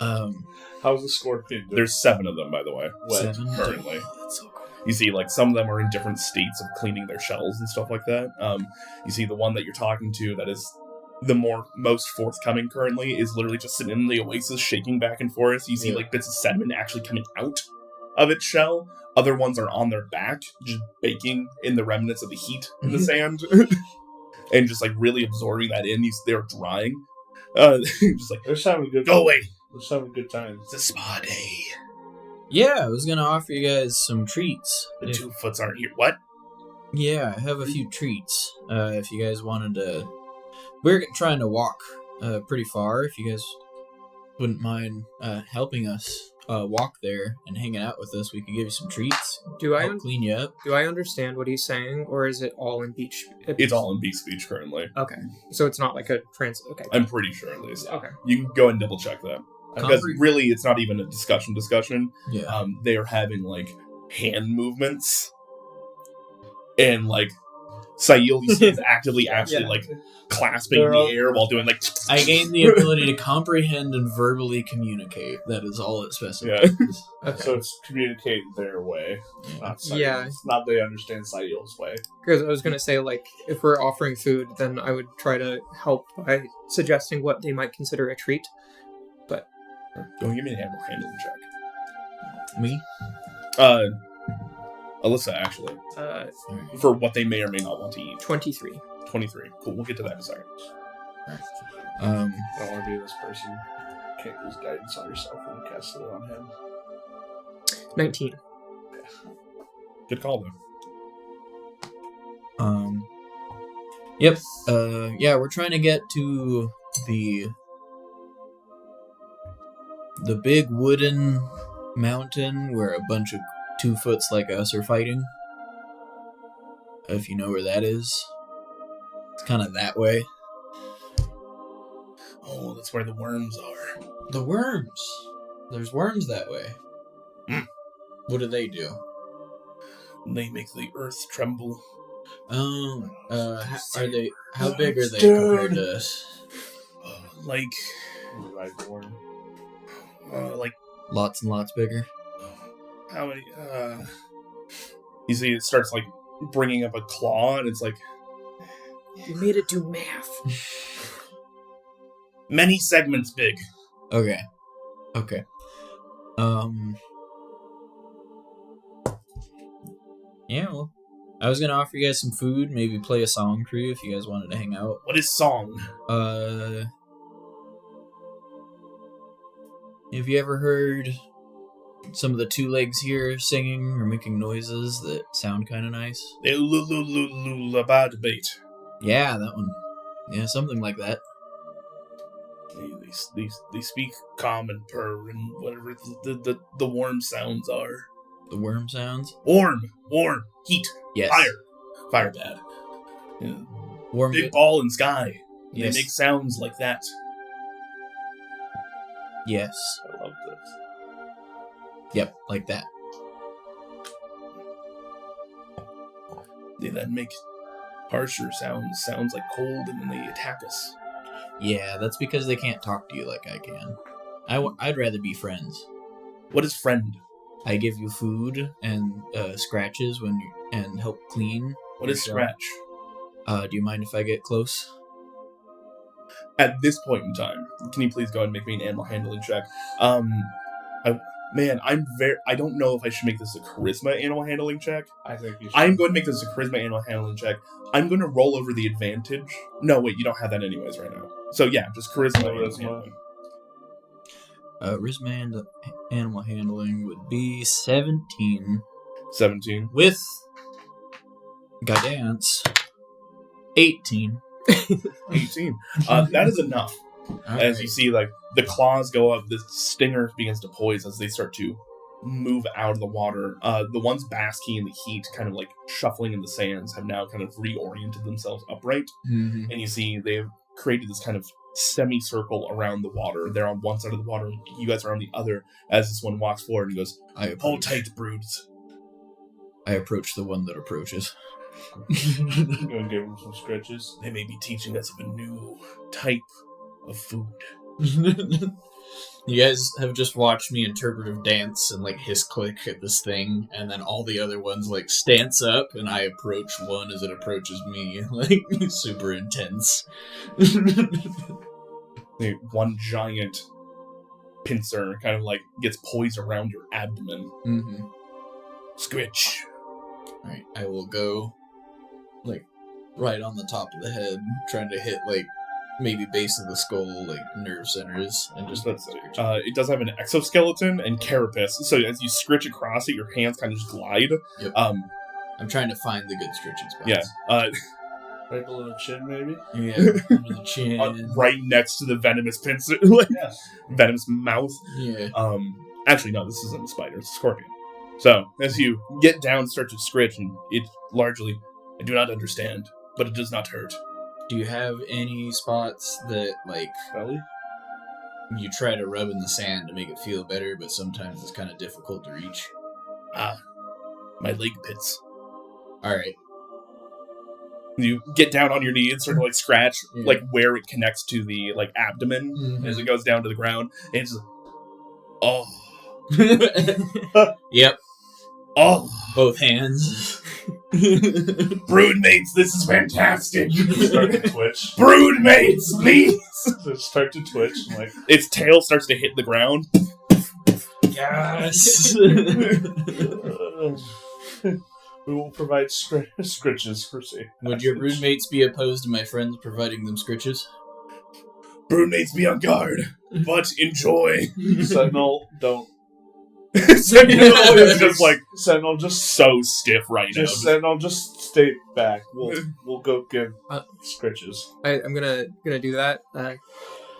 How's the scorpion doing? There's 7 of them, by the way. Wet. 7? currently. Oh, that's so cool. You see, like, some of them are in different states of cleaning their shells and stuff like that. You see the one that you're talking to that is the most forthcoming currently is literally just sitting in the oasis, shaking back and forth. You see, like, bits of sediment actually coming out of its shell. Other ones are on their back, just baking in the remnants of the heat in the sand. And just, like, really absorbing that in. They're drying. Just like, They're just having a good go away. They're just having a good time. It's a spa day. Yeah, I was gonna offer you guys some treats. The 2-foots aren't here. What? Yeah, I have a few treats. If you guys wanted to... We're trying to walk pretty far. If you guys wouldn't mind helping us walk there and hanging out with us, we could give you some treats. Do I Help clean you up. do I understand what he's saying, or is it all in beach? It's all in beach speech currently. Okay, so it's not like a trans. Okay, I'm pretty sure, at least. okay. You can go and double check that. Because really, it's not even a discussion. Yeah. They are having, like, hand movements. And, like, Sail is actively actually, like, clasping They're the all- air while doing, like... I gained the ability to comprehend and verbally communicate. That is all it specifies. Yeah. Okay. So it's communicate their way, not Saiyul's. Yeah. Not they understand Saiyul's way. Because I was gonna say, like, if we're offering food, then I would try to help by suggesting what they might consider a treat. Go and give me an animal handling check. Me? Alyssa, actually. For what they may or may not want to eat. 23. 23. Cool, we'll get to that in a second. I don't want to be this person. Can't use guidance on yourself when you cast it on him. 19. Good call, though. Yep. Yeah, we're trying to get to the big wooden mountain where a bunch of 2-foots like us are fighting. If you know where that is. It's kind of that way. Oh, that's where the worms are. The worms! There's worms that way. What do they do? They make the earth tremble. Are they? How big are they compared to us? Like, Right worm. like, Lots and lots bigger. how many, You see, it starts, like, bringing up a claw, and it's like, You made it do math. many segments big. Okay. Yeah, well, I was gonna offer you guys some food, maybe play a song for you if you guys wanted to hang out. What is song? Have you ever heard some of the 2 legs here singing or making noises that sound kind of nice? The lullaby debate. Yeah, that one. Yeah, something like that. They speak calm and purr and whatever the worm sounds are. The worm sounds? Warm, heat, Yes. fire bad. Yeah. Warm. Big ball in sky. Yes. They make sounds like that. Yes. I love this. Yep, like that. They then make harsher sounds like cold, and then they attack us. Yeah, that's because they can't talk to you like I can. I'd rather be friends. What is friend? I give you food and scratches and help clean. What is yourself. scratch? Do you mind if I get close? At this point in time, can you please go and make me an animal handling check? I don't know if I should make this a charisma animal handling check. I think you should. I'm going to make this a charisma animal handling check. I'm going to roll over the advantage. No, wait, you don't have that anyways right now. So yeah, just charisma. Animal handling. Charisma animal handling would be 17. 17. With guidance, 18. 18. That is enough. As you see, like, the claws go up, the stinger begins to poise as they start to move out of the water. The ones basking in the heat, kind of like shuffling in the sands, have now kind of reoriented themselves upright. Mm-hmm. And you see they've created this kind of semicircle around the water. They're on one side of the water. You guys are on the other. As this one walks forward and goes, "Hold tight, broods." I approach the one that approaches. I'm gonna give him some scratches. They may be teaching us of a new type of food. You guys have just watched me interpretive dance and like hiss click at this thing, and then all the other ones like stance up, and I approach one as it approaches me, like super intense. One giant pincer kind of like gets poised around your abdomen. Mm-hmm. Scritch. Alright, I will go like right on the top of the head, trying to hit like maybe base of the skull, like nerve centers, and just it does have an exoskeleton and carapace, so as you scritch across it, your hands kind of just glide. Yep. I'm trying to find the good stretching spots. Yeah. Right below the chin, maybe? Yeah, under the chin. Right next to the venomous pincer, like venomous mouth. Yeah. Actually, no, this isn't a spider, it's a scorpion. So, as you get down, start to scritch, and it largely, I do not understand, but it does not hurt. Do you have any spots that, like, Belly? you try to rub in the sand to make it feel better, but sometimes it's kind of difficult to reach? My leg pits. Alright. You get down on your knee and sort of, like, scratch, like, where it connects to the, like, abdomen as it goes down to the ground, and it's Yep. Oh, both hands. Broodmates, this is fantastic. Start to twitch. Broodmates, please. Start to twitch. And like its tail starts to hit the ground. Yes. We will provide scritches for safe. Would your broodmates be opposed to my friends providing them scritches? Broodmates, be on guard, but enjoy. Sentinel, don't. Sentinel is just like Sentinel, just so stiff right now. Sentinel, just stay back. We'll go give scritches. I'm gonna do that. I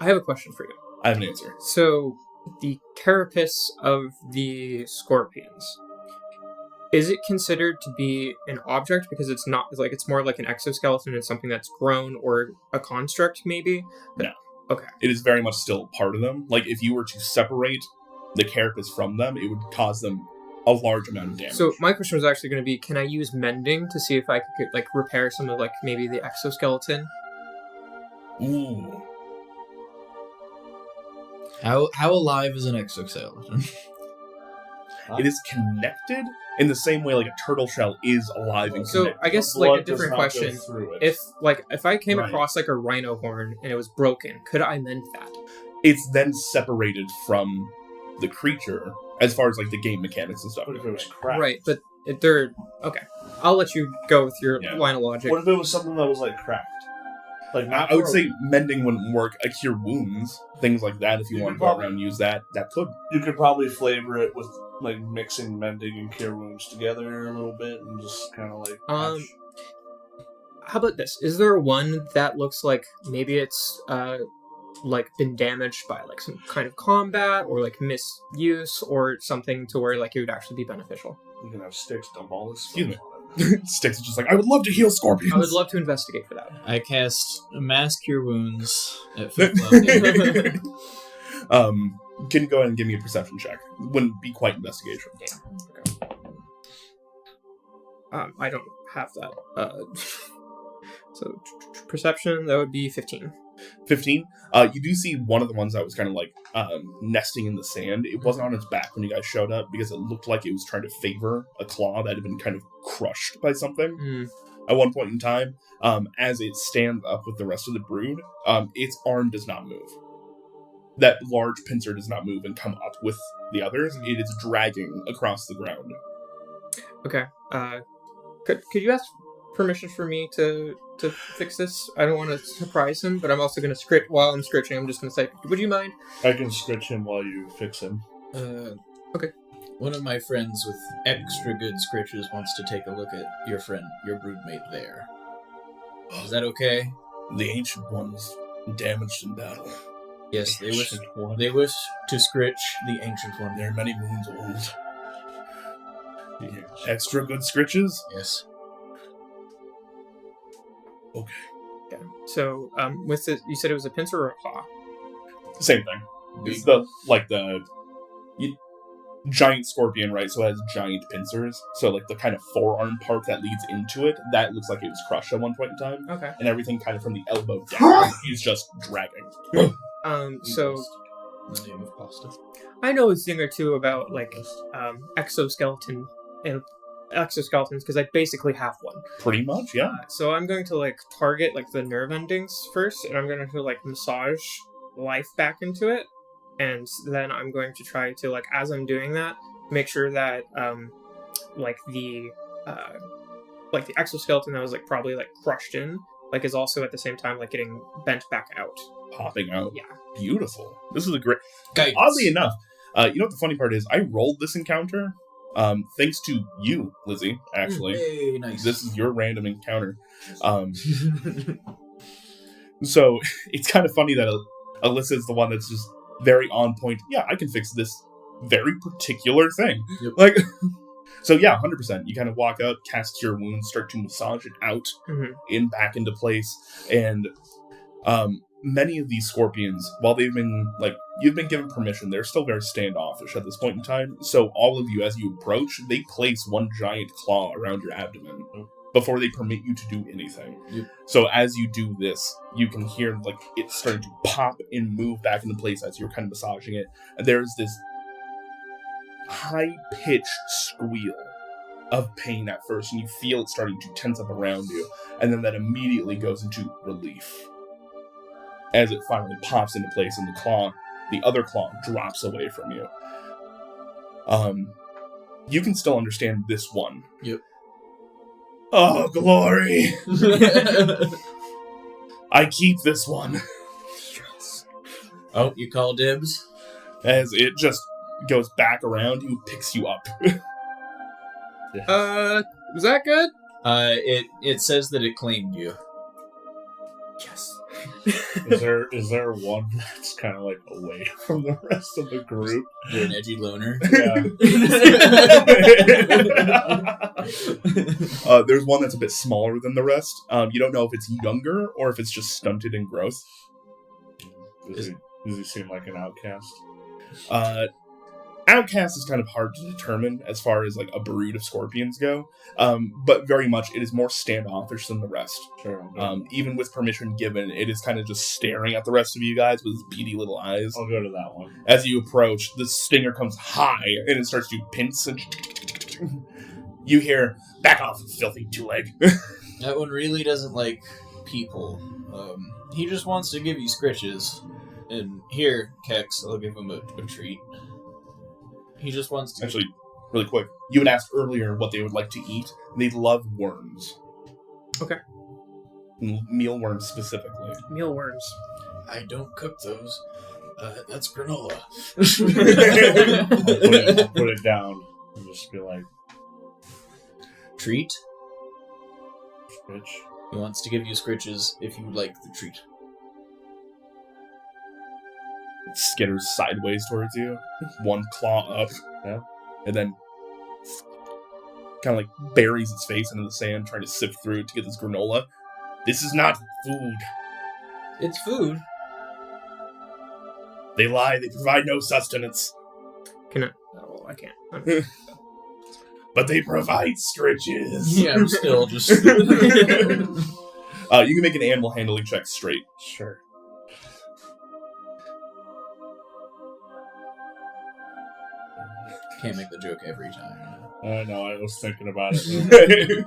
have a question for you. I have an answer. So, the carapace of the scorpions, is it considered to be an object because it's not like it's more like an exoskeleton and something that's grown, or a construct maybe? No. Okay. It is very much still part of them. Like if you were to separate the carapace from them, it would cause them a large amount of damage. So my question was actually going to be, can I use mending to see if I could like repair some of like maybe the exoskeleton? Ooh. How alive is an exoskeleton? It is connected in the same way like a turtle shell is alive and So connected. I guess like a different question. If I came across like a rhino horn and it was broken, could I mend that? It's then separated from the creature as far as like the game mechanics and stuff. What if it was cracked? Right, but they're okay. I'll let you go with your line of logic. What if it was something that was like cracked? Like not. I would say mending wouldn't work. Cure wounds, things like that. If you want to go around and use that could. You could probably flavor it with like mixing mending and cure wounds together a little bit, and just kind of like. How about this? Is there one that looks like maybe it's like been damaged by like some kind of combat or like misuse or something to where like it would actually be beneficial? You can have sticks dump all this. Excuse me. Sticks is just like, I would love to heal scorpions. I would love to investigate for that. I cast Mass Cure Wounds at 5th level. Can you go ahead and give me a perception check? Wouldn't be quite investigation. Yeah. Okay. I don't have that. So perception, that would be 15. 15. You do see one of the ones that was kind of like nesting in the sand. It wasn't on its back when you guys showed up because it looked like it was trying to favor a claw that had been kind of crushed by something at one point in time. As it stands up with the rest of the brood, its arm does not move. That large pincer does not move and come up with the others. It is dragging across the ground. Okay. Could you ask permission for me to fix this? I don't want to surprise him, but I'm also going to scritch while I'm scritching. I'm just going to say, would you mind? I can scritch him while you fix him. Okay. One of my friends with extra good scritches wants to take a look at your broodmate there. Is that okay? The Ancient Ones damaged in battle. Yes, they wish to scritch the Ancient One. They're many moons old. Extra good scritches? Yes. Okay. Okay. So, with it, you said it was a pincer or a claw? Same thing. It's the giant scorpion, right? So it has giant pincers. So like the kind of forearm part that leads into it, that looks like it was crushed at one point in time. Okay. And everything kind of from the elbow down is just dragging. So The name of pasta. I know a thing or two about like exoskeleton and exoskeletons because I basically have one. Pretty much, yeah. So I'm going to like target like the nerve endings first, and I'm going to like massage life back into it, and then I'm going to try to like as I'm doing that, make sure that like the exoskeleton that was like probably like crushed in like is also at the same time like getting bent back out. Popping out. Yeah. Beautiful. This is a great... Guidance. Oddly enough, you know what the funny part is? I rolled this encounter thanks to you, Lizzie, actually. Hey, nice. This is your random encounter. So it's kind of funny that Alyssa is the one that's just very on point. Yeah, I can fix this very particular thing. Yep. Like, so yeah, 100%. You kind of walk out, cast Cure Wounds, start to massage it out, back into place, and many of these scorpions, while they've been you've been given permission, they're still very standoffish at this point in time. So all of you, as you approach, they place one giant claw around your abdomen before they permit you to do anything. Yep. So as you do this, you can hear like it starting to pop and move back into place as you're kind of massaging it. And there's this high-pitched squeal of pain at first, and you feel it starting to tense up around you, and then that immediately goes into relief as it finally pops into place, and the other claw drops away from you. You can still understand this one. Yep. Oh, glory! I keep this one. Yes. Oh, you call dibs? As it just goes back around you, picks you up. Was that good? It says that it claimed you. Yes. Is there one that's kind of like away from the rest of the group? You're an edgy loner. Yeah. There's one that's a bit smaller than the rest. You don't know if it's younger or if it's just stunted in growth. Does he seem like an outcast? Outcast is kind of hard to determine as far as like a brood of scorpions go, but very much it is more standoffish than the rest. Sure. Even with permission given, it is kind of just staring at the rest of you guys with its beady little eyes. I'll go to that one. As you approach, the stinger comes high and it starts to pinch and you hear, "Back off, filthy two-leg." That one really doesn't like people. He just wants to give you scritches. And here, Kex, I'll give him a treat. He just wants to... Actually, really quick, you had asked earlier what they would like to eat. They love worms. Okay. Mealworms specifically. Mealworms. I don't cook those. That's granola. I'll put it down and just be like, Treat? bitch. He wants to give you scritches if you like the treat. It skitters sideways towards you, one claw up, and then kind of like buries its face into the sand, trying to sift through it to get this granola. This is not food. It's food. They lie. They provide no sustenance. Can I? Oh, I can't. But they provide scritches. Yeah, I'm still just... You can make an animal handling check straight. Sure. Can't make the joke every time. I know, I was thinking about it.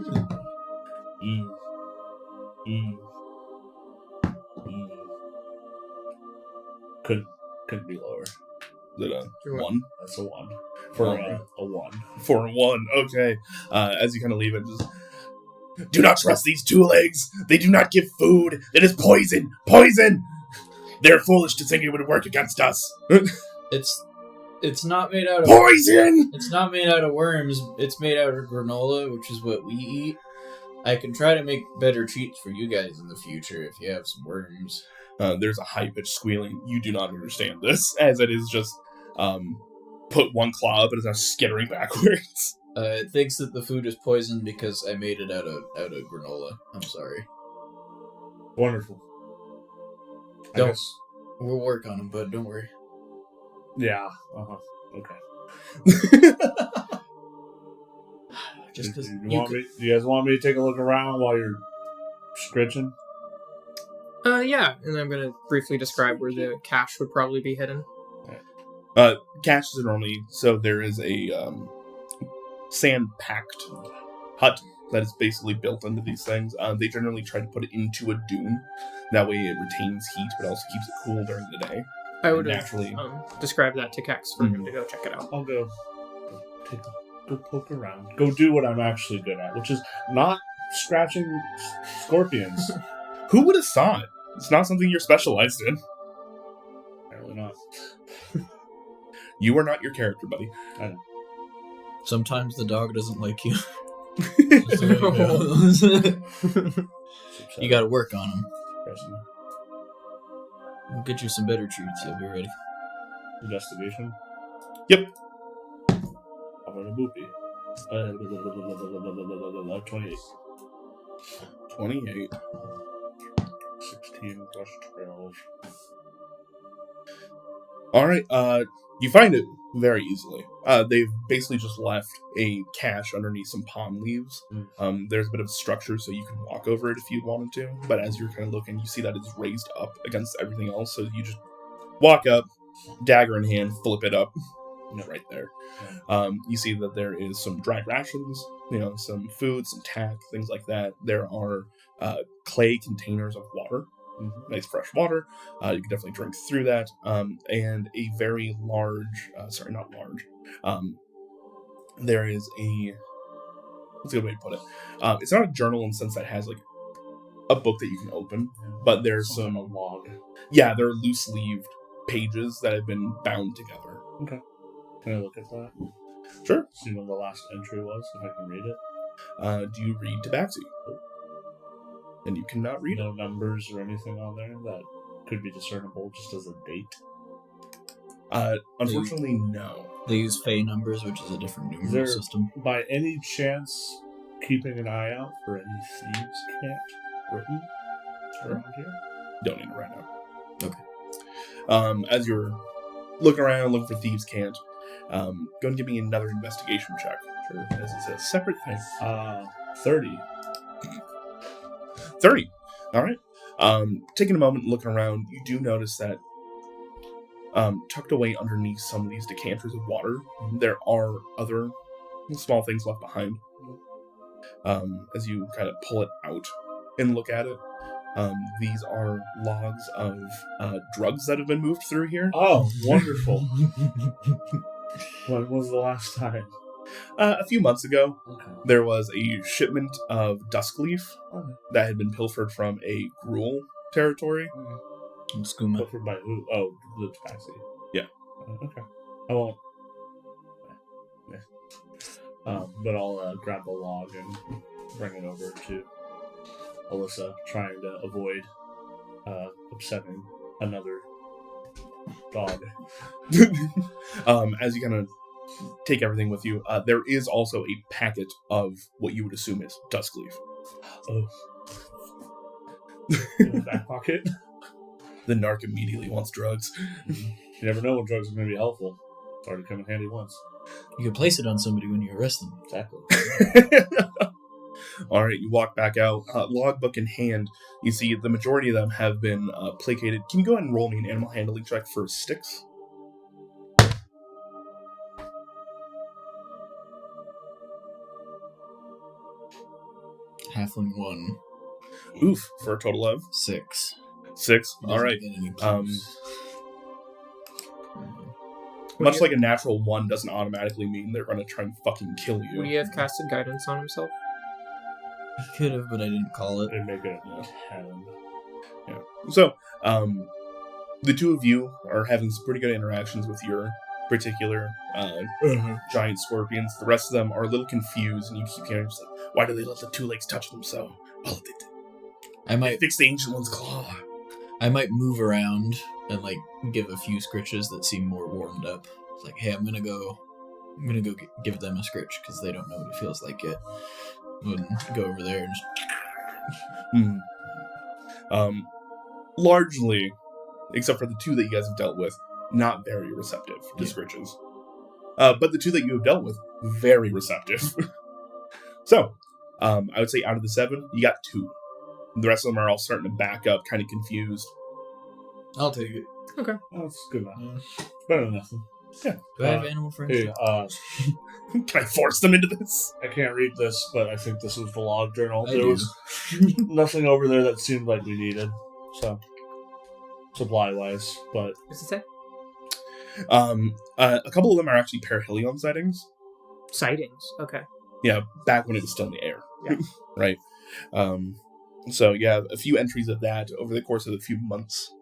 Couldn't be lower. Is it a 1? That's a 1. For a 1. For a 1, okay. As you kind of leave it, just... Do not trust these two legs. They do not give food. It is poison. Poison! They're foolish to think it would work against us. It's not made out of... Poison! It's not made out of worms. It's made out of granola, which is what we eat. I can try to make better treats for you guys in the future if you have some worms. There's a high-pitched squealing. You do not understand this, as it is just put one claw up and is now skittering backwards. It thinks that the food is poisoned because I made it out of granola. I'm sorry. Wonderful. I Don't. guess- We'll work on them, but don't worry. Yeah. Uh-huh. Okay. Just because Do you guys want me to take a look around while you're scritching? Yeah, and I'm gonna briefly describe where the cache would probably be hidden. Caches are normally so there is a sand-packed hut that is basically built into these things. They generally try to put it into a dune. That way it retains heat, but also keeps it cool during the day. I would Naturally. have described that to Kex for him to go check it out. I'll go poke around. Go do what I'm actually good at, which is not scratching scorpions. Who would have thought? It's not something you're specialized in. Apparently not. You are not your character, buddy. I know. Sometimes the dog doesn't like you. You got to work on him. We'll get you some better treats. You'll be ready. Investigation? Yep. I'm gonna boopy. 28. 28. 16 plus 12. Alright, you find it very easily. They've basically just left a cache underneath some palm leaves. There's a bit of structure so you can walk over it if you wanted to, but as you're kind of looking, you see that it's raised up against everything else, so you just walk up, dagger in hand, flip it up, right there. You see that there is some dried rations, some food, some tack, things like that. There are clay containers of water. Nice fresh water. You can definitely drink through that. And a very large, not large. There is what's a good way to put it? It's not a journal in the sense that has like a book that you can open, but there's some log. Yeah, there are loose-leaved pages that have been bound together. Okay. Can I look at that? Sure. See when the last entry was, if I can read it. Do you read Tabaxi? And you cannot read No numbers or anything on there that could be discernible just as a date? Unfortunately, no. They use Fey numbers, which is a different numeral system. By any chance, keeping an eye out for any thieves' cant written around here? Don't need it right now. Okay. As you're looking around, looking for thieves' cant, go and give me another investigation check. Sure. As it's a separate thing. 30. 30. All right. Taking a moment and looking around, you do notice that tucked away underneath some of these decanters of water, there are other small things left behind. As you kind of pull it out and look at it, these are logs of drugs that have been moved through here. Oh, wonderful. When was the last time? A few months ago, Okay. there was a shipment of duskleaf that had been pilfered from a gruel territory. Skooma. Pilfered by who? Oh, the taxi. Yeah. Okay. I won't. But I'll grab the log and bring it over to Alyssa, trying to avoid upsetting another dog. As you kind of take everything with you, there is also a packet of what you would assume is duskleaf. Oh. In the back pocket? The narc immediately wants drugs. You never know when drugs are going to be helpful. It's already come in handy once. You can place it on somebody when you arrest them. Exactly. All right, you walk back out, logbook in hand. You see the majority of them have been placated. Can you go ahead and roll me an animal handling check for sticks? Halfling 1. Oof, for a total of 6. 6. All Doesn't right. get any plus. Much like a natural 1 doesn't automatically mean they're going to try and fucking kill you. Would he have casted guidance on himself? I could have, but I didn't call it. They make it a 10. Yeah. So, the two of you are having some pretty good interactions with your particular giant scorpions. The rest of them are a little confused, and you keep hearing just like, why do they let the two legs touch them so? Well, I might fix the ancient one's claw. I might move around and like give a few scritches that seem more warmed up. It's like, hey, I'm gonna go give them a scritch because they don't know what it feels like yet. And go over there and just... Largely, except for the two that you guys have dealt with, not very receptive to scritches. But the two that you have dealt with, very receptive. So, I would say out of the 7, you got 2. The rest of them are all starting to back up, kind of confused. I'll take it. Okay. That's good enough. It's better than nothing. Yeah. Do I have animal friendship? Hey, Can I force them into this? I can't read this, but I think this was the log journal. I There do. was nothing over there that seemed like we needed. So, supply-wise, but... What's it say? A couple of them are actually Parahilleon sightings. Sightings. Okay. Yeah, back when it was still in the air. Yeah. Right. So, yeah, a few entries of that over the course of a few months.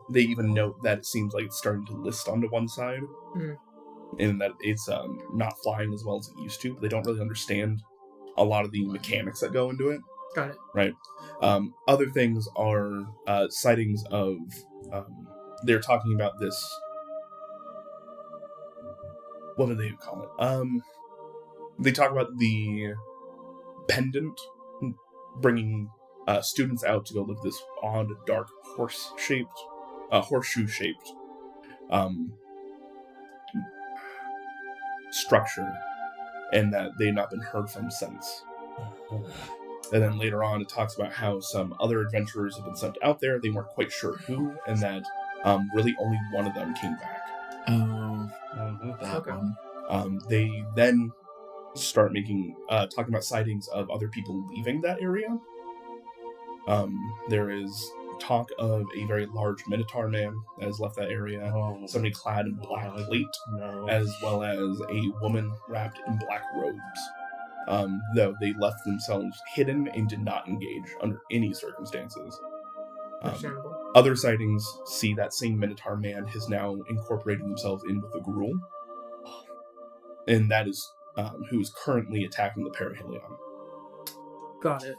They even note that it seems like it's starting to list onto one side. Mm. And that it's not flying as well as it used to. But they don't really understand a lot of the mechanics that go into it. Got it. Right. Other things are sightings of... they're talking about this... What do they call it? They talk about the pendant bringing students out to go look at this odd, dark, horseshoe-shaped structure, and that they've not been heard from since. And then later on, it talks about how some other adventurers have been sent out there. They weren't quite sure who, and that really only one of them came back. That one. They then start talking about sightings of other people leaving that area. There is talk of a very large Minotaur man that has left that area. Somebody clad in black plate, as well as a woman wrapped in black robes. Though they left themselves hidden and did not engage under any circumstances. Understandable. Other sightings see that same Minotaur man has now incorporated themselves in with the Gruul. And that is who is currently attacking the Parahilleon. Got it.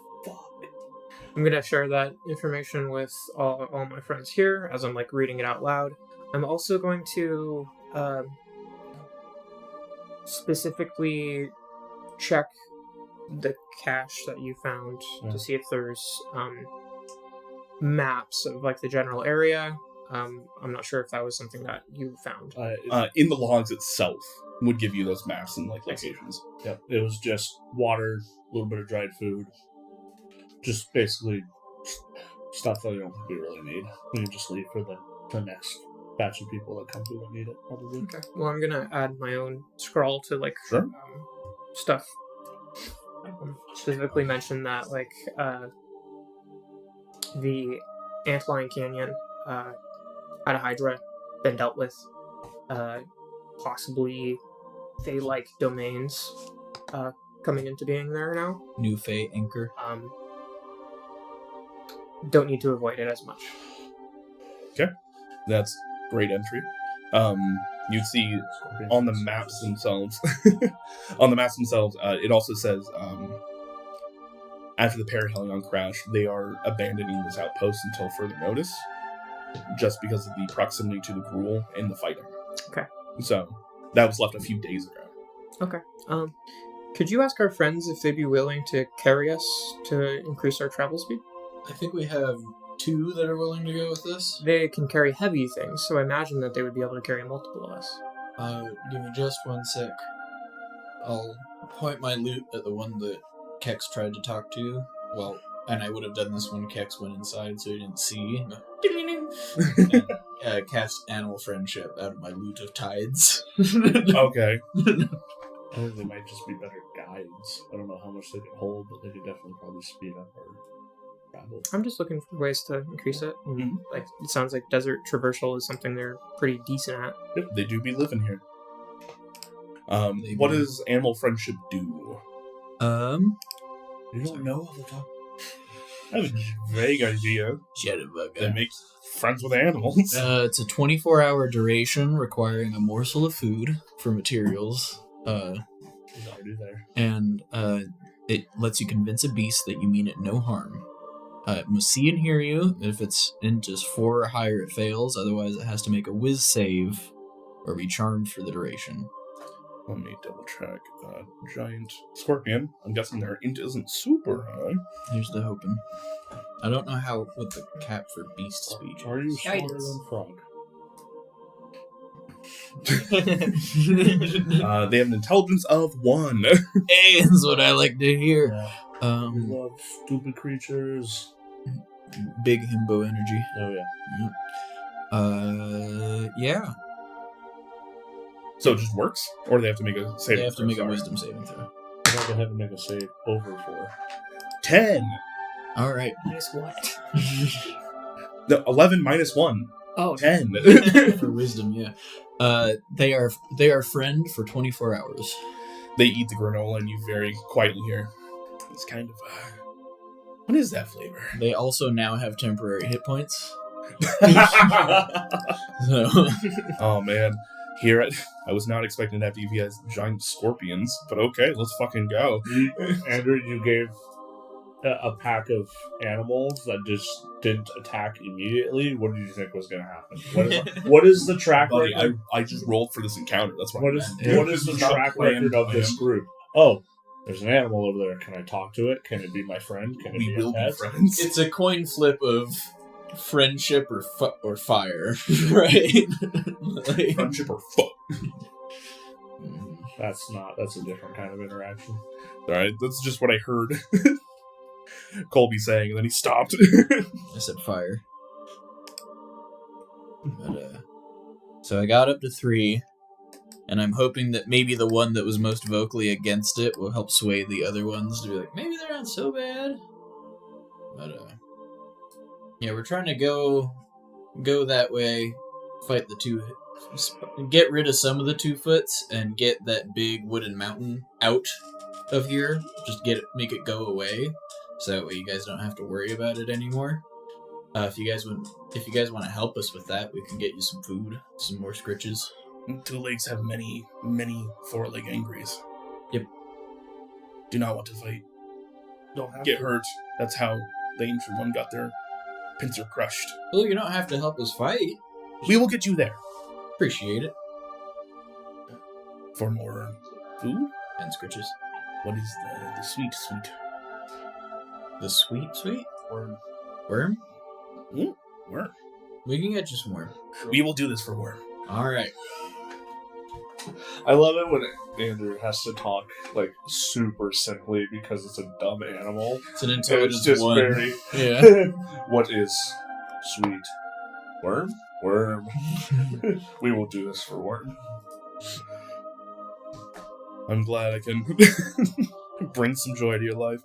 I'm gonna share that information with all my friends here as I'm reading it out loud. I'm also going to specifically check the cache that you found to see if there's maps of the general area. I'm not sure if that was something that you found. In the logs itself would give you those maps and locations. Yep, it was just water, a little bit of dried food. Just basically stuff that I don't think we really need. We can just leave for the next batch of people that come through that need it, probably. Okay. Well, I'm gonna add my own scroll to Sure. Stuff. Specifically mention that the Antlion Canyon, out of Hydra, been dealt with. Possibly they domains coming into being there now. New Fey Anchor. Don't need to avoid it as much. That's great entry. You see on the maps themselves, it also says after the Parahilleon crash, they are abandoning this outpost until further notice, just because of the proximity to the Gruul and the fighting. Okay. So that was left a few days ago. Okay. Could you ask our friends if they'd be willing to carry us to increase our travel speed? I think we have 2 that are willing to go with this. They can carry heavy things, so I imagine that they would be able to carry multiple of us. Give me just 1 sec. I'll point my loot at the one that Kex tried to talk to. Well, and I would have done this when Kex went inside, so he didn't see. And cast Animal Friendship out of my loot of tides. Okay. I think they might just be better guides. I don't know how much they can hold, but they could definitely probably speed up our travel. I'm just looking for ways to increase it. Mhm. It sounds like desert traversal is something they're pretty decent at. Yep, they do be living here. They What do. does animal friendship do? You don't know off the top? I have a vague idea. Shadowbug. That makes friends with animals. It's a 24-hour duration requiring a morsel of food for materials. He's already there. And it lets you convince a beast that you mean it no harm. It must see and hear you. If it's in just 4 or higher, it fails. Otherwise, it has to make a whiz save or be charmed for the duration. Let me double check. Giant scorpion. I'm guessing their int isn't super high. Here's the hoping. I don't know how what the cap for beast speech. Are you smarter Guidance. than frog? They have an intelligence of 1. Hey, that's what I like to hear. Yeah. We love stupid creatures. Big himbo energy. Oh yeah. Yeah. So it just works? Or they have to make a saving They have to throw, make a sorry. wisdom saving throw. I'm going to have to make a save over 4. 10. All right. Minus what? No, 11 minus 1. Oh, 10. For wisdom, yeah. They are friend for 24 hours. They eat the granola and you very quietly hear, it's kind of, what is that flavor? They also now have temporary hit points. So, Oh man, I was not expecting to have to give you guys giant scorpions, but okay, let's fucking go. Andrew, you gave a pack of animals that just didn't attack immediately. What did you think was going to happen? What is the track Buddy, record? I just rolled for this encounter, that's What is the Not track planned record of by this him. group? Oh, there's an animal over there. Can I talk to it? Can it be my friend? Can it We be will a be pet? friends. it's a coin flip of friendship or fire, right? Like- Friendship or fuck. That's a different kind of interaction. Alright, that's just what I heard Colby saying, and then he stopped. I said fire. But, so I got up to 3, and I'm hoping that maybe the one that was most vocally against it will help sway the other ones to be like, maybe they're not so bad. But, yeah, we're trying to go that way, fight the 2, get rid of some of the 2-foots, and get that big wooden mountain out of here. Just make it go away, so that way you guys don't have to worry about it anymore. If you guys want to help us with that, we can get you some food, some more scritches. 2 legs have many, many 4-leg angries. Yep. Do not want to fight. Don't have Get hurt. That's how the ancient one got their pincer crushed. Well, you don't have to help us fight. We will get you there. Appreciate it. For more food? And scritches. What is the sweet? The sweet? Worm. Worm? Worm. We can get you some worm. We will do this for worm. Alright. I love it when Andrew has to talk like super simply because it's a dumb animal. It's an It's intelligence just 1. very. Yeah. What is sweet? Worm? Worm. We will do this for worm. I'm glad I can bring some joy to your life.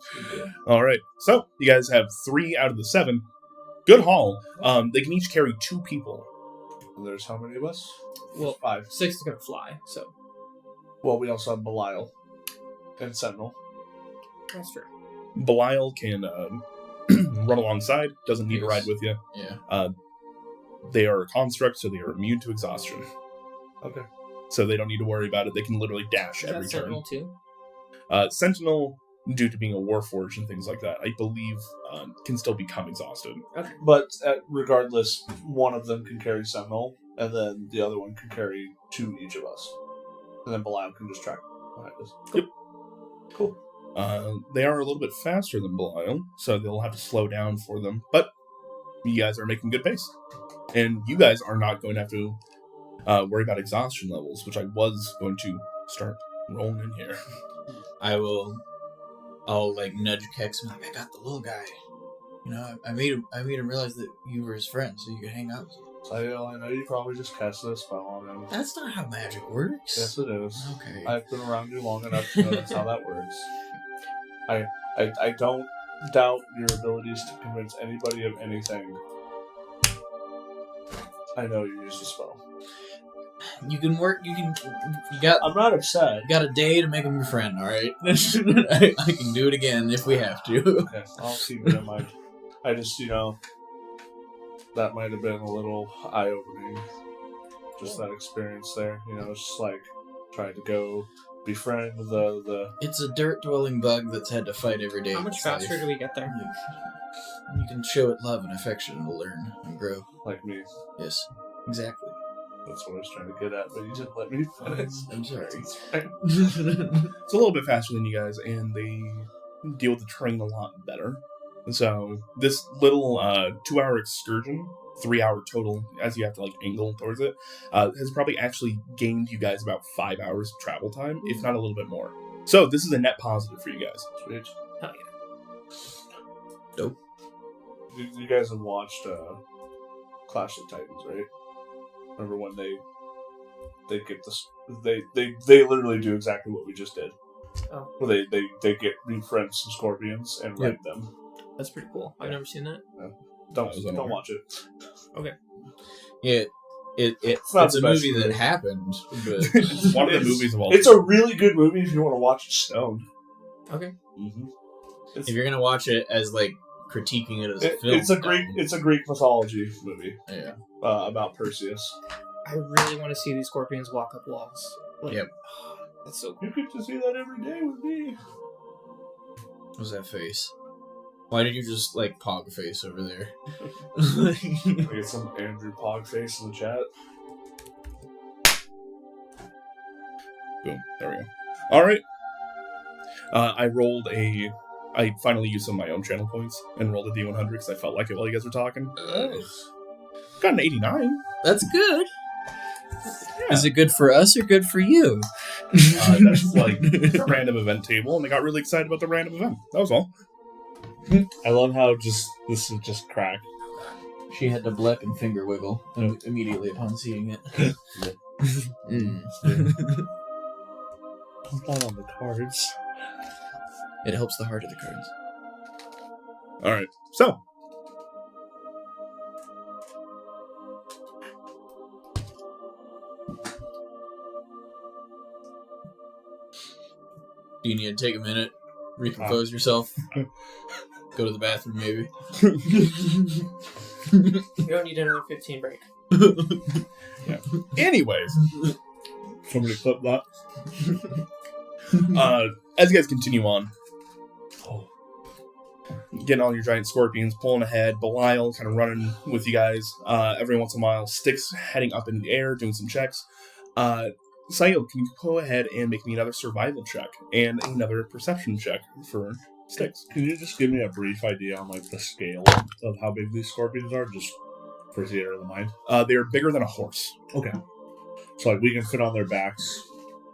Alright, so you guys have 3 out of the 7. Good haul. They can each carry 2 people. And there's how many of us? Well, 5. 6 is gonna fly, so Well, we also have Belial and Sentinel. that's true. Belial can run alongside, doesn't need to ride with you. Yeah. They are a construct, so they are immune to exhaustion. Okay. So they don't need to worry about it. They can literally dash Is every that turn. Sentinel too? Sentinel, due to being a Warforged and things like that, I believe can still become exhausted. Okay. But regardless, one of them can carry Sentinel, and then the other one can carry 2 each of us. And then Belial can just track behind us. Yep. Cool. They are a little bit faster than Belial, so they'll have to slow down for them. But you guys are making good pace. And you guys are not going to have to worry about exhaustion levels, which I was going to start rolling in here. I'll like nudge Kex and be like, I got the little guy. You know, I made him realize that you were his friend, so you could hang out with him. So I know you probably just cast this spell on him. That's not how magic works. Yes, it is. Okay. I've been around you long enough to know that's how that works. I don't doubt your abilities to convince anybody of anything. I know you used a spell. You got I'm not upset. You got a day to make him your friend, alright? I can do it again if we have to. Okay, I'll keep it in mind. I just, that might have been a little eye-opening. Just that experience there. It's just like trying to go befriend the... It's a dirt-dwelling bug that's had to fight every day. How of much its faster life. do we get there? You can show it love and affection, it'll learn and grow. Like me. Yes, exactly. That's what I was trying to get at, but you didn't let me finish. I'm sorry. It's a little bit faster than you guys, and they deal with the terrain a lot better. So this little 2-hour excursion, 3-hour total, as you have to like angle towards it, has probably actually gained you guys about 5 hours of travel time, if not a little bit more. So this is a net positive for you guys. Sweet. Hell yeah. Dope. You guys have watched Clash of Titans, right? Remember when they get this? They literally do exactly what we just did. Oh. Well, they get new friends, some scorpions, and ride them. That's pretty cool. I've never seen that. Don't watch it. Okay. Yeah, it's not a the best movie that movie. happened, but It's one of the movies of all It's a really good movie if you want to watch it stoned. Okay. Mm-hmm. if you're gonna watch it as like critiquing it as a film, It's a Greek mythology movie Yeah. about Perseus. I really want to see these scorpions walk up walls. Like, Yep. That's so cool. You get to see that every day with me. What was that face? Why did you just like pog face over there? I get some Andrew Pog face in the chat. Boom. There we go. All right. I finally used some of my own channel points and rolled a D100 because I felt like it while you guys were talking. Got an 89. That's good. Is it good for us or good for you? That's like a random event table, and I got really excited about the random event. That was all. I love how this is just crack. She had to blep and finger wiggle immediately upon seeing it. Put that on the cards. It helps the heart of the cards. All right. So, Do you need to take a minute, recompose yourself, go to the bathroom maybe? You don't need another 15 break. anyways, Somebody clip that. as you guys continue on, getting all your giant scorpions, pulling ahead, Belial kind of running with you guys. Every once in a while, Styx heading up into the air, doing some checks. Sayil, can you go ahead and make me another survival check and another perception check for Styx? Can you just give me a brief idea on like the scale of how big these scorpions are, just for theater of the mind? They're bigger than a horse. Okay. So like we can fit on their backs.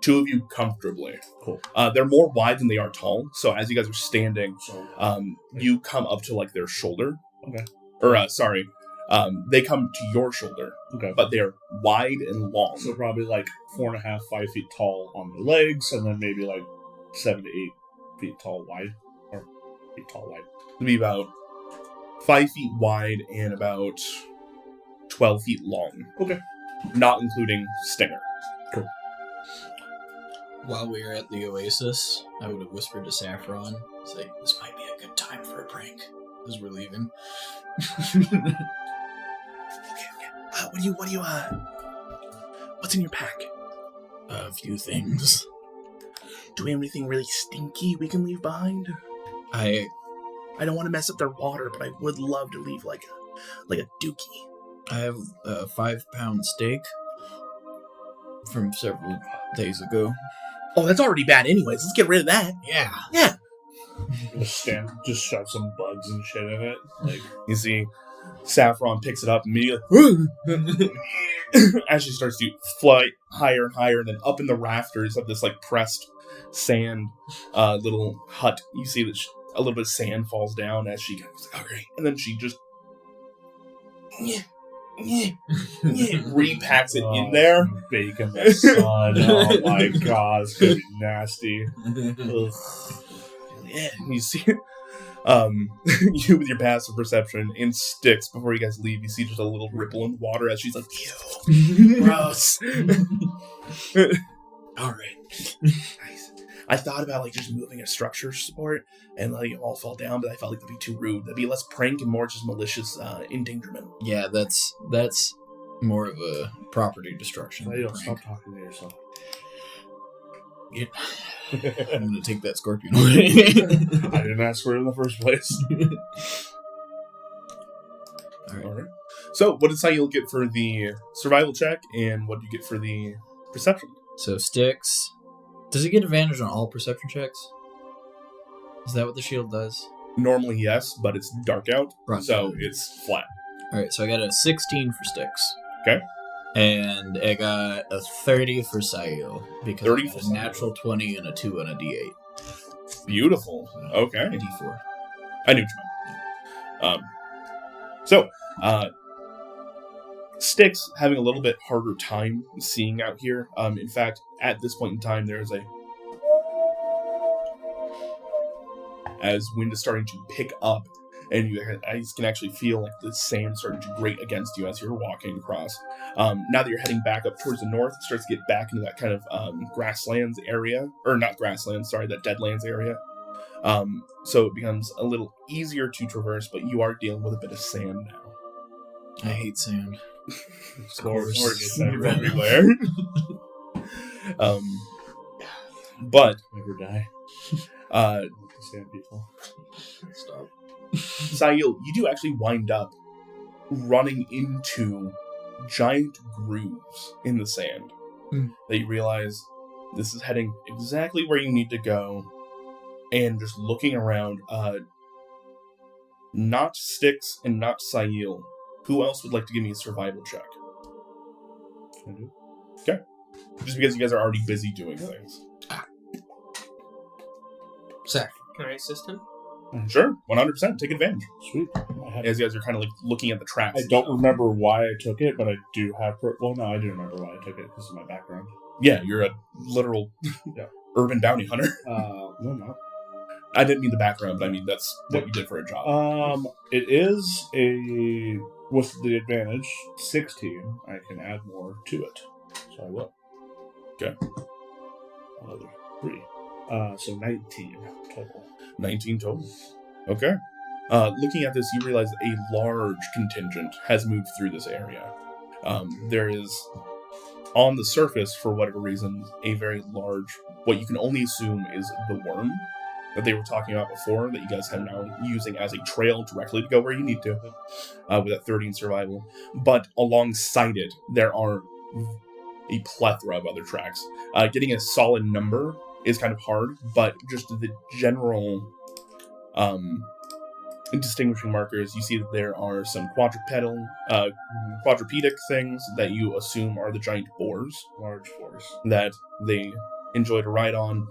Two of you comfortably. Cool. They're more wide than they are tall. So as you guys are standing, So you come up to like their shoulder. Okay. Or sorry, they come to your shoulder, okay. but they're wide and long. So probably like 4.5, 5 feet tall on the legs, and then maybe like 7 to 8 feet tall wide, or feet tall wide. It'll be about 5 feet wide and about 12 feet long. Okay. Not including Stinger. Cool. While we were at the Oasis, I would have whispered to Saffron, say, "This might be a good time for a prank," as we're leaving. What's in your pack? A few things. Do we have anything really stinky we can leave behind? I don't want to mess up their water, but I would love to leave like a dookie. have a 5-pound steak from several days ago. Oh, that's already bad anyways. Let's get rid of that. Yeah. Yeah. Just shove some bugs and shit in it. Like You see, Saffron picks it up immediately as she starts to fly higher and higher, and then up in the rafters of this like pressed sand little hut. You see that a little bit of sand falls down as she goes, okay, and then she just repacks it in there. Bacon the sun. Oh my god, it's gonna be nasty. Ugh. Yeah, you see, you with your passive perception and Styx before you guys leave. You see just a little ripple in the water as she's like, "Ew, gross." All right, nice. I thought about like just moving a structure support and letting it all fall down, but I felt like that'd be too rude. That'd be less prank and more just malicious endangerment. Yeah, that's more of a property destruction. Hey, prank. stop talking to yourself. Yeah. I'm gonna take that scorpion away. I didn't ask for it in the first place. All right. So, what did Sayil get for the survival check, and what did you get for the perception? So Styx, does it get advantage on all perception checks? Is that what the shield does? Normally, yes, but it's dark out, Right. so it's flat. All right, so I got a 16 for Sticks. Okay. And I got a 30 for Sayo because 30 I got for a Sayo. natural 20 and a 2 and a D8. Beautiful. Okay. A D4. I knew what you meant. So, Styx having a little bit harder time seeing out here. In fact, at this point in time, there's as wind is starting to pick up, and you guys can actually feel like the sand starting to grate against you as you're walking across. Now that you're heading back up towards the north, it starts to get back into that kind of grasslands area, or not grasslands, sorry, that deadlands area. So it becomes a little easier to traverse, but you are dealing with a bit of sand now. I hate sand. Of course. Everywhere. But Never die. Sand people. Stop. Sail, you do actually wind up running into giant grooves in the sand that you realize this is heading exactly where you need to go. And just looking around, not Styx and not Sail. Who else would like to give me a survival check? I do. Okay. Just because you guys are already busy doing things. Zach. Can I assist him? Sure, 100%. Take advantage. Sweet. As you guys are kind of like looking at the tracks. I don't remember why I took it, but I do have... Well, no, I do remember why I took it because of my background. Yeah, you're a literal urban bounty hunter. No, not. I didn't mean the background, but I mean that's what you did for a job. It is a... With the advantage, 16, I can add more to it. So I will. Okay. Another 3. So 19 total. 19 total. Okay. Looking at this, you realize a large contingent has moved through this area. There is, on the surface, for whatever reason, a very large, what you can only assume is the worm that they were talking about before, that you guys have now using as a trail directly to go where you need to, with that 30 in survival. But alongside it, there are a plethora of other tracks. Getting a solid number is kind of hard, but just the general distinguishing markers, you see that there are some quadrupedic things that you assume are the giant boars, Large force. that they enjoy to ride on.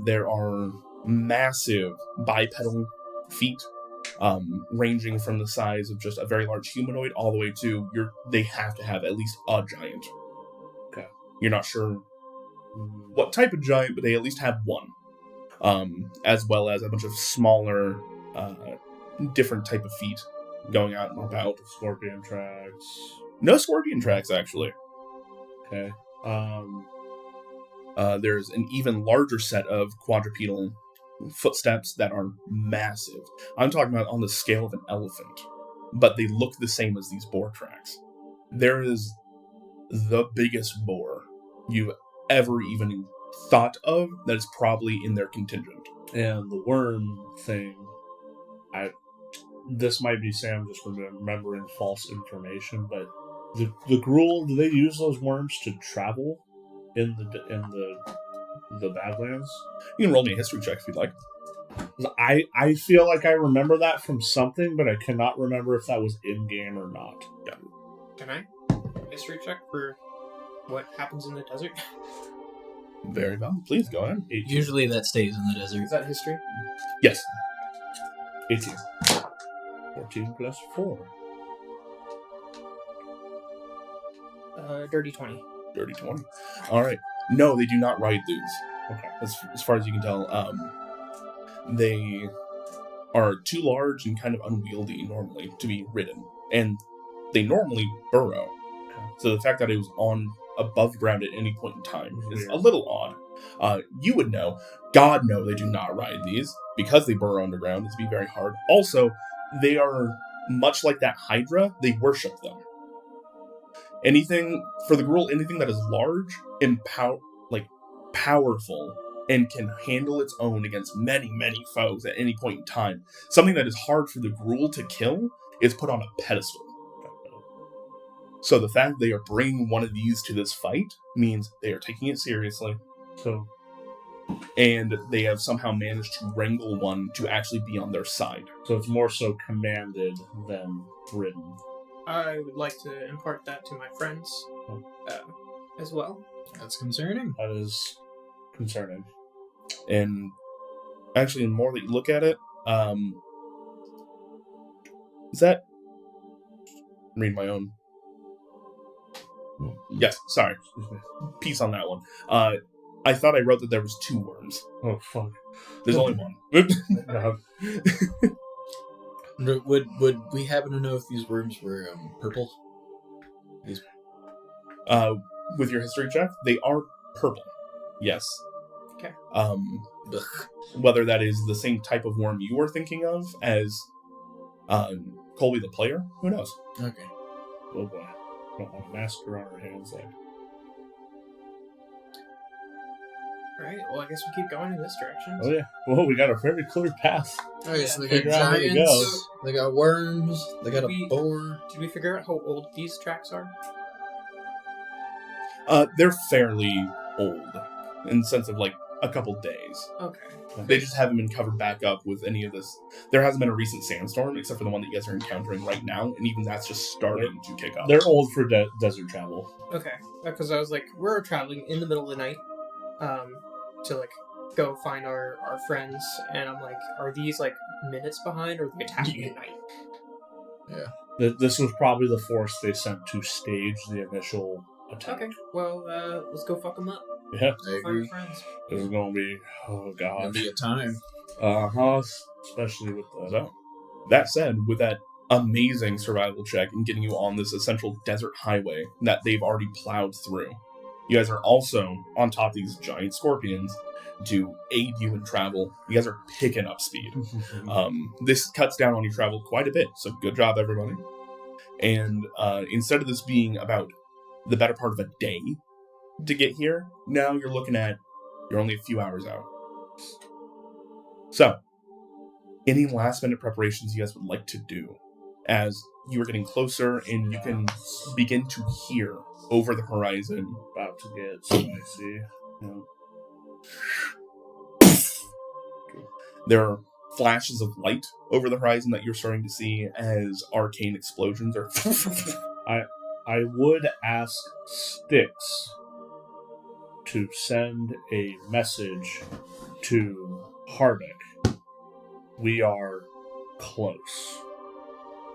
There are massive bipedal feet, ranging from the size of just a very large humanoid all the way to they have to have at least a giant. Okay. You're not sure what type of giant, but they at least have one. As well as a bunch of smaller, different type of feet going out and about. Scorpion tracks. No scorpion tracks, actually. Okay. There's an even larger set of quadrupedal footsteps that are massive. I'm talking about on the scale of an elephant, but they look the same as these boar tracks. There is the biggest boar you've ever even thought of that is probably in their contingent. And the worm thing, this might be Sam just remembering false information, but the Gruul, do they use those worms to travel in the Badlands? You can roll me a history check if you'd like. I feel like I remember that from something, but I cannot remember if that was in game or not. Yeah. Can I? History check for what happens in the desert? Very well. Please go ahead. 18. Usually that stays in the desert. Is that history? Yes. 18. 14 plus 4. Dirty 20. Dirty 20. All right. No, they do not ride these. Okay. As far as you can tell, they are too large and kind of unwieldy normally to be ridden, and they normally burrow. Okay. So the fact that it was on above ground at any point in time is Weird. a little odd. You would know. God, no, they do not ride these because they burrow underground. It's be very hard. Also, they are much like that Hydra. They worship them. Anything for the Gruul, anything that is large and powerful and can handle its own against many, many foes at any point in time. Something that is hard for the Gruul to kill is put on a pedestal. So the fact they are bringing one of these to this fight means they are taking it seriously. So and they have somehow managed to wrangle one to actually be on their side. So it's more so commanded than ridden. I would like to impart that to my friends as well. That's concerning. That is concerning. And actually, the more that you look at it, is that... read my own. Yes, sorry. Piece on that one. I thought I wrote that there was 2 worms. Oh, fuck. There's only one. Would we happen to know if these worms were purple? With your history check, they are purple. Yes. Okay. Whether that is the same type of worm you were thinking of as Colby the player, who knows? Okay. Oh boy. Don't want a massacre on our hands there. Alright, well, I guess we keep going in this direction. Oh yeah. Well, we got a very clear path. Okay, so they Figure got out where to giants, they got worms, they got a boar. Did we figure out how old these tracks are? They're fairly old, in the sense of like a couple days. Okay. They just haven't been covered back up with any of this. There hasn't been a recent sandstorm, except for the one that you guys are encountering right now, and even that's just starting to kick up. They're old for desert travel. Okay. Because I was like, we're traveling in the middle of the night to like go find our friends, and I'm like, are these like minutes behind, or are they attacking at night? Yeah. This was probably the force they sent to stage the initial attack. Okay. Well, let's go fuck them up. Yeah. I Find agree. our friends. This is going to be, oh It'll god. be a time. Uh-huh. Especially with the... So, that said, with that amazing survival check and getting you on this essential desert highway that they've already plowed through, you guys are also on top of these giant scorpions to aid you in travel. You guys are picking up speed. This cuts down on your travel quite a bit, so good job, everybody. And instead of this being about the better part of a day to get here, now you're looking at, you're only a few hours out. So, any last minute preparations you guys would like to do as you are getting closer and you can begin to hear over the horizon. About to get spicy. Yeah. There are flashes of light over the horizon that you're starting to see as arcane explosions are. I would ask Styx to send a message to Harbeck. We are close.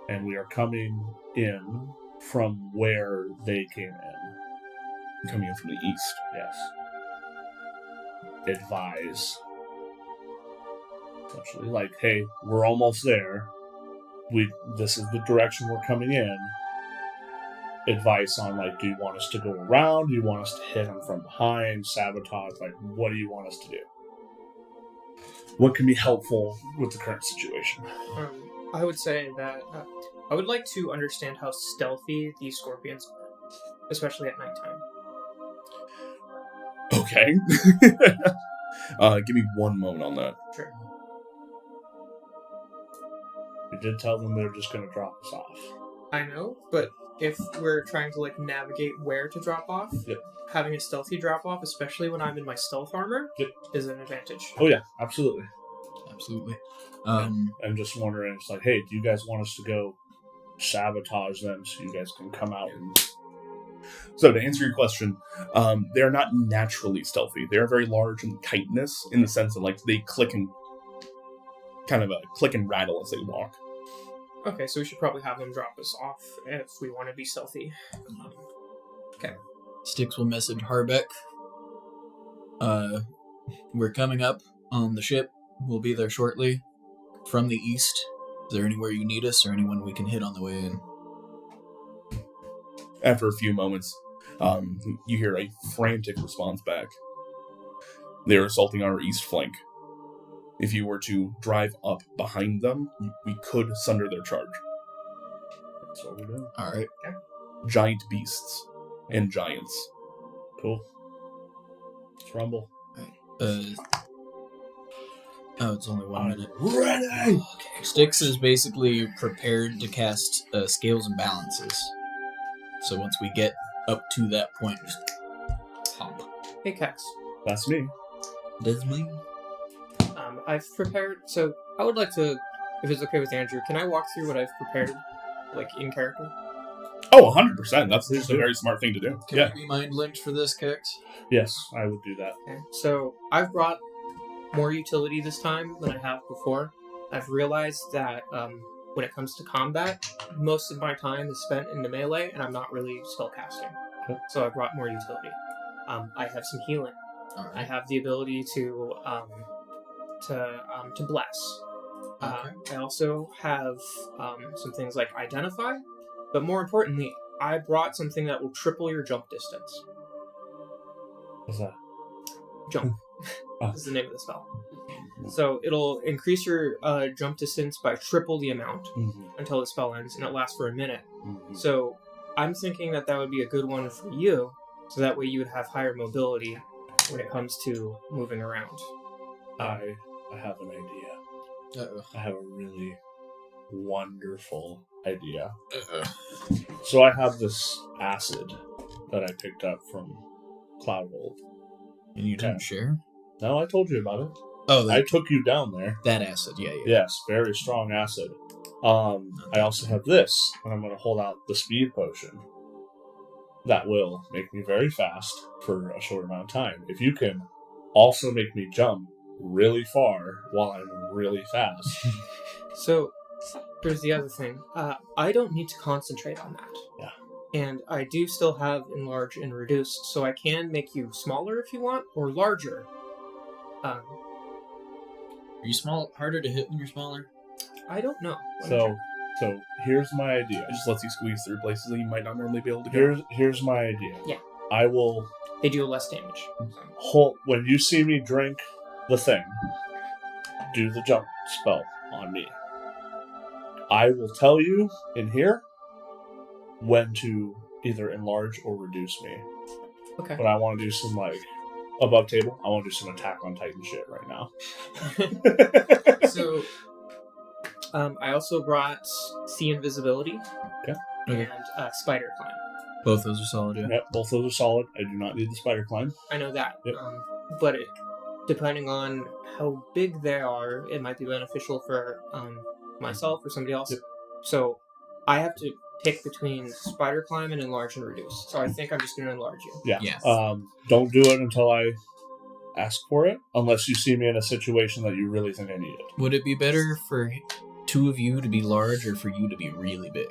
And we are coming in from where they came in. Coming in from the east. Yes. Advise. Essentially, like, hey, we're almost there. This is the direction we're coming in. Advice on, like, do you want us to go around? Do you want us to hit them from behind? Sabotage? Like, what do you want us to do? What can be helpful with the current situation? I would say that I would like to understand how stealthy these scorpions are, especially at nighttime. Okay. Give me one moment on that. Sure. We did tell them they're just going to drop us off. I know, but if we're trying to like navigate where to drop off, Yep. having a stealthy drop off, especially when I'm in my stealth armor, Yep. is an advantage. Oh yeah, absolutely. Absolutely. I'm just wondering, it's like, hey, do you guys want us to go sabotage them so you guys can come out and... So to answer your question, they are not naturally stealthy. They are very large and chitinous in the sense that like they click and rattle as they walk. Okay, so we should probably have them drop us off if we want to be stealthy. Okay. Styx will message Harbeck. We're coming up on the ship. We'll be there shortly. From the east. Is there anywhere you need us or anyone we can hit on the way in? After a few moments, you hear a frantic response back. They are assaulting our east flank. If you were to drive up behind them, we could sunder their charge. That's what we're doing. Alright. Giant beasts and giants. Cool. Let's rumble. It's only 1 minute. Ready! Okay. Styx is basically prepared to cast Scales and Balances. So once we get up to that point, just pop. Hey, Cax. That's me. Leslie? I've prepared. So I would like to, if it's okay with Andrew, can I walk through what I've prepared, like in character? Oh, 100%. That's just a very smart thing to do. Can we be mind linked for this, Kix? Yes, I would do that. Okay. So I've brought more utility this time than I have before. I've realized that when it comes to combat, most of my time is spent in the melee, and I'm not really spellcasting. Okay. So I brought more utility. I have some healing. Alright. I have the ability to bless. I also have some things like identify, but more importantly, I brought something that will triple your jump distance. What's that? Jump. Oh. This is the name of the spell. So it'll increase your jump distance by triple the amount until the spell ends, and it lasts for a minute. So I'm thinking that would be a good one for you, so that way you would have higher mobility when it comes to moving around. I have an idea. Uh-oh. I have a really wonderful idea. Uh-oh. So I have this acid that I picked up from Cloudwold. And you didn't share? No, I told you about it. Oh, I took you down there. that acid, yeah. Yes, very strong acid. I also have this, and I'm going to hold out the speed potion. That will make me very fast for a short amount of time. If you can also make me jump really far while I'm really fast. So here's the other thing. I don't need to concentrate on that. Yeah. And I do still have enlarge and reduce, so I can make you smaller if you want, or larger. Are you harder to hit when you're smaller? I don't know. So here's my idea. It just lets you squeeze through places that you might not normally be able to go. Here's my idea. Yeah. I will They do less damage. when you see me drink the thing, do the jump spell on me. I will tell you in here when to either enlarge or reduce me. Okay. But I want to do some above table. I want to do some Attack on Titan shit right now. So, I also brought See Invisibility Okay. and Spider Climb. Both those are solid, yeah. Yep, both those are solid. I do not need the Spider Climb. I know that. Yep. But depending on how big they are, it might be beneficial for myself or somebody else. Yep. So I have to pick between Spider Climb and Enlarge and Reduce. So I think I'm just going to enlarge you. Yeah. Yes. Don't do it until I ask for it, unless you see me in a situation that you really think I need it. Would it be better for two of you to be large or for you to be really big?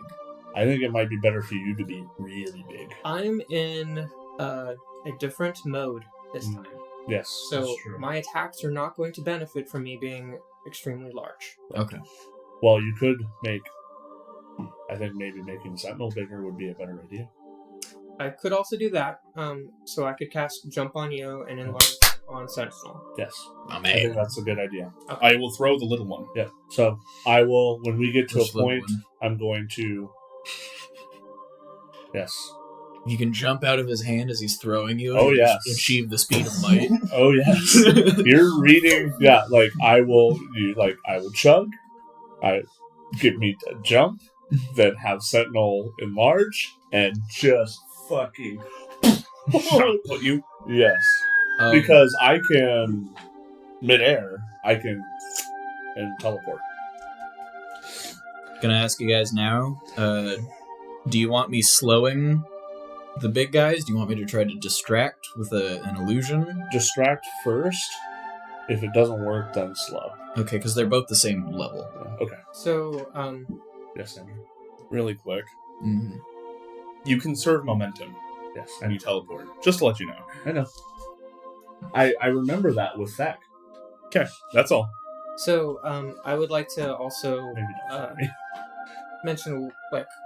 I think it might be better for you to be really big. I'm in a different mode this time. Yes. So that's true. my attacks are not going to benefit from me being extremely large. Okay. Well, you could I think maybe making Sentinel bigger would be a better idea. I could also do that. So I could cast Jump on you and enlarge on Sentinel. Yes. My I think man. that's a good idea. I will throw the little one. Yeah. So I will, when we get to Which a point, little one? I'm going to. Yes. You can jump out of his hand as he's throwing you. Oh, and yes. Achieve the speed of light. Oh yes. You're reading. Yeah. I will chug. Give me a jump, then have Sentinel enlarge, and just fucking Shot put you. yes. Because I can midair, and teleport. Gonna ask you guys now, do you want me slowing the big guys? Do you want me to try to distract with an illusion? Distract first. If it doesn't work, then slow. Okay, because they're both the same level. Okay. So, Yes, Andrew. Really quick. Mm-hmm. You conserve momentum Yes, and you teleport. Just to let you know. I know. I remember that with Thek. Okay, that's all. so I would like to also Maybe not. mention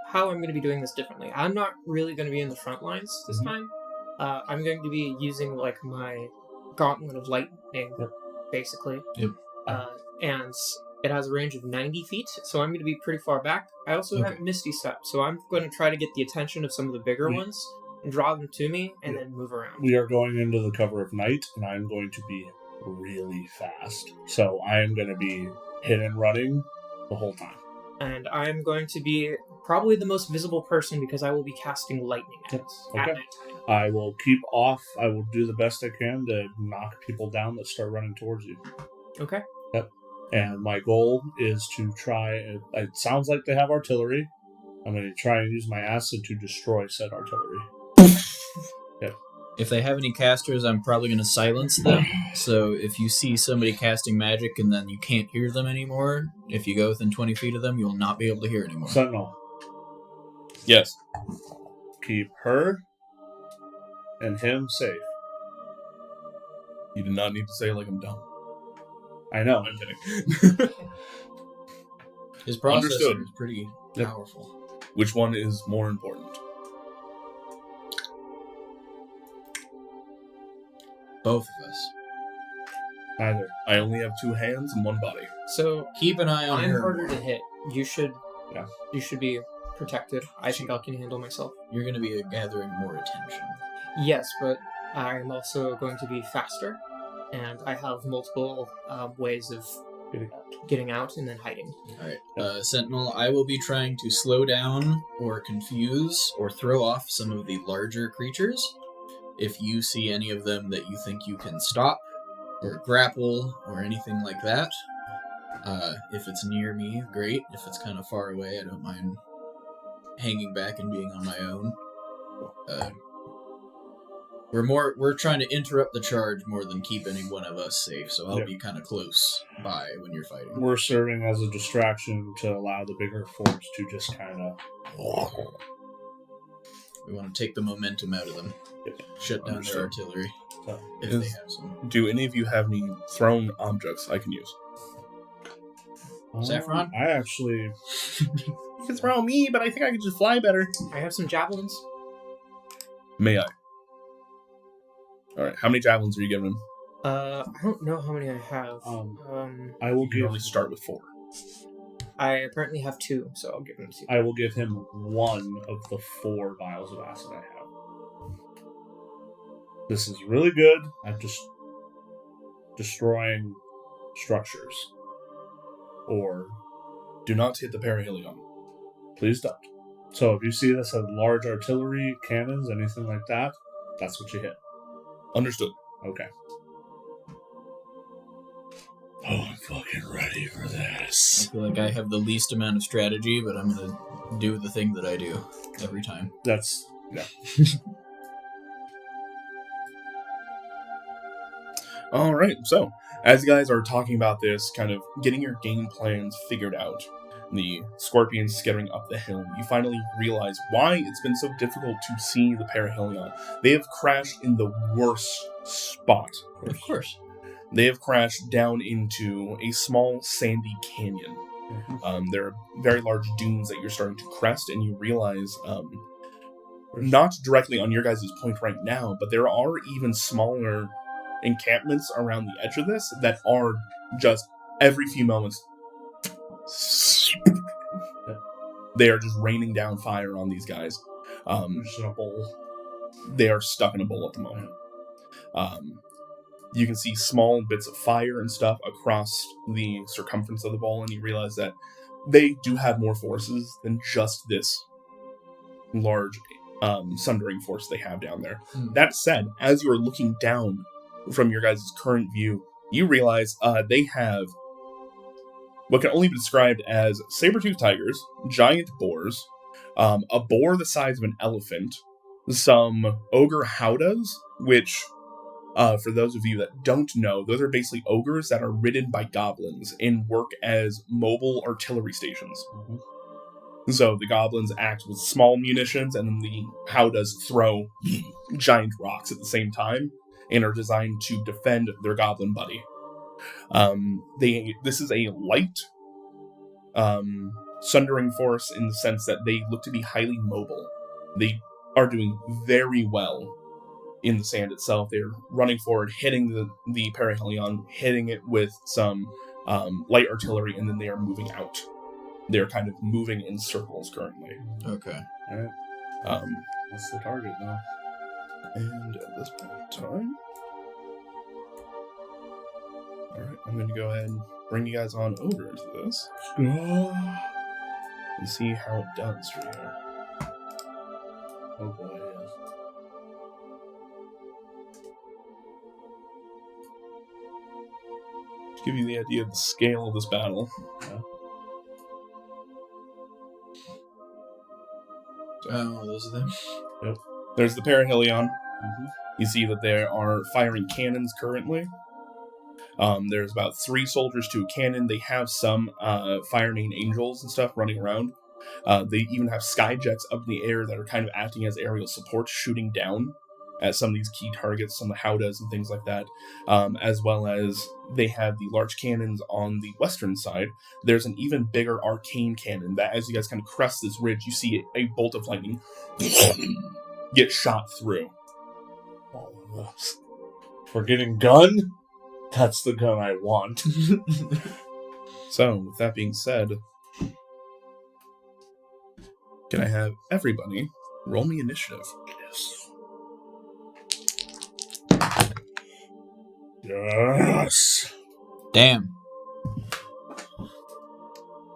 how I'm going to be doing this differently. I'm not really going to be in the front lines this time. I'm going to be using my Gauntlet of Lightning, basically. Yep. And it has a range of 90 feet, so I'm going to be pretty far back. I also have Misty Step, so I'm going to try to get the attention of some of the bigger ones and draw them to me, and then move around. We are going into the cover of night, and I'm going to be really fast. So I am going to be hit and running the whole time. And I'm going to be probably the most visible person because I will be casting lightning at us at Okay. nighttime. I will keep off. I will do the best I can to knock people down that start running towards you. Okay. And my goal is to try. It sounds like they have artillery. I'm going to try and use my acid to destroy said artillery. If they have any casters, I'm probably going to silence them. So if you see somebody casting magic and then you can't hear them anymore, if you go within 20 feet of them, you'll not be able to hear anymore. Sentinel, Yes. keep her and him safe. You do not need to say it like I'm dumb. I know. I'm kidding. His processor Understood. is pretty Yep. powerful. Which one is more important? Both of us. Neither. I only have 2 hands and 1 body. So Keep an eye on I'm her. harder to hit. You should. Yeah. You should be protected. I think I can handle myself. You're going to be gathering more attention. Yes, but I'm also going to be faster, and I have multiple ways of getting out and then hiding. Alright, Sentinel, I will be trying to slow down or confuse or throw off some of the larger creatures. If you see any of them that you think you can stop or grapple or anything like that, if it's near me, great. If it's kind of far away, I don't mind hanging back and being on my own. We're trying to interrupt the charge more than keep any one of us safe, so I'll be kind of close by when you're fighting. We're serving as a distraction to allow the bigger force to just kind of... We want to take the momentum out of them. Shut down their artillery. If they have some. Do any of you have any thrown objects I can use? Saffron? I actually... You can throw me, but I think I could just fly better. I have some javelins. May I? Alright, how many javelins are you giving him? I don't know how many I have. I will You can give... only start with 4. I apparently have 2, so I'll give him 2. I will give him 1 of the 4 vials of acid I have. This is really good at just destroying structures. Or... Do not hit the Parahilleon. Please don't. So if you see this as large artillery, cannons, anything like that, that's what you hit. Understood. Okay. Oh, I'm fucking ready for this. I feel like I have the least amount of strategy, but I'm going to do the thing that I do every time. That's... yeah. Alright, so, as you guys are talking about this, kind of getting your game plans figured out, the scorpions skittering up the hill, you finally realize why it's been so difficult to see the Parahilleon. They have crashed in the worst spot. Of course. They have crashed down into a small sandy canyon. There are very large dunes that you're starting to crest, and you realize, not directly on your guys' point right now, but there are even smaller encampments around the edge of this that are just every few moments they are just raining down fire on these guys. Just in a bowl. They are stuck in a bowl at the moment. You can see small bits of fire and stuff across the circumference of the bowl, and you realize that they do have more forces than just this large sundering force they have down there. That said, as you are looking down from your guys' current view, you realize they have what can only be described as saber-toothed tigers, giant boars, a boar the size of an elephant, some ogre howdahs, which, for those of you that don't know, those are basically ogres that are ridden by goblins and work as mobile artillery stations. So the goblins act with small munitions, and then the howdahs throw giant rocks at the same time, and are designed to defend their goblin buddy. This is a light sundering force in the sense that they look to be highly mobile. They are doing very well in the sand itself. They're running forward, hitting the Parahilleon, hitting it with some light artillery, and then they are moving out. They're kind of moving in circles currently. Okay. Alright. That's the target now. And at this point in time... Alright, I'm going to go ahead and bring you guys on over into this. and see how it does for you. Oh boy, yes. To give you the idea of the scale of this battle. Oh, those are them. There's the Parahilleon. Mm-hmm. You see that there are firing cannons currently. There's about 3 soldiers to a cannon. They have some firing angels and stuff running around. They even have skyjets up in the air that are kind of acting as aerial support, shooting down at some of these key targets, some of the howdahs and things like that. As well as they have the large cannons on the western side. There's an even bigger arcane cannon that, as you guys kind of crest this ridge, you see a bolt of lightning get shot through. For getting gun, that's the gun I want. So, with that being said, can I have everybody roll me initiative? Yes. Damn.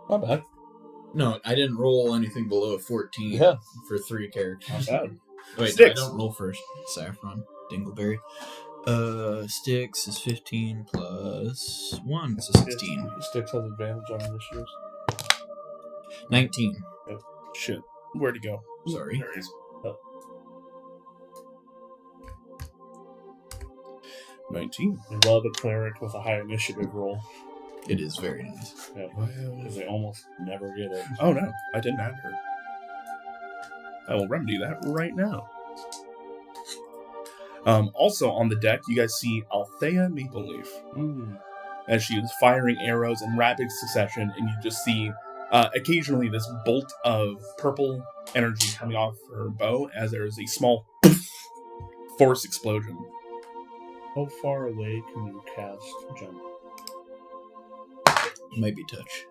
Not bad. No, I didn't roll anything below a 14 Yeah. for 3 characters. Not bad. Wait, Sticks. no, I don't roll first. Saffron, Dingleberry. Sticks is 15 plus 1, so 16. Sticks has advantage on initiatives. 19. Shit. Where'd he go? Sorry. There he is. Oh. 19. I love a cleric with a high initiative roll. It is very nice. Yeah, because they almost never get it. Oh no, I didn't add her. I will remedy that right now. Also on the deck, you guys see Althea Mapleleaf. As she is firing arrows in rapid succession, and you just see occasionally this bolt of purple energy coming off her bow as there is a small force explosion. How far away can you cast jump? Might be touch.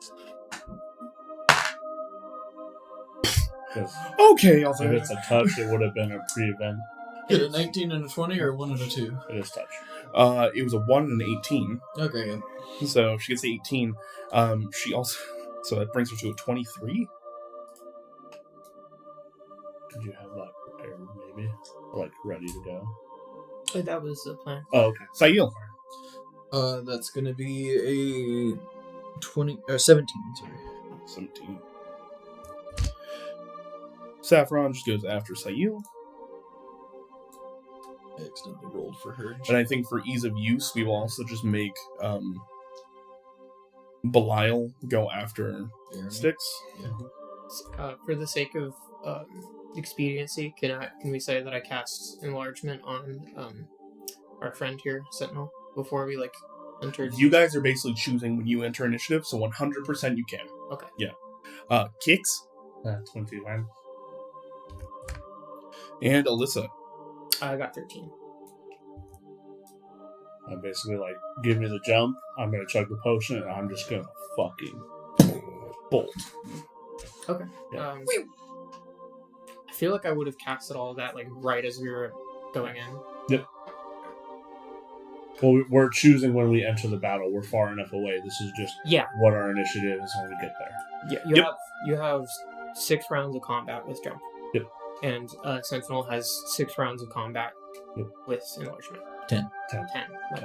Because Okay, if Althea. it's a touch, it would have been a pre-event. Is it 19 and a 20 or 1 and a 2? It is touch. It was a 1 and an 18. Okay, yeah. So if she gets 18. She also... So that brings her to a 23. Did you have that prepared, maybe? Like, ready to go? That was the plan. Oh, okay. Sail. That's gonna be a 17, sorry. 17. Saffron just goes after Sail. I accidentally rolled for her. And I think for ease of use, we will also just make Belial go after Jeremy. Styx. For the sake of expediency, can we say that I cast enlargement on our friend here, Sentinel, before we entered? You guys are basically choosing when you enter initiative, so 100% you can. Okay. Yeah. Kix 21. and Alyssa. I got 13. I'm basically like, give me the jump, I'm going to chug the potion, and I'm just going to fucking bolt. Okay. Yeah. I feel like I would have casted all of that right as we were going in. Yep. Well, we're choosing when we enter the battle. We're far enough away. This is just what our initiative is when we get there. Yeah. You have 6 rounds of combat with jump. Yep. And Sentinel has 6 rounds of combat with enlargement. 10. 10. Right.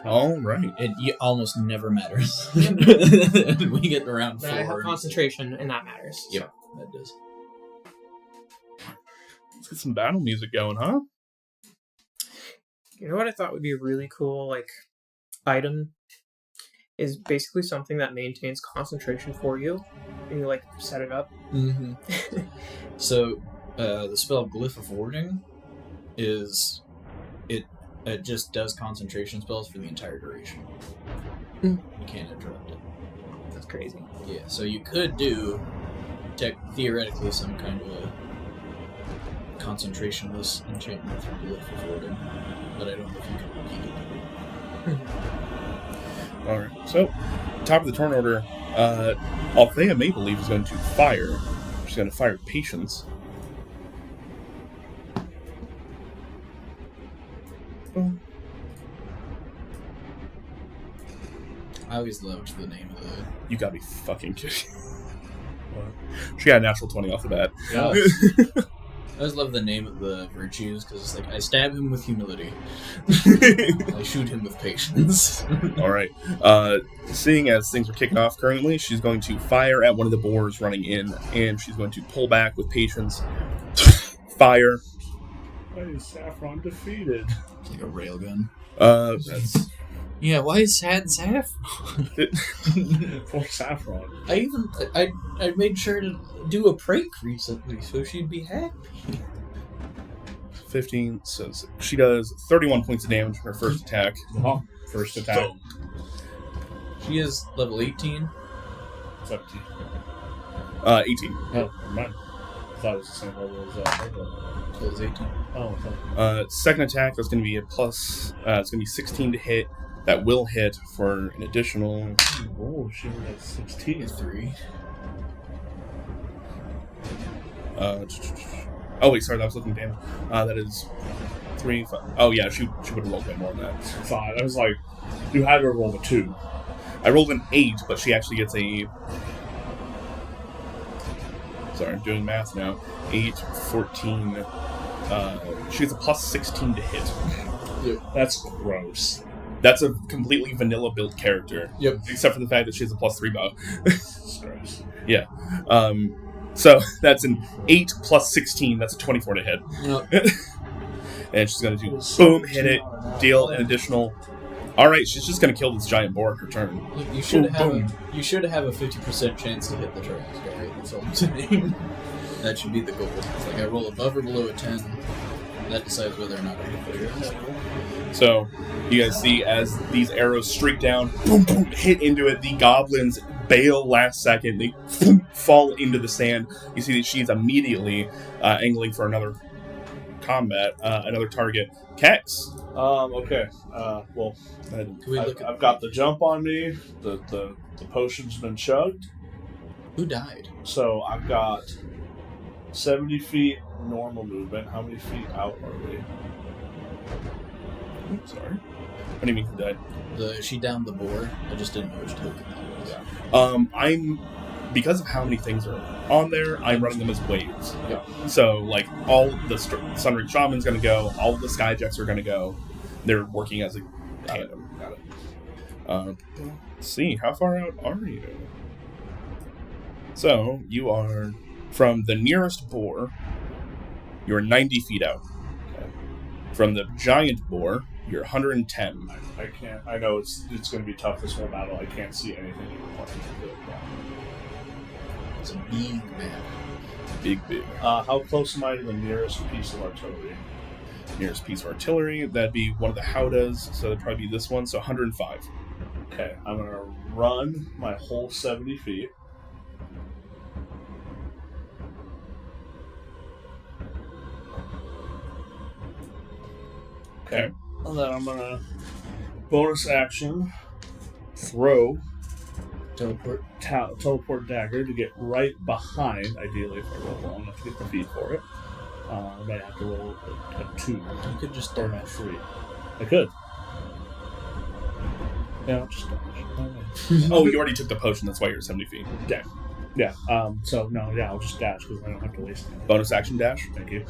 All right. It almost never matters. Yep. We get to round 4. But I have concentration, and that matters. Yep, that does. Let's get some battle music going, huh? You know what I thought would be a really cool item is basically something that maintains concentration for you, and you set it up. Mm-hmm. So the spell Glyph of Warding is it just does concentration spells for the entire duration. You can't interrupt it. That's crazy. Yeah, so you could do theoretically some kind of a concentrationless enchantment through Glyph of Warding, but I don't know if you can repeat it. All right. So, top of the turn order, Althea Mapleleaf is going to fire. She's going to fire Patience. I always loved the name of the... You gotta be fucking kidding. She got a natural 20 off the bat. Yeah. I always love the name of the virtues, because it's like, I stab him with humility. I shoot him with patience. Alright. Seeing as things are kicking off currently, she's going to fire at one of the boars running in, and she's going to pull back with patience. Fire. Why is Saffron defeated? It's like a railgun. That's... Yeah, why is Sad Saffron? Poor Saffron. I made sure to do a prank recently, so she'd be happy. 15, so she does 31 points of damage from her first attack. First attack. She is level 18. 17. 18. Oh, never mind. I thought it was the same level as So it's 18. Oh, okay. Second attack, that's going to be a plus. It's going to be 16 to hit. That will hit for an additional... Oh, she was at 16. 3. Oh, wait, sorry, that was looking damage. That is 3, 5. Oh, yeah, she would have rolled way more than that. 5. I was like, you had her roll a 2. I rolled an 8, but she actually gets a... Sorry, I'm doing math now. 8, 14... she gets a plus 16 to hit. Yep. That's gross. That's a completely vanilla built character. Yep. Except for the fact that she has a plus 3 bow. That's gross. Yeah. So that's an 8 plus 16. That's a 24 to hit. Yep. And she's going to do boom, hit it, deal an additional... Alright, she's just going to kill this giant boar at her turn. You should Boom, have a 50% chance to hit the target guy. That's all I'm saying. That should be the goal. It's like I roll above or below a 10. That decides whether or not I hit the target. So, you guys see as these arrows streak down, boom, boom, hit into it. The goblins bail last second. They boom, fall into the sand. You see that she's immediately angling for another combat, another target. Kex. Okay. Well, I've got the jump on me. The potion's been chugged. Who died? So I've got 70 feet normal movement. How many feet out are we? Oops, sorry. What do you mean who died? She downed the boar. I just didn't know which token that was. Yeah. I'm... Because of how many things are on there, I'm running them as waves. Yeah. So, like, all the Sunring Shaman's going to go, all the Skyjacks are going to go. They're working as a tandem. Got it. Let's see, how far out are you? So, you are from the nearest boar, you're 90 feet out. Okay. From the giant boar, you're 110. I can't. I know it's going to be tough this whole battle. I can't see anything you're pointing to. It's a big map. Big. How close am I to the nearest piece of artillery? Nearest piece of artillery, that'd be one of the howdahs, so that'd probably be this one, so 105. Okay, I'm going to run my whole 70 feet. Okay. And then I'm going to bonus action throw teleport dagger to get right behind, ideally if I roll long enough to get the feed for it. I might have to roll a 2. You could just or not 3. I could. Yeah, I'll just dash. Oh, you already took the potion, that's why you're at 70 feet. Yeah. So no, yeah, I'll just dash because I don't have to waste it. Bonus action dash. Thank you.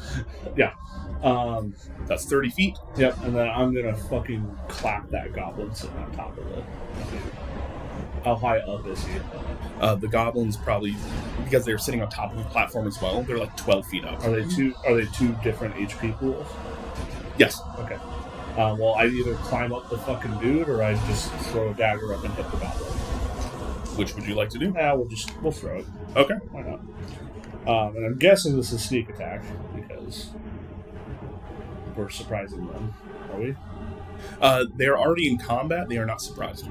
Yeah. That's 30 feet. Yep, and then I'm gonna fucking clap that goblin sitting on top of it. How high up is he? The goblins probably, because they're sitting on top of a platform as well, they're like 12 feet up. Are they two different HP pools? Yes. Okay. Well, I either climb up the fucking dude or I just throw a dagger up and hit the goblin. Which would you like to do? Yeah, we'll throw it. Okay. Why not? And I'm guessing this is sneak attack because we're surprising them. Are we? They're already in combat. They are not surprised.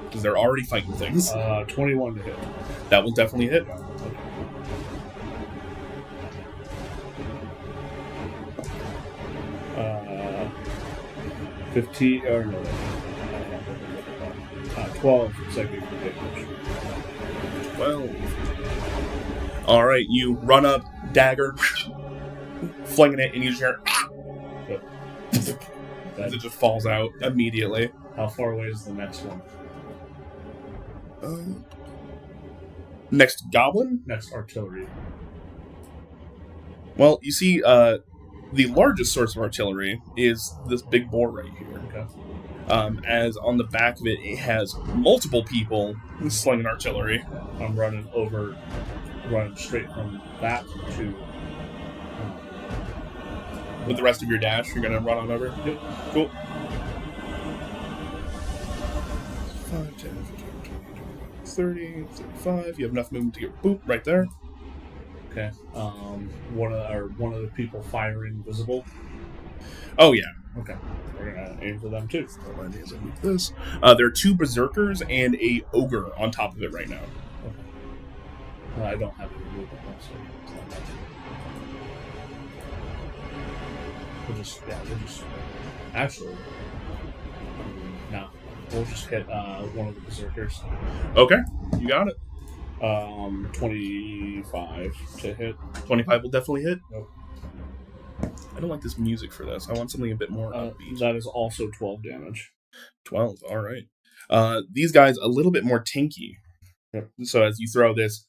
Because they're already fighting things. 21 to hit. That will definitely hit. Okay. 15, or no, 12 consecutive damage. 12. Alright, you run up, dagger, flinging it, and you just hear... as it just falls out immediately. How far away is the next one? Next goblin? Next artillery. Well, you see, the largest source of artillery is this big boar right here. Okay. As on the back of it, it has multiple people slinging artillery. I'm running straight from that to... With the rest of your dash, you're going to run on over? Yep. Cool. 5, 10, 15, 20, 30, 35. You have enough movement to get boop right there. Okay. One of the people firing visible. Oh, yeah. Okay. We're going to aim for them, too. This. There are 2 berserkers and a ogre on top of it right now. Okay. I don't have any movement, so... We'll just actually, no, we'll just hit one of the berserkers. Okay, you got it. 25 to hit. 25 will definitely hit. Nope. I don't like this music for this. I want something a bit more upbeat. That is also 12 damage. 12, all right. These guys a little bit more tanky. Yep. So as you throw this,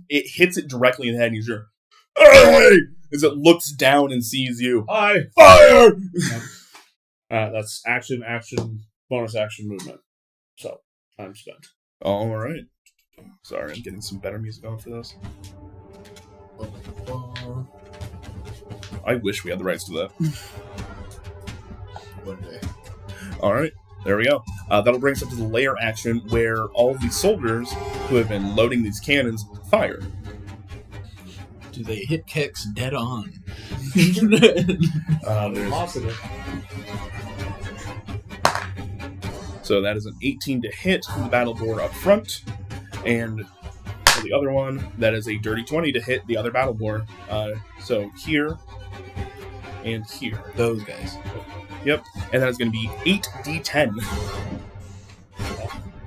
it hits it directly in the head, and you hear, "Hey!" as it looks down and sees you. Hi! Fire! That's action, bonus action movement. So, time spent. All right. Sorry, I'm getting some better music on for this. I wish we had the rights to that. One day. All right. There we go. That'll bring us up to the layer action where all of these soldiers who have been loading these cannons fire. Do they hit Kex dead on? Positive. So that is an 18 to hit the battle board up front. And for the other one, that is a dirty 20 to hit the other battle board. So here and here. Those guys. Yep. And that is going to be 8d10.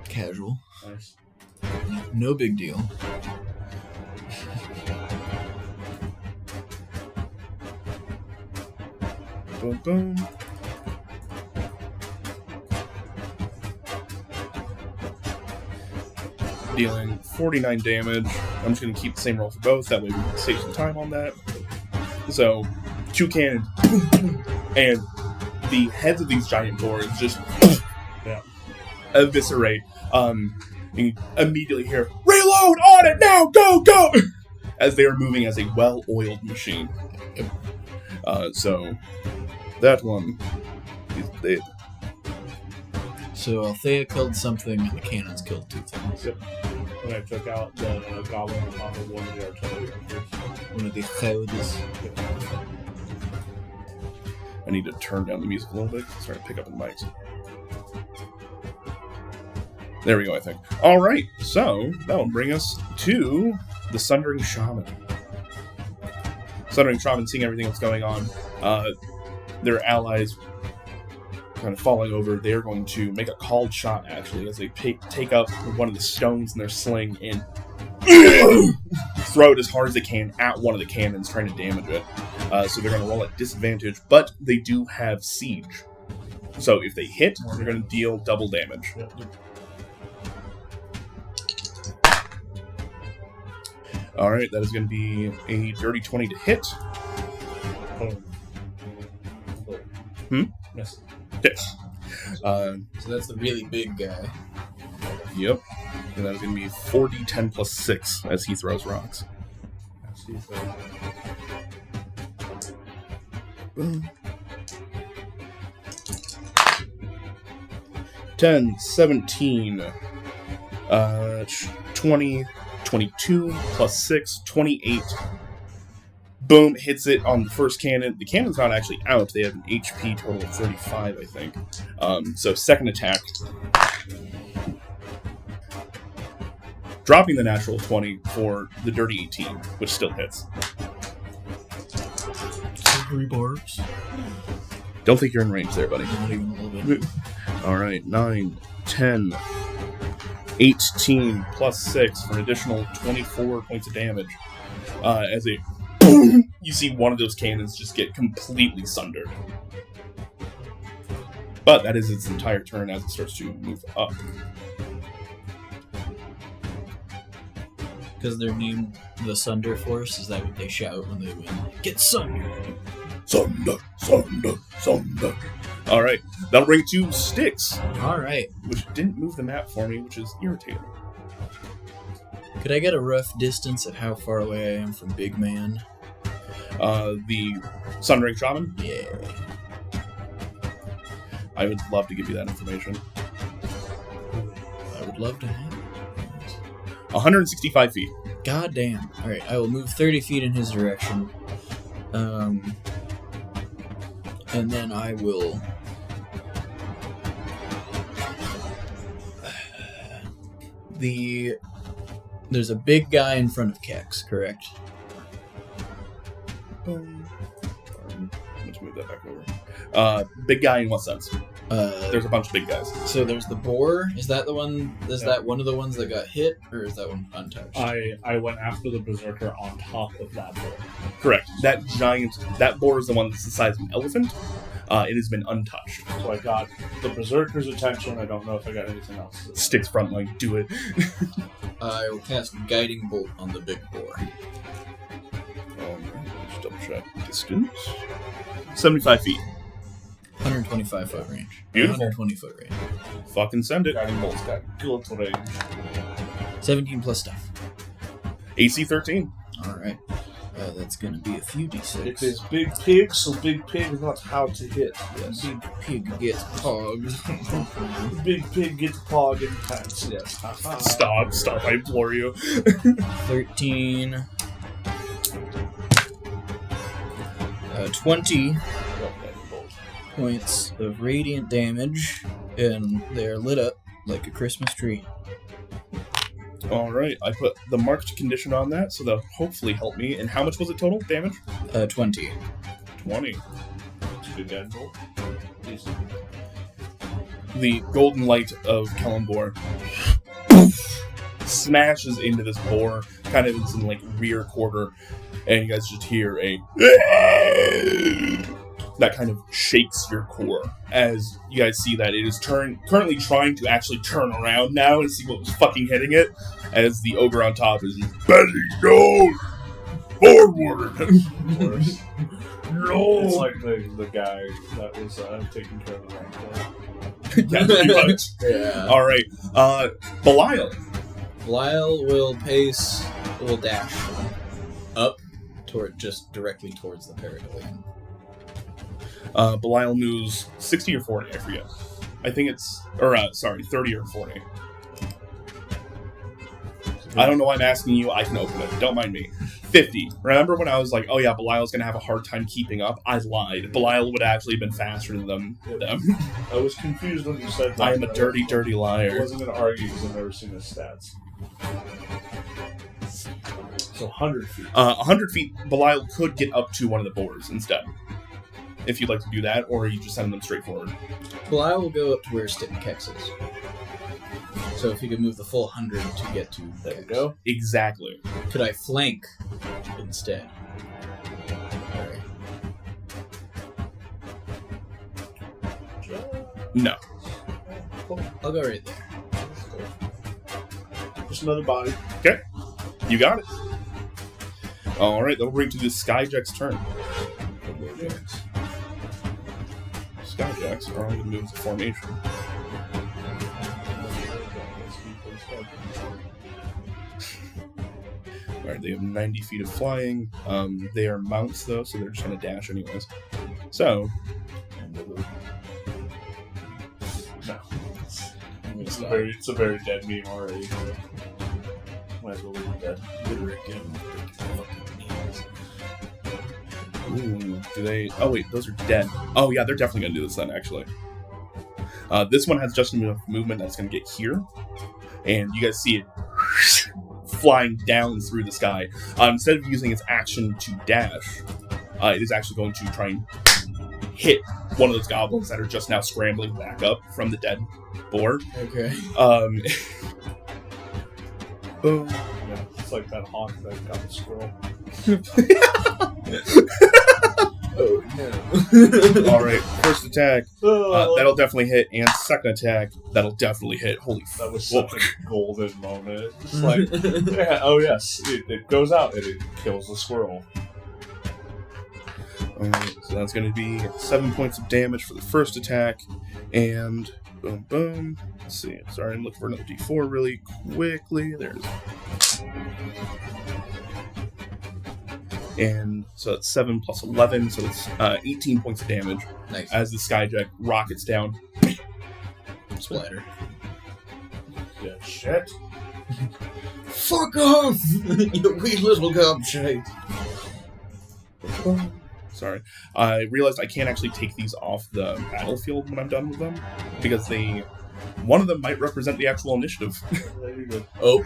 Casual. Nice. No big deal. Boom, boom. Dealing 49 damage. I'm just going to keep the same roll for both. That way we can save some time on that. So, 2 cannons. And the heads of these giant boars just eviscerate. You immediately hear, "Reload on it now! Go, go!" as they are moving as a well-oiled machine. So, that one is dead. So Althea killed something, and the cannons killed 2 things. Yep. When I took out the goblin on top of one of the artillery rangers. One of the houses. I need to turn down the music a little bit. Start to pick up the mics. There we go, I think. All right, so that will bring us to the Sundering Shaman. Sundering Shaman, seeing everything that's going on, their allies kind of falling over. They're going to make a called shot, actually, as they take up one of the stones in their sling and throw it as hard as they can at one of the cannons, trying to damage it. So they're going to roll at disadvantage, but they do have siege. So if they hit, they're going to deal double damage. Yep. Alright, that is going to be a dirty 20 to hit. Miss. Yes. So that's the really big guy. Yep. And that is going to be 4d10 plus 6 as he throws rocks. Boom. 10, 17, 20, 22, plus 6, 28. Boom, hits it on the first cannon. The cannon's not actually out. They have an HP total of 35, I think. So second attack. Dropping the natural 20 for the dirty 18, which still hits. 3 barbs. Don't think you're in range there, buddy. Not even a little bit. Alright, 9, 10, 18 plus 6 for an additional 24 points of damage. As a you see one of those cannons just get completely sundered. But that is its entire turn as it starts to move up. Because they're named the Sunder Force, is that what they shout when they win? Get Sunder! Sunder, Sunder, Sunder. Alright, that'll bring it to Styx, Alright. which didn't move the map for me, which is irritating. Could I get a rough distance of how far away I am from Big Man? The Sundering Shaman, Yeah. I would love to give you that information. I would love to have it. 165 feet. God damn. Alright, I will move 30 feet in his direction. And then I will... There's a big guy in front of Kex, correct? Let's move that back over. Big guy in what sense? There's a bunch of big guys. So there's the boar. Is that the one? Is that one of the ones that got hit, or is that one untouched? I went after the berserker on top of that boar. Correct. That boar is the one that's the size of an elephant. It has been untouched. So I got the berserker's attention. I don't know if I got anything else. Styx frontline, do it. I will cast Guiding Bolt on the big boar. Let's double check distance. 75 feet. 125 foot range. Beautiful. 120 foot range. Fucking send it. Guiding bolt's got good range. 17 plus stuff. AC 13. Alright. That's gonna be a few d6. It is big pig, so big pig is not how to hit. Yes. Big pig gets pogged. Big pig gets pog in pants. Yes. Stop, I implore you. 13. 20 points of radiant damage, and they're lit up like a Christmas tree. Alright, I put the marked condition on that, so that'll hopefully help me. And how much was it total damage? 20. 20. Good guiding bolt. The golden light of Kellenbor smashes into this boar, kind of in some like rear quarter, and you guys just hear a that kind of shakes your core as you guys see that it is currently trying to actually turn around now and see what was fucking hitting it, as the ogre on top is just bending down forward. No, it's like the guy that was taking care of the rank. Yeah, pretty much. Yeah. All right, Belial. Lyle will dash up just directly towards the Parahilleon. Belial moves 60 or 40, I forget. I think it's, 30 or 40. I don't know why I'm asking you, I can open it, don't mind me. 50. Remember when I was like, oh yeah, Belial's gonna have a hard time keeping up? I lied. Belial would actually have been faster than them. I was confused when you said that. I am a dirty, dirty I liar. wasn't gonna argue because I've never seen his stats. So 100 feet. 100 feet, Belial could get up to one of the boars instead. If you'd like to do that, or you just send them straight forward. Belial will go up to where Kex is. So if he could move the full 100 to get to There we go. Exactly. Could I flank instead? Alright. No. I'll go right there. Just another body. Okay. You got it. Alright, that'll bring to the Skyjack's turn. Skyjacks are only going to move as a formation. Alright, they have 90 feet of flying. They are mounts, though, so they're just going to dash anyways. So... No. It's a very dead meme already. Might as well leave it dead. Ooh, do they... Oh, wait, those are dead. Oh, yeah, they're definitely going to do this then, actually. This one has just enough movement that's going to get here. And you guys see it flying down through the sky. Instead of using its action to dash, it is actually going to try and hit one of those goblins that are just now scrambling back up from the dead boar. Okay. Boom. Yeah, it's like that hawk that got the squirrel. Oh no. All right, first attack, that'll definitely hit, and second attack, that'll definitely hit. Holy That was fuck. such a golden moment. It's like, yeah, oh yes, it goes out and it kills the squirrel. Alright, so that's going to be 7 points of damage for the first attack, and boom, boom. Let's see. Sorry, I'm looking for another d4 really quickly. There's. And so that's 7 plus 11, so it's 18 points of damage. Nice. As the Skyjack rockets down. Splatter. Yeah, shit. Fuck off! You wee little gobshite. Sorry. I realized I can't actually take these off the battlefield when I'm done with them, because one of them might represent the actual initiative. There you go. Oh.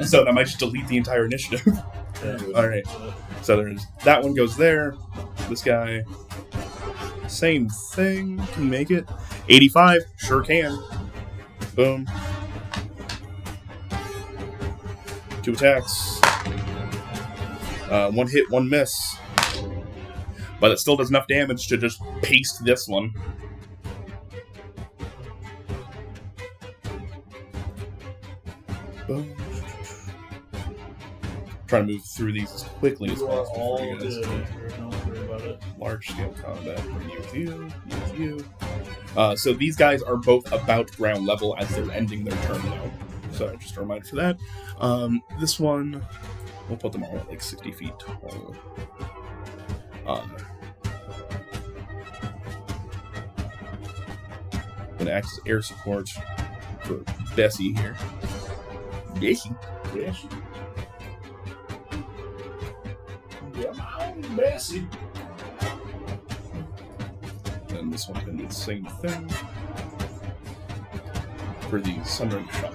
So that might just delete the entire initiative. Yeah. Alright. So there's that one goes there. This guy, same thing. Can you make it? 85, sure can. Boom. 2 attacks. 1 hit, 1 miss. But it still does enough damage to just paste this one. Boom. Trying to move through these as quickly as You are possible all for you guys. good. Don't worry about it. Large scale combat. Bring you with you, you with you. So these guys are both about ground level as they're ending their turn now. So just a reminder for that. This one, we'll put them all at like 60 feet tall. Gonna act as air support for Bessie here. Bessie. Yes. Yeah, I'm messy. And this one can do the same thing for the Sundering Shot.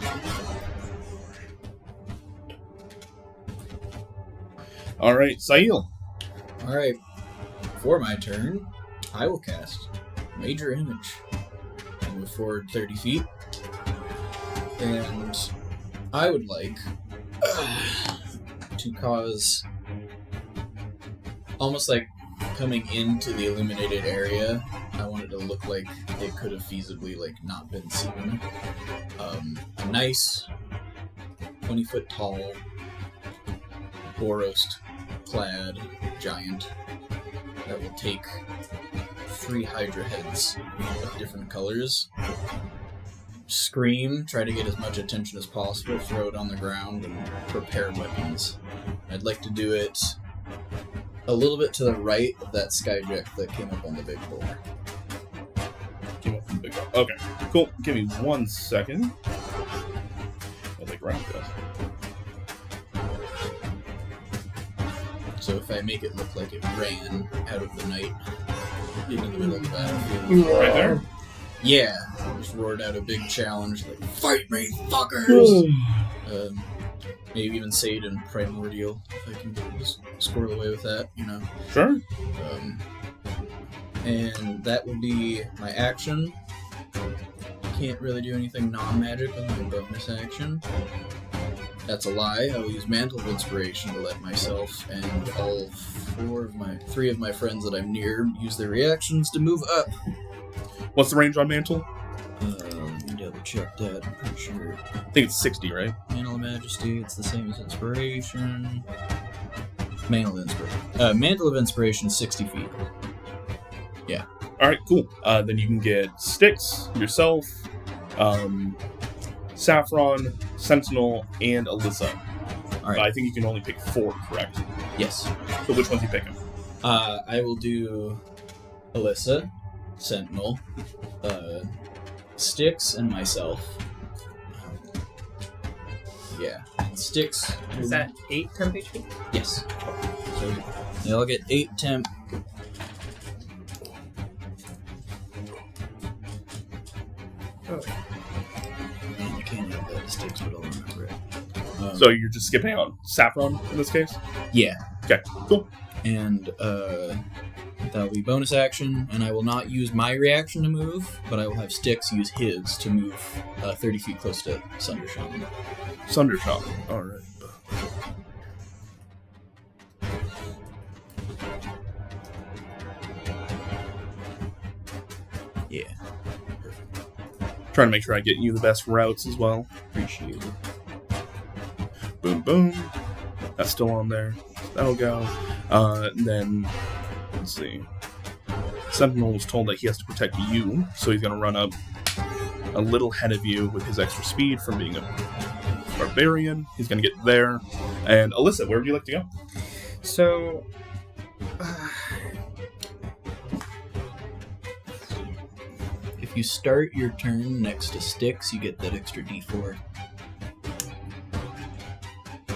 Alright, Sail. Alright. For my turn, I will cast Major Image. And move forward 30 feet. And I would like to cause almost like coming into the illuminated area. I wanted to look like it could have feasibly like not been seen. A nice 20-foot tall Boros clad giant that will take 3 Hydra heads of different colors, scream, try to get as much attention as possible, throw it on the ground, and prepare weapons. I'd like to do it a little bit to the right of that skyjack that came up on the big bowl. Came up from the big one. Okay, cool. Give me 1 second. I'll take round this. So if I make it look like it ran out of the night into the middle of the battlefield. Right there? Yeah, just roared out a big challenge like, "Fight me, fuckers!" Maybe even say it in Primordial, if I can just squirrel away with that, you know. Sure. And that will be my action. Can't really do anything non-magic with my bonus action. That's a lie. I will use Mantle of Inspiration to let myself and all 3 of my friends that I'm near use their reactions to move up. What's the range on Mantle? Let me double check that. I'm pretty sure. I think it's 60, right? Mantle of Majesty, it's the same as Inspiration. Mantle of Inspiration, 60 feet. Yeah. Alright, cool. Then you can get Styx, yourself, Saffron, Sentinel, and Alyssa. Alright. I think you can only pick 4, correct? Yes. So which ones are you picking? I will do Alyssa, Sentinel, Styx, and myself. Yeah. Styx. Is that 8 temp HP? Yes. So they all get 8 temp. Oh. Man, I can't have that Styx, but I'll remember it. So you're just skipping out Saffron in this case? Yeah. Okay, cool. And that'll be bonus action, and I will not use my reaction to move, but I will have Styx use his to move 30 feet close to Sunder Shaman. Sunder Shaman. Alright. Yeah. Trying to make sure I get you the best routes as well. Appreciate it. Boom, boom. That's still on there. That'll go. And then, let's see. Sentinel was told that he has to protect you, so he's going to run up a little ahead of you with his extra speed from being a barbarian. He's going to get there. And Alyssa, where would you like to go? So, If you start your turn next to Styx, you get that extra D4.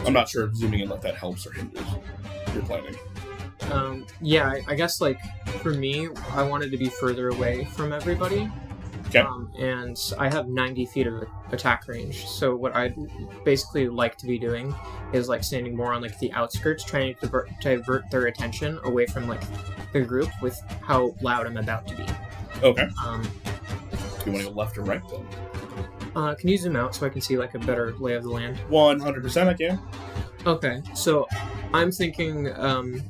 I'm not sure if zooming in like that helps or hinders your planning. yeah, I guess, like, for me, I wanted to be further away from everybody. Okay. And I have 90 feet of attack range, so what I'd basically like to be doing is, like, standing more on, like, the outskirts, trying to divert their attention away from, like, the group with how loud I'm about to be. Okay. You want to go left or right then? Can you zoom out so I can see, like, a better lay of the land? 100% I can. Okay, so I'm thinking, can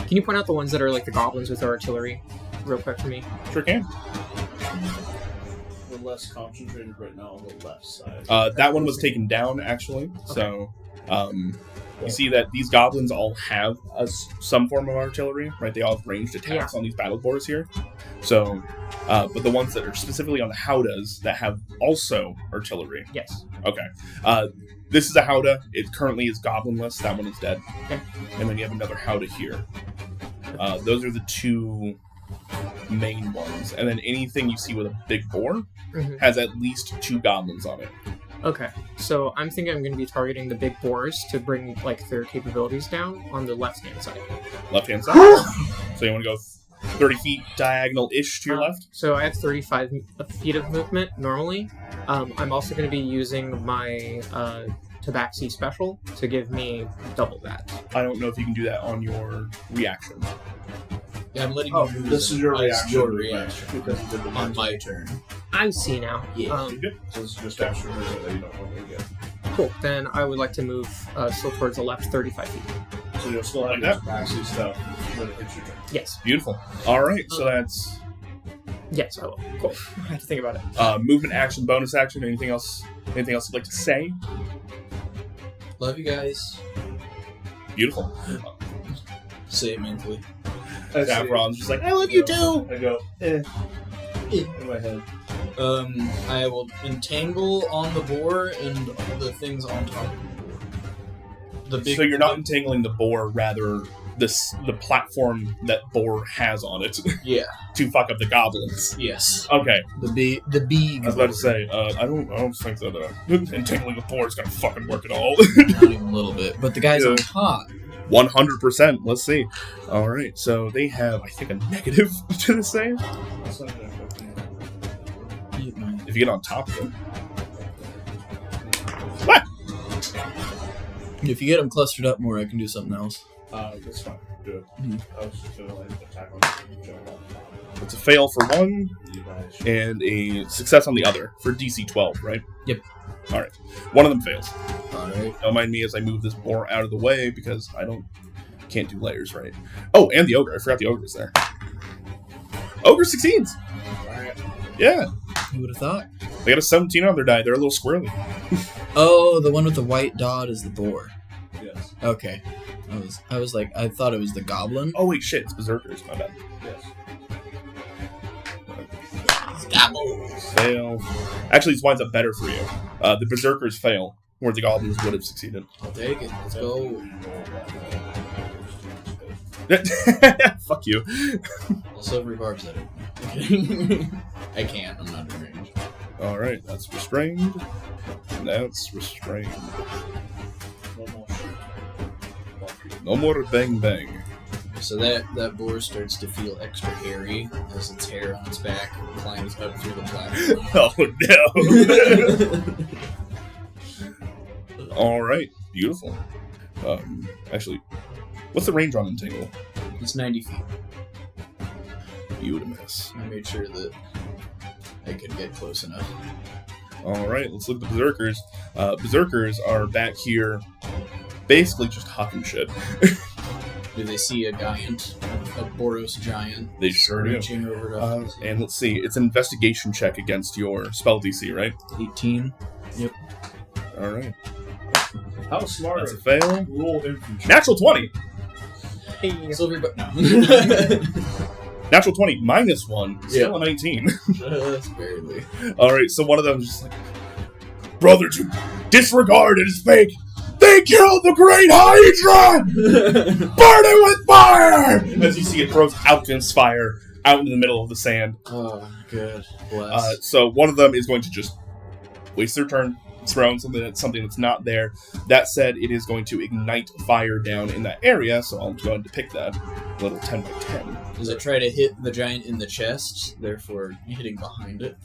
you point out the ones that are, like, the goblins with their artillery real quick for me? Sure can. We're less concentrated right now on the left side. That one was taken down, actually. Okay. So, you see that these goblins all have some form of artillery, right? They all have ranged attacks on these battle boars here. So, but the ones that are specifically on the howdahs that have also artillery. Yes. Okay. This is a howdah. It currently is goblinless. That one is dead. Okay. And then you have another howdah here. Those are the two main ones. And then anything you see with a big boar has at least 2 goblins on it. Okay, so I'm thinking I'm going to be targeting the big boars to bring, like, their capabilities down on the left-hand side. Left-hand side? So you want to go 30 feet diagonal-ish to your left? So I have 35 feet of movement normally. I'm also going to be using my Tabaxi special to give me double that. I don't know if you can do that on your reaction. Yeah, I'm letting you move. This is your reaction. Your reaction. Because you did the On my turn. I see now. Yeah. Good. So this is just extra movement that you don't normally get. Cool. Then I would like to move still towards the left 35 feet. So you'll still have Like that maxi stuff when it hits your turn. Yes. Beautiful. All right, so that's Yes, I will. Cool. I have to think about it. movement, action, bonus action. Anything else? Anything else you'd like to say? Love you guys. Beautiful. Say it mentally. Saffron's just like, I love you too. I go, in my head. I will entangle on the boar and the things on top of the boar. The big. So you're not entangling the boar, rather the platform that boar has on it. Yeah. To fuck up the goblins. Yes. Okay. The bee. I was about to say, I don't think that entangling the boar is gonna fucking work at all. Not even a little bit. But the guys on top. 100%. Let's see. All right. So they have, I think, a negative to the save. If you get on top of them. What? If you get them clustered up more, I can do something else. That's fine. Do it. Mhm. I was just gonna attack on you. It's a fail for one and a success on the other for DC 12, right? Yep. All right. One of them fails. All right. Don't mind me as I move this boar out of the way because can't do layers, right? Oh, and the ogre. I forgot the ogre was there. Ogre succeeds. Yeah. Who would have thought? They got a 17 on their die. They're a little squirrely. Oh, the one with the white dot is the boar. Yes. Okay. I was like, I thought it was the goblin. Oh, wait, shit. It's berserkers. My bad. Yes. Fail. Actually, this winds up better for you. The berserkers fail, where the goblins would have succeeded. I'll take it. Let's go. Fuck you. Also, rebarbs at it. I can't. I'm not in range. All right, that's restrained. And that's restrained. No more bang bang. So that boar starts to feel extra hairy as its hair on its back climbs up through the platform. Oh no! All right, beautiful. Actually, what's the range on Entangle? It's 90 feet. You would miss. I made sure that I could get close enough. All right, let's look at the berserkers. Berserkers are back here, basically just hucking shit. Do they see a giant A Boros giant. They sure do. Reaching over to And let's see, it's an investigation check against your spell DC, right? 18. Yep. All right. How smart That's a fail. rule infantry. Natural 20. Silver, but no. Natural 20 minus 1. Still a 19. Just barely. All right, so one of them is just like, brother, to disregard it is fake. They killed the Great Hydra! Burn it with fire! As you see, it throws alchemist fire out into the middle of the sand. Oh, good. Bless. So one of them is going to just waste their turn, throwing something that's not there. That said, it is going to ignite fire down in that area, so I'll go ahead and pick that little 10 by 10. Does it try to hit the giant in the chest, therefore hitting behind it?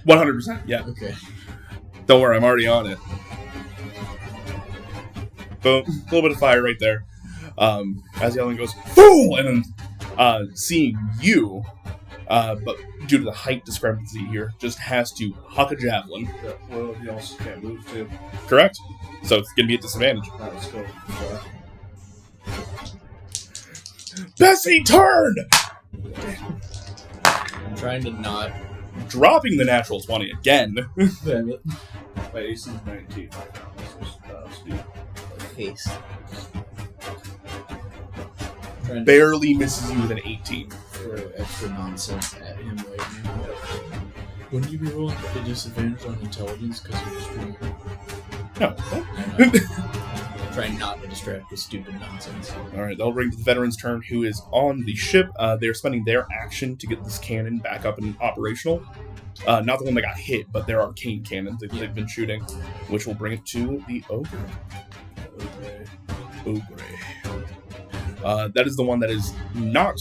100%, yeah. Okay. Don't worry, I'm already on it. Boom. A little bit of fire right there. As the other one goes, fool! And then seeing you, but due to the height discrepancy here, just has to huck a javelin. Yeah, well, you also can't move too. Correct? So it's going to be a disadvantage. Alright, let's go. Bessie, turn! I'm trying to not. Dropping the natural 20 again. Damn it. My AC is 19 right now. So, speed. Haste. Trying to Barely misses you with an 18. throw extra nonsense at him right now. Wouldn't you be rolling a disadvantage on intelligence because you're just doing No. trying not to distract with stupid nonsense? Alright, they'll bring to the veteran's turn who is on the ship. They're spending their action to get this cannon back up and operational. Not the one that got hit, but their arcane cannons that they've been shooting, which will bring it to the ogre. Ogre. That is the one that is not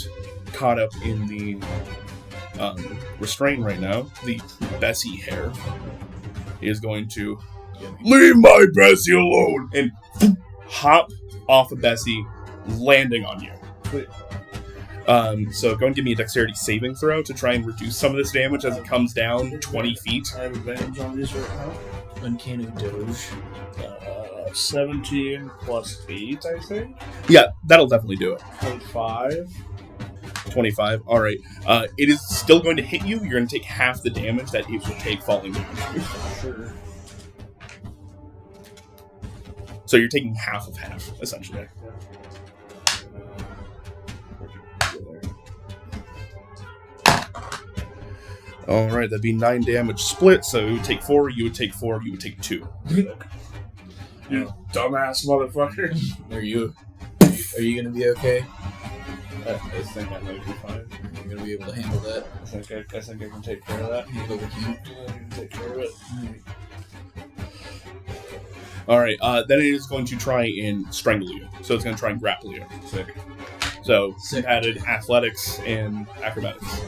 caught up in the restraint right now. The Bessie hair is going to leave my Bessie alone and hop off of Bessie, landing on you. So go and give me a dexterity saving throw to try and reduce some of this damage as it comes down 20 feet. I have advantage on these right now. Uncanny Doge. 17 plus 8, I think. Yeah, that'll definitely do it. 25. 25. All right. It is still going to hit you. You're going to take half the damage that it would take falling down. Sure. So you're taking half of half, essentially. All right, that'd be 9 damage split. So it would take 4. You would take 4. You would take 2. You dumbass motherfucker. Are you gonna be okay? I think I might be fine. You're gonna be able to handle that? I think I can take care of that. Handle the heat. I can take care of it. All right. Then it is going to try and strangle you. So it's going to try and grapple you. Sick. So Sick. added athletics and acrobatics.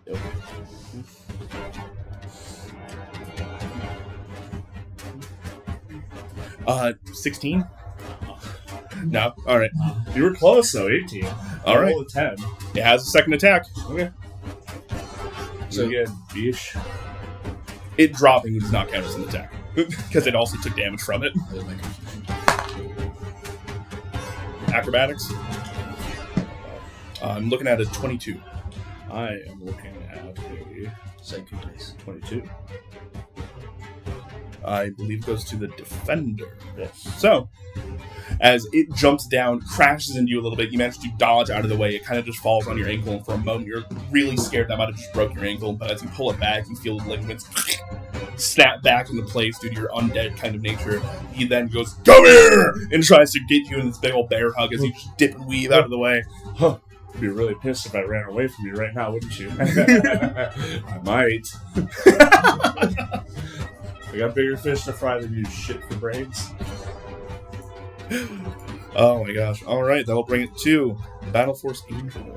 Yep. 16? No. All right. You were close though. 18. All right. Roll a 10. It has a second attack. Okay. So- again, bish. It dropping does not count as an attack because it also took damage from it. That was my confusion. Acrobatics. I'm looking at a 22. I am looking at a Psychic dice. 22. I believe it goes to the defender. Yes. So, as it jumps down, crashes into you a little bit, you manage to dodge out of the way. It kind of just falls on your ankle, and for a moment you're really scared that might have just broke your ankle, but as you pull it back, you feel the ligaments snap back into place due to your undead kind of nature. He then goes, "Come here!" and tries to get you in this big old bear hug as you just dip and weave out of the way. Huh. You'd be really pissed if I ran away from you right now, wouldn't you? I might. I got bigger fish to fry than you, shit for brains. Oh my gosh. Alright, that'll bring it to Battle Force Angel.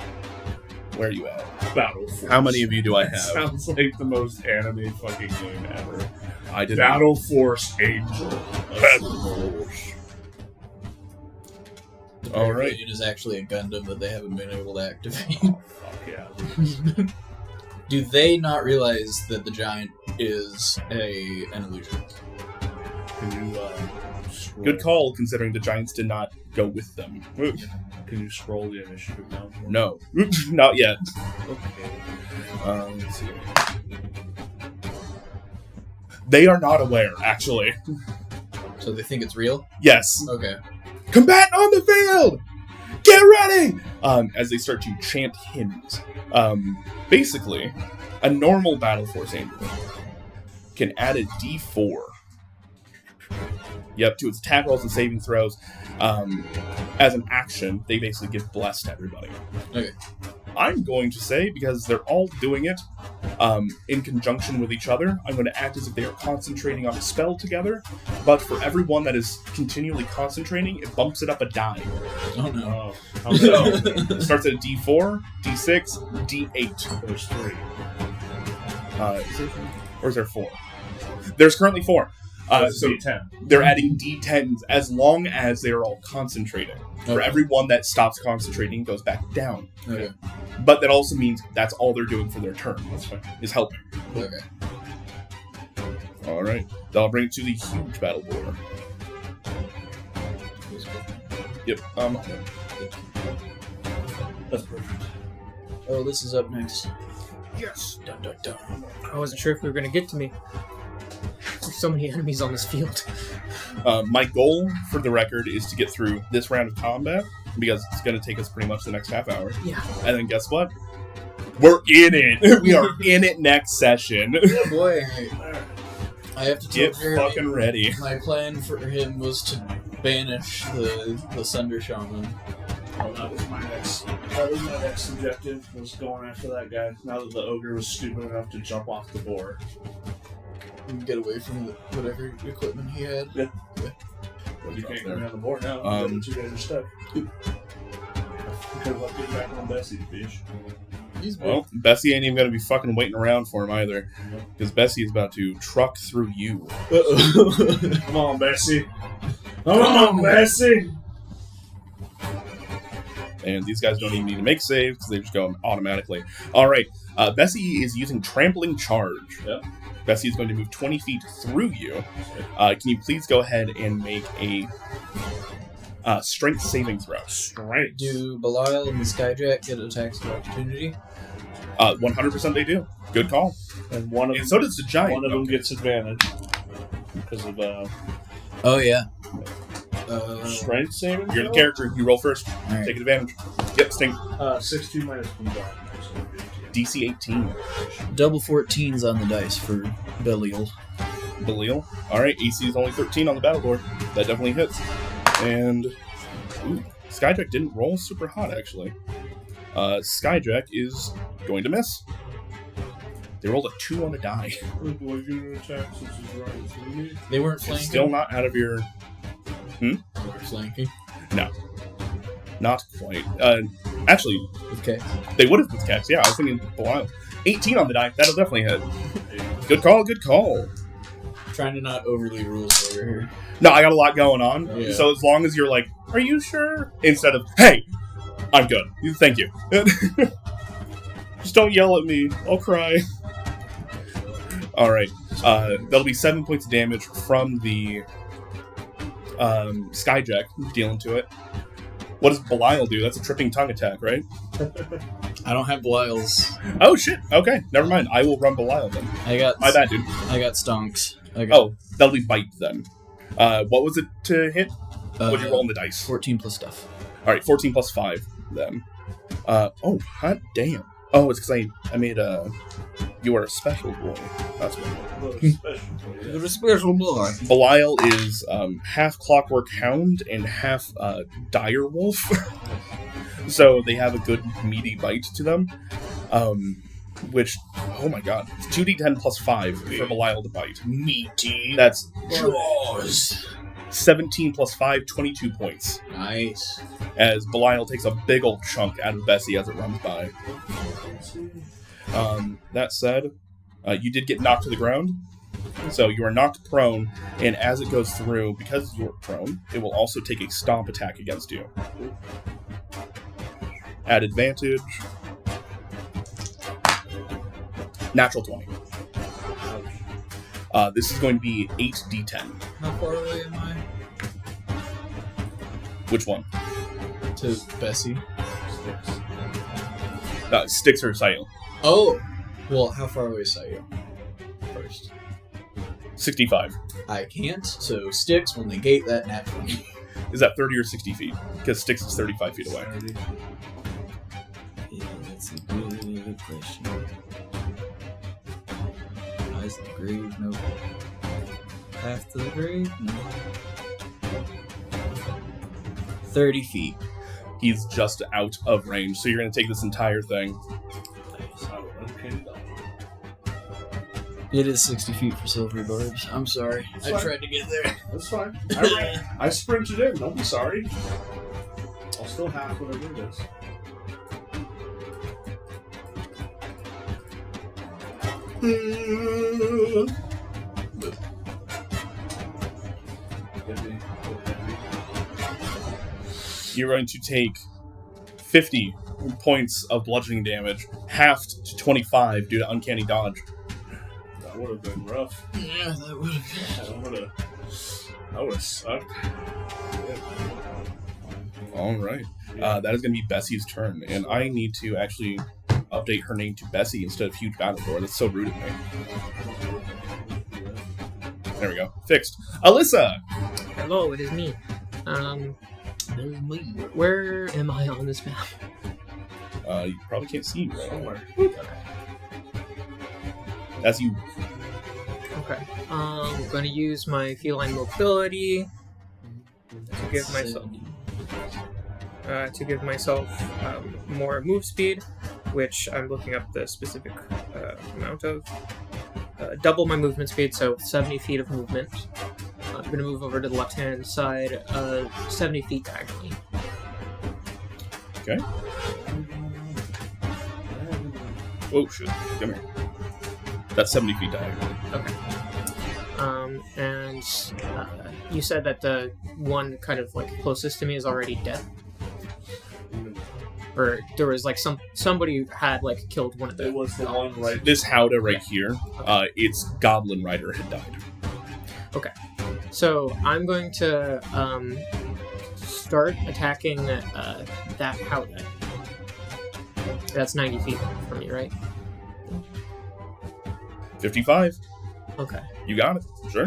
Where are you at? Battle Force. How many of you do I have? Sounds like the most anime fucking name ever. I did Battle Force Angel. Battle Force. All right. It is actually a Gundam that they haven't been able to activate. Fuck yeah. Do they not realize that the giant is an illusion? Can you Good call, considering the giants did not go with them. Can you scroll the initiative down? No, not yet. Okay. Let's see. They are not aware, actually. So they think it's real? Yes. Okay. Combat on the field! Get ready! As they start to chant hymns. Basically, a normal Battle Force Angel can add a D4. Yep, to its attack rolls and saving throws. As an action, they basically give bless to everybody. Okay. I'm going to say, because they're all doing it in conjunction with each other, I'm going to act as if they are concentrating on a spell together, but for everyone that is continually concentrating, it bumps it up a die. Oh no. So, it starts at a D4, D6, D8. There's 3. Or is there 4? There's currently 4. So D10. they're adding D10s as long as they are all concentrating. For everyone that stops concentrating, goes back down. Okay. But that also means that's all they're doing for their turn. That's fine. Is helping. Okay. All right. That'll bring it to the huge battle board. Yep. That's perfect. Oh, this is up next. Yes. Dun, dun, dun. I wasn't sure if we were going to get to me. There's so many enemies on this field. My goal, for the record, is to get through this round of combat, because it's going to take us pretty much the next half hour. Yeah. And then guess what? We're in it. We are in it next session. Oh boy. I have to tell Get Jeremy, fucking ready. my plan for him was to banish the Sunder Shaman. Oh, that was my next objective, was going after that guy. Now that the ogre was stupid enough to jump off the board. And get away from whatever equipment he had. Yeah. You can't come down the board now. The 2 guys are stuck. Could have left it back on Bessie, fish. Well, Bessie ain't even going to be fucking waiting around for him either. Because Bessie is about to truck through you. Uh-oh. Come on, Bessie. Come on, Bessie. And these guys don't even need to make saves because they just go automatically. All right. Bessie is using Trampling Charge. Yep. Bessie is going to move 20 feet through you. Can you please go ahead and make a strength saving throw? Strength. Do Belial and the Skyjack get attacks of opportunity? 100% they do. Good call. And so does the giant. One of them gets advantage because of Oh yeah. strength saving. You're the character. You roll first. Alright. Take advantage. Yep, sting. 16 minus combined. DC 18. Double 14s on the dice for Belial. Belial. Alright, AC is only 13 on the battle board. That definitely hits. And Skyjack didn't roll super hot, actually. Skyjack is going to miss. They rolled a 2 on the die. They weren't It's flanking. still not out of your... They were flanking. No. Not quite. Actually, Okay. they would have with Cax. Yeah, I was thinking Belial. 18 on the die. That'll definitely hit. Good call, good call. Trying to not overly rules over here. No, I got a lot going on. Yeah. So as long as you're like, are you sure? Instead of, hey, I'm good. Thank you. Just don't yell at me. I'll cry. All right. That'll be 7 points of damage from the Skyjack dealing to it. What does Belial do? That's a tripping tongue attack, right? I don't have Belial's. Oh, shit. Okay. Never mind. I will run Belial then. I got My bad, dude. I got stonks. Oh, that'll be bite then. What was it to hit? What'd you roll on the dice? 14 plus stuff. All right, 14 plus 5 then. Oh, hot damn. Oh, it's because I made you are a special boy. That's what You're a special boy. Belial is half Clockwork Hound and half Dire Wolf. So they have a good meaty bite to them. Which, oh my god, it's 2d10 plus 5 for Belial to bite. Meaty. That's Jaws. 17 plus 5, 22 points. Nice. As Belial takes a big old chunk out of Bessie as it runs by. That said, you did get knocked to the ground. So you are knocked prone, and as it goes through, because you're prone, it will also take a stomp attack against you. At advantage. Natural 20. This is going to be 8d10. How far away am I? Which one? To Bessie. Sticks or Sayo? Oh! Well, how far away is Sayo? First. 65. I can't, so Sticks will negate that nat 20. Is that 30 or 60 feet? Because Sticks is 35 feet away. Yeah, that's a good question. Eyes of the grave? Nope. Path to the grave? No. 30 feet. He's just out of range, so you're going to take this entire thing. It is 60 feet for silvery barbs. I'm sorry. That's I fine. tried to get there. That's fine. I sprinted in. Don't be sorry. I'll still have whatever it is. You're going to take 50 points of bludgeoning damage, halved to 25 due to uncanny dodge. That would have been rough. Yeah, that would have. That would have sucked. All right. That is going to be Bessie's turn, and I need to actually update her name to Bessie instead of Huge Battledore. That's so rude of me. There we go. Fixed. Alyssa! Hello, it is me. Where am I on this map? You probably can't see me right now. Somewhere. As you... Okay. I'm going to use my feline mobility to give myself more move speed, which I'm looking up the specific amount of. Double my movement speed, so 70 feet of movement. I'm going to move over to the left-hand side, 70 feet diagonally. Okay. Oh, shit. Come here. That's 70 feet diagonally. Okay. And you said that the one kind of like closest to me is already dead? Or there was like somebody had like killed one of them. It was the one right. This Howdah right here, its Goblin Rider had died. Okay. So I'm going to start attacking that Howdah. That's 90 feet from me, right? 55. Okay. You got it. Sure.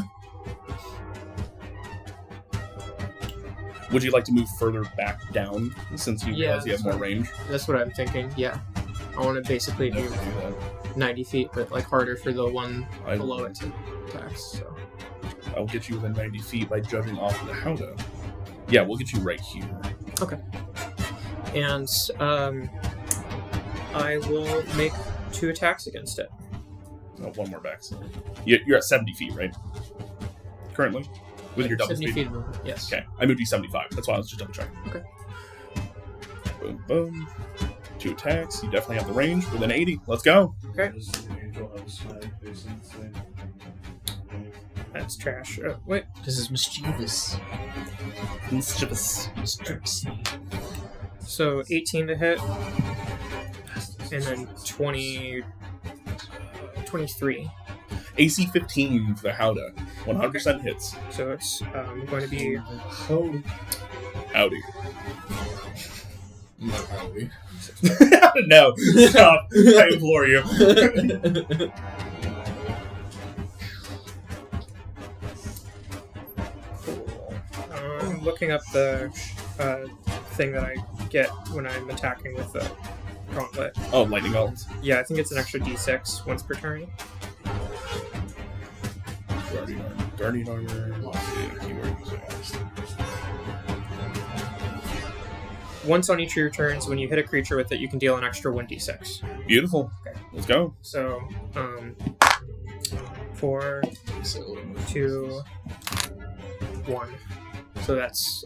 Would you like to move further back down since you realize you have more range? That's what I'm thinking, yeah. I want to basically do 90 feet, but like harder for the one below it to attack, so. I'll get you within 90 feet by judging off of the Howdah. Yeah, we'll get you right here. Okay. And I will make 2 attacks against it. Oh, one more back. So. You're at 70 feet, right? Currently? With your double 70 speed? feet of movement, yes. Okay, I moved you 75. That's why I was just double checking. Okay. Boom, boom. 2 attacks. You definitely have the range within 80. Let's go. Okay. That's trash. Oh, wait. This is mischievous. Mischievous. So 18 to hit. And then 23. AC 15 for the Howdah. 100% hits. So it's going to be... Howdy. Not howdy. No, stop. I implore you. I'm looking up the thing that I get when I'm attacking with the gauntlet. Oh, lightning gauntlets. Yeah, I think it's an extra d6 once per turn. Guardian armor. Let's see, keyword. Once on each of your turns, when you hit a creature with it, you can deal an extra 1d6. Beautiful. Okay. Let's go. So, 4, 2, 1. So that's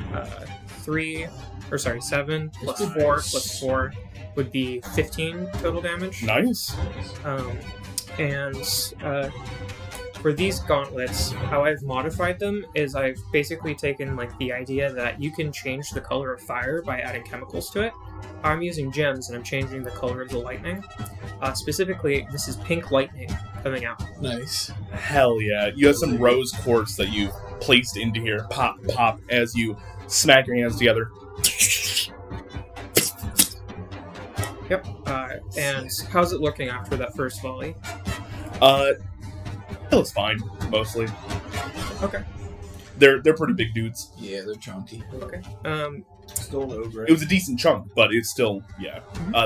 7 plus 4 plus 4 would be 15 total damage. Nice. For these gauntlets, how I've modified them is I've basically taken like the idea that you can change the color of fire by adding chemicals to it. I'm using gems and I'm changing the color of the lightning. Specifically, this is pink lightning coming out. Nice. Hell yeah. You have some rose quartz that you placed into here. Pop, pop, as you smack your hands together. Yep. And how's it looking after that first volley? It looks fine, mostly. Okay. They're pretty big dudes. Yeah, they're chunky. Okay. Still an ogre. It was a decent chunk, but it's still, yeah.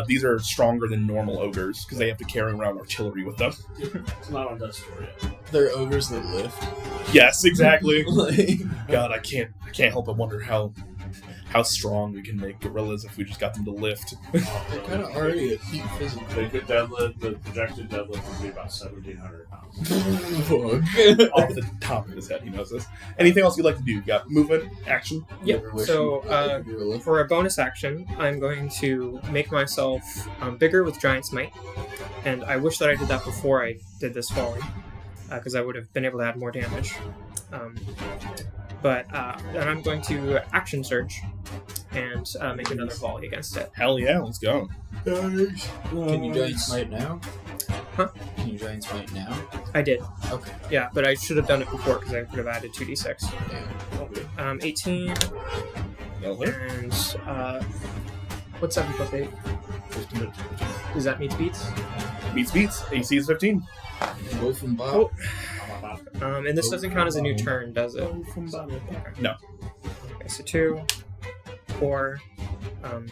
These are stronger than normal ogres because they have to carry around artillery with them. It's not on that story yet. They're ogres that lift. Yes, exactly. Like, God, I can't help but wonder how strong we can make gorillas if we just got them to lift. they're kind of already at peak physical. They could deadlift. The projected deadlift would be about 1,700 pounds. Fuck. Off the top of his head, he knows this. Anything else you'd like to do? You got movement, action? Yep. So Gorilla. for a bonus action, I'm going to make myself bigger with Giant's Might. And I wish that I did that before I did this volley, because I would have been able to add more damage. But then I'm going to action surge and make another volley against it. Hell yeah, let's go. Can you Giant Smite now? Huh? Can you Giant Smite now? I did. Okay. Yeah, but I should have done it before because I would have added 2d6. Yeah. 18 That'll hit. and what's 7 plus 8? Does that meet beats? Beats. AC is 15. Go from Bob. Oh. And this doesn't count as a new turn, does it? No. Okay, so 2, 4.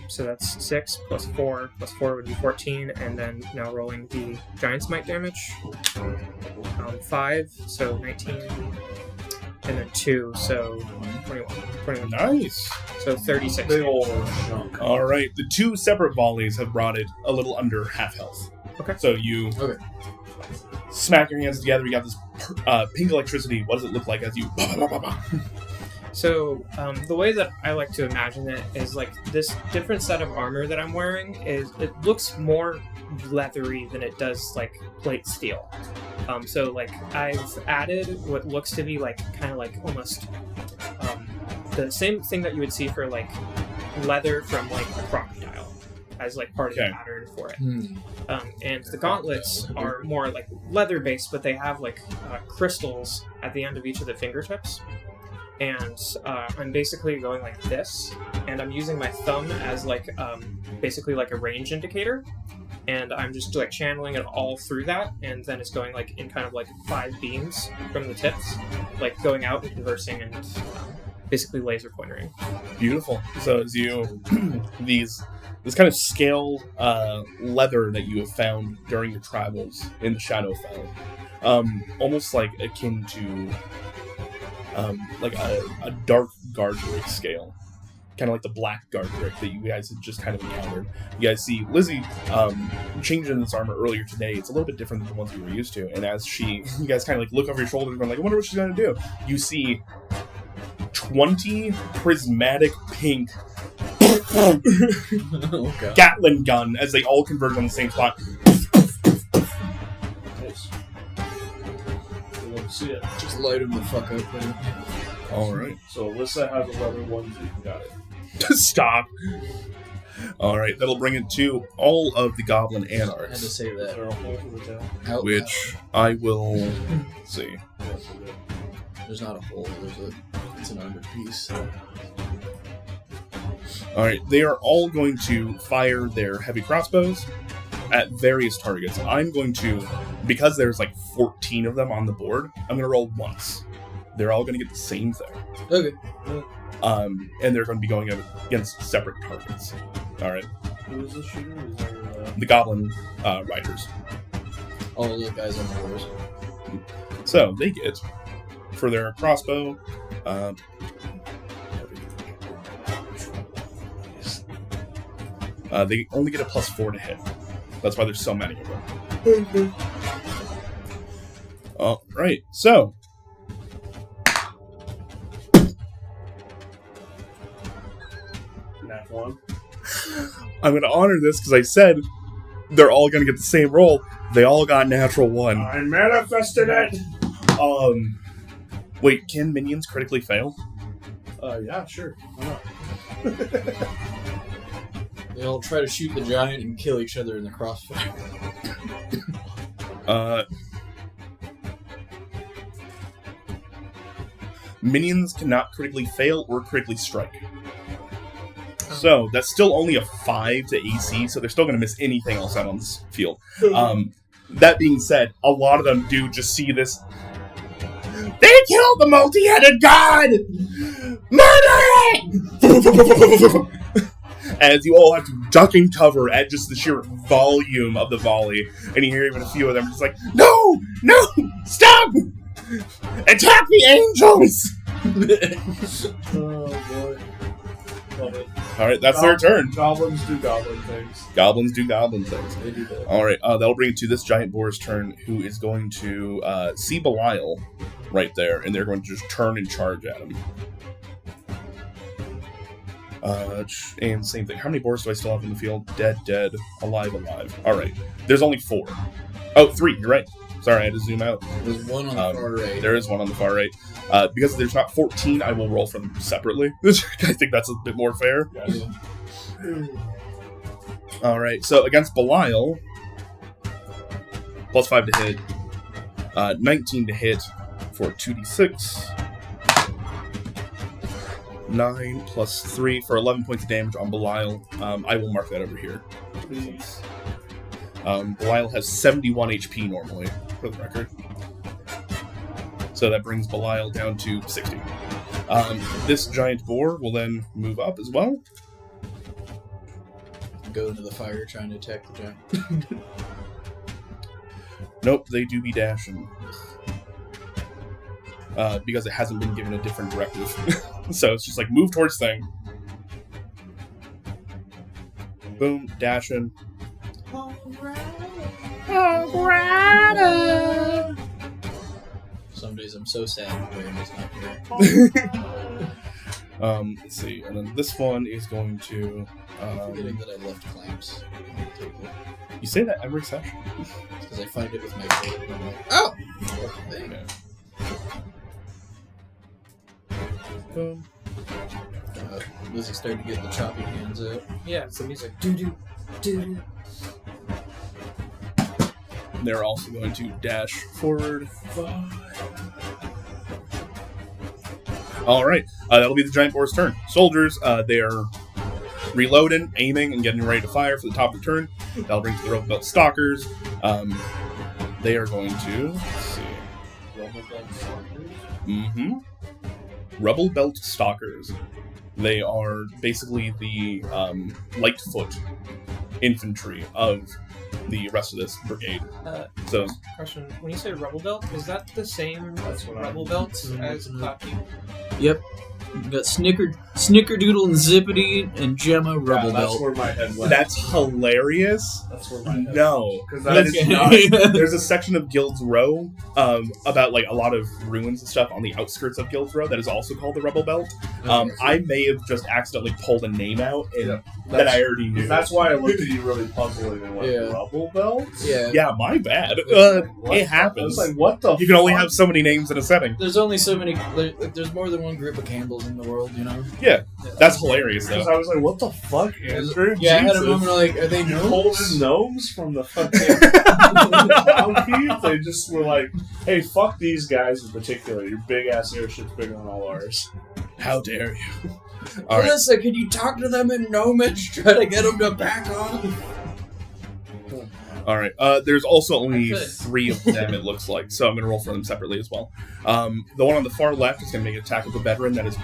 So that's 6 plus 4 would be 14, and then now rolling the Giant Smite damage. 5, so 19, and then 2, so 21. Nice. So 36. Big old chunk. All right, the two separate volleys have brought it a little under half health. Okay. So you smack your hands together. You got this pink electricity. What does it look like as you? So the way that I like to imagine it is like this different set of armor that I'm wearing it looks more leathery than it does like plate steel. So like I've added what looks to be like kind of like almost the same thing that you would see for like leather from like a crocodile as like part of the pattern for it. And the gauntlets are more like leather based, but they have like crystals at the end of each of the fingertips. And I'm basically going like this, and I'm using my thumb as like basically like a range indicator, and I'm just like channeling it all through that, and then it's going like in kind of like 5 beams from the tips, like going out and conversing and basically laser pointering. Beautiful. So as you this kind of scaled leather that you have found during your travels in the Shadowfell, almost like akin to like a dark Gardrick scale, kind of like the black Gardrick that you guys had just kind of encountered. You guys see Lizzie changing this armor earlier today. It's a little bit different than the ones we were used to. And as you guys kind of like look over your shoulder and go like, I wonder what she's gonna do. You see 20 prismatic pink Gatling gun as they all converge on the same spot. Nice. See it. Just light him the fuck up. Man. All right. So Alyssa has a leather onesie. Got it. Stop. All right, that'll bring it to all of the goblin I had to anarchs, say Is there that. a hole in the tail? Out which I will see. Yes, it is. There's not a hole. It's an under piece. All right, they are all going to fire their heavy crossbows at various targets. I'm going to, because there's like 14 of them on the board, I'm going to roll once. They're all going to get the same thing. Okay. And they're going to be going against separate targets. All right, Who is the shooter? Is there, the goblin riders. All the guys on the horse. So they get, for their crossbow, they only get a +4 to hit. That's why there's so many of them. All right, so Nat 1. I'm going to honor this because I said they're all going to get the same roll. They all got natural 1. I manifested it! Wait, can minions critically fail? Yeah, sure. Why not? They all try to shoot the giant and kill each other in the crossfire. Minions cannot critically fail or critically strike. So that's still only a 5 to AC, so they're still going to miss anything else out on this field. That being said, a lot of them do just see this. They killed the multi-headed god! Murder it! As you all have to duck and cover at just the sheer volume of the volley. And you hear even a few of them just like, no! No! Stop! Attack the angels! Oh, boy. Love it. Alright, that's their turn. Goblins do goblin things. Goblins do goblin things. They do that. Alright, that'll bring it to this giant boar's turn, who is going to see Belial right there, and they're going to just turn and charge at him. And same thing. How many boars do I still have in the field? Dead, dead, alive, alive. Alright, there's only 4. Oh, 3, you're right. Sorry, I had to zoom out. There's one on the far right. There is one on the far right. Because there's not 14, I will roll for them separately. I think that's a bit more fair. Yes. Alright, so against Belial, plus 5 to hit, 19 to hit for 2d6, 9 plus 3 for 11 points of damage on Belial. I will mark that over here. Belial has 71 HP normally, for the record. So that brings Belial down to 60. This giant boar will then move up as well. Go into the fire trying to attack the giant. Nope, they do be dashing. Because it hasn't been given a different directive. So it's just like, move towards thing. Boom, dashing. Some days I'm so sad Baron is not here. Let's see, and then this one is going to... I'm forgetting that I left clamps. You say that every session. Because I find it with my foot and I'm like, oh! There you go. Boom. Lizzie's starting to get the choppy hands out. Yeah, so he's like, doo-doo, doo-doo. They're also going to dash forward. Alright, that'll be the giant boar's turn. Soldiers, they are reloading, aiming, and getting ready to fire for the top of the turn. That'll bring to the Rubble Belt Stalkers. They are going to... Let's see. Rubble Belt Stalkers. They are basically the Lightfoot infantry of the rest of this brigade. So, question: when you say Rubble Belt, is that the same Rubble Belt as Clappy? Yep. We've got Snickerdoodle and Zippity and Gemma Rubble That's Belt. where my head went. that's hilarious. That's where my head No, Because that that is is not. not. There's a section of Guild's Row about like a lot of ruins and stuff on the outskirts of Guild's Row that is also called the Rubble Belt. I may have just accidentally pulled a name out that I already knew. That's why I looked at you really puzzling and went, Yeah. Rubble Belt? Yeah. Yeah, my bad. What? It I happens. was like, what the You can only fuck? have so many names in a setting. There's only so many. There's more than one group of Campbells in the world, you know? Yeah, that's hilarious Because though. I was like, what the fuck, Andrew? Yeah, I had a Jesus. moment like, are they You pulled gnomes? in gnomes from the fucking clown keep? They just were like, hey, fuck these guys in particular. Your big ass airship's bigger than all ours. How dare you? All right. Alyssa, can you talk to them in gnomish? Try to get them to back off. All right. There's also only I could. 3 of them, it looks like, so I'm going to roll for them separately as well. The one on the far left is going to make an attack with the veteran that is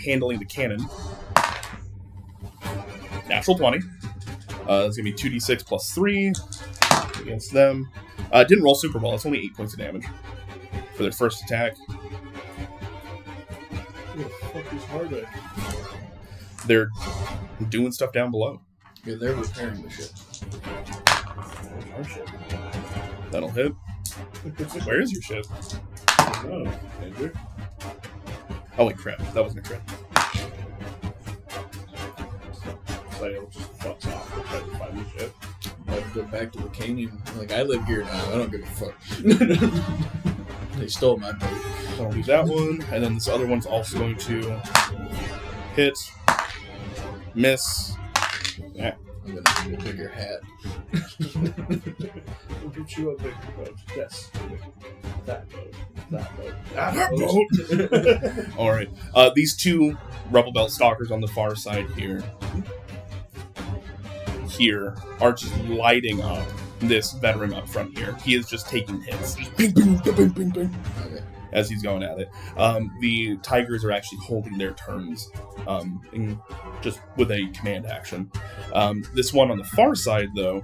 handling the cannon. Natural 20. It's going to be 2d6 plus 3 against them. Didn't roll super well. It's only 8 points of damage for their first attack. Who the fuck is Harvick? They're doing stuff down below. Yeah, they're repairing the ship. Our ship. That'll hit. Where is your ship? No, Andrew. Oh, wait, crap. That wasn't a crit. So it just fucks off and try to find your ship. I'd go back to the canyon. Like, I live here now. I don't give a fuck. They stole my boat. I'll do that one, and then this other one's also going to hit, miss, I'm gonna need a bigger hat. We'll get you a bigger boat. Yes. That boat. That boat. That boat. All right. These two Rebel Belt stalkers on the far side here are just lighting up this veteran up front here. He is just taking hits. Just bing, bing, bing, bing, bing. Okay. As he's going at it. The Tigers are actually holding their turns just with a command action. This one on the far side, though,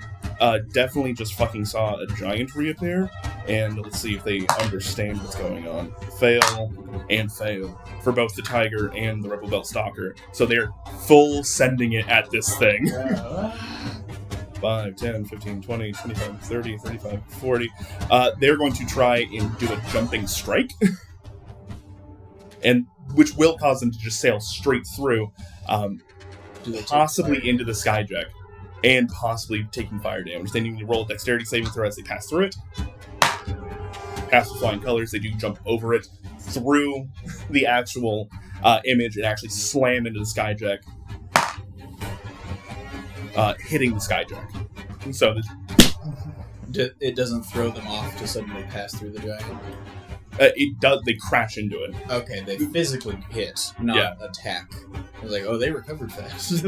definitely just fucking saw a giant reappear, and let's see if they understand what's going on. Fail and fail for both the Tiger and the Rebel Belt Stalker. So they're full sending it at this thing. 5, 10, 15, 20, 25, 30, 35, 40. They're going to try and do a jumping strike, and which will cause them to just sail straight through, possibly into the skyjack, and possibly taking fire damage. They need to roll a dexterity saving throw as they pass through it. Pass with flying colors, they do jump over it, through the actual image, and actually slam into the skyjack. Hitting the skyjack. So it doesn't throw them off to suddenly pass through the giant? It does. They crash into it. Okay, they physically hit, not attack. I was like, oh, they recovered fast.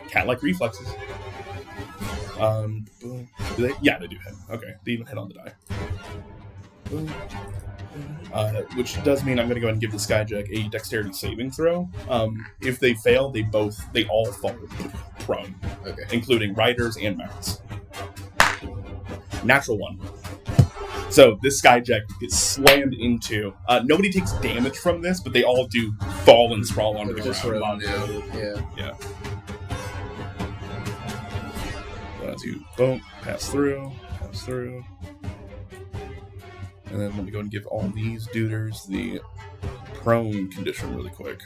Cat-like reflexes. They do hit. Okay, they even hit on the die. Which does mean I'm going to go ahead and give the Skyjack a dexterity saving throw. If they fail, they all fall prone, including riders and mounts. Natural 1. So this Skyjack gets slammed into. Nobody takes damage from this, but they all do fall and sprawl onto the ground. Yeah. As you pass through. And then let me go and give all these duders the prone condition really quick.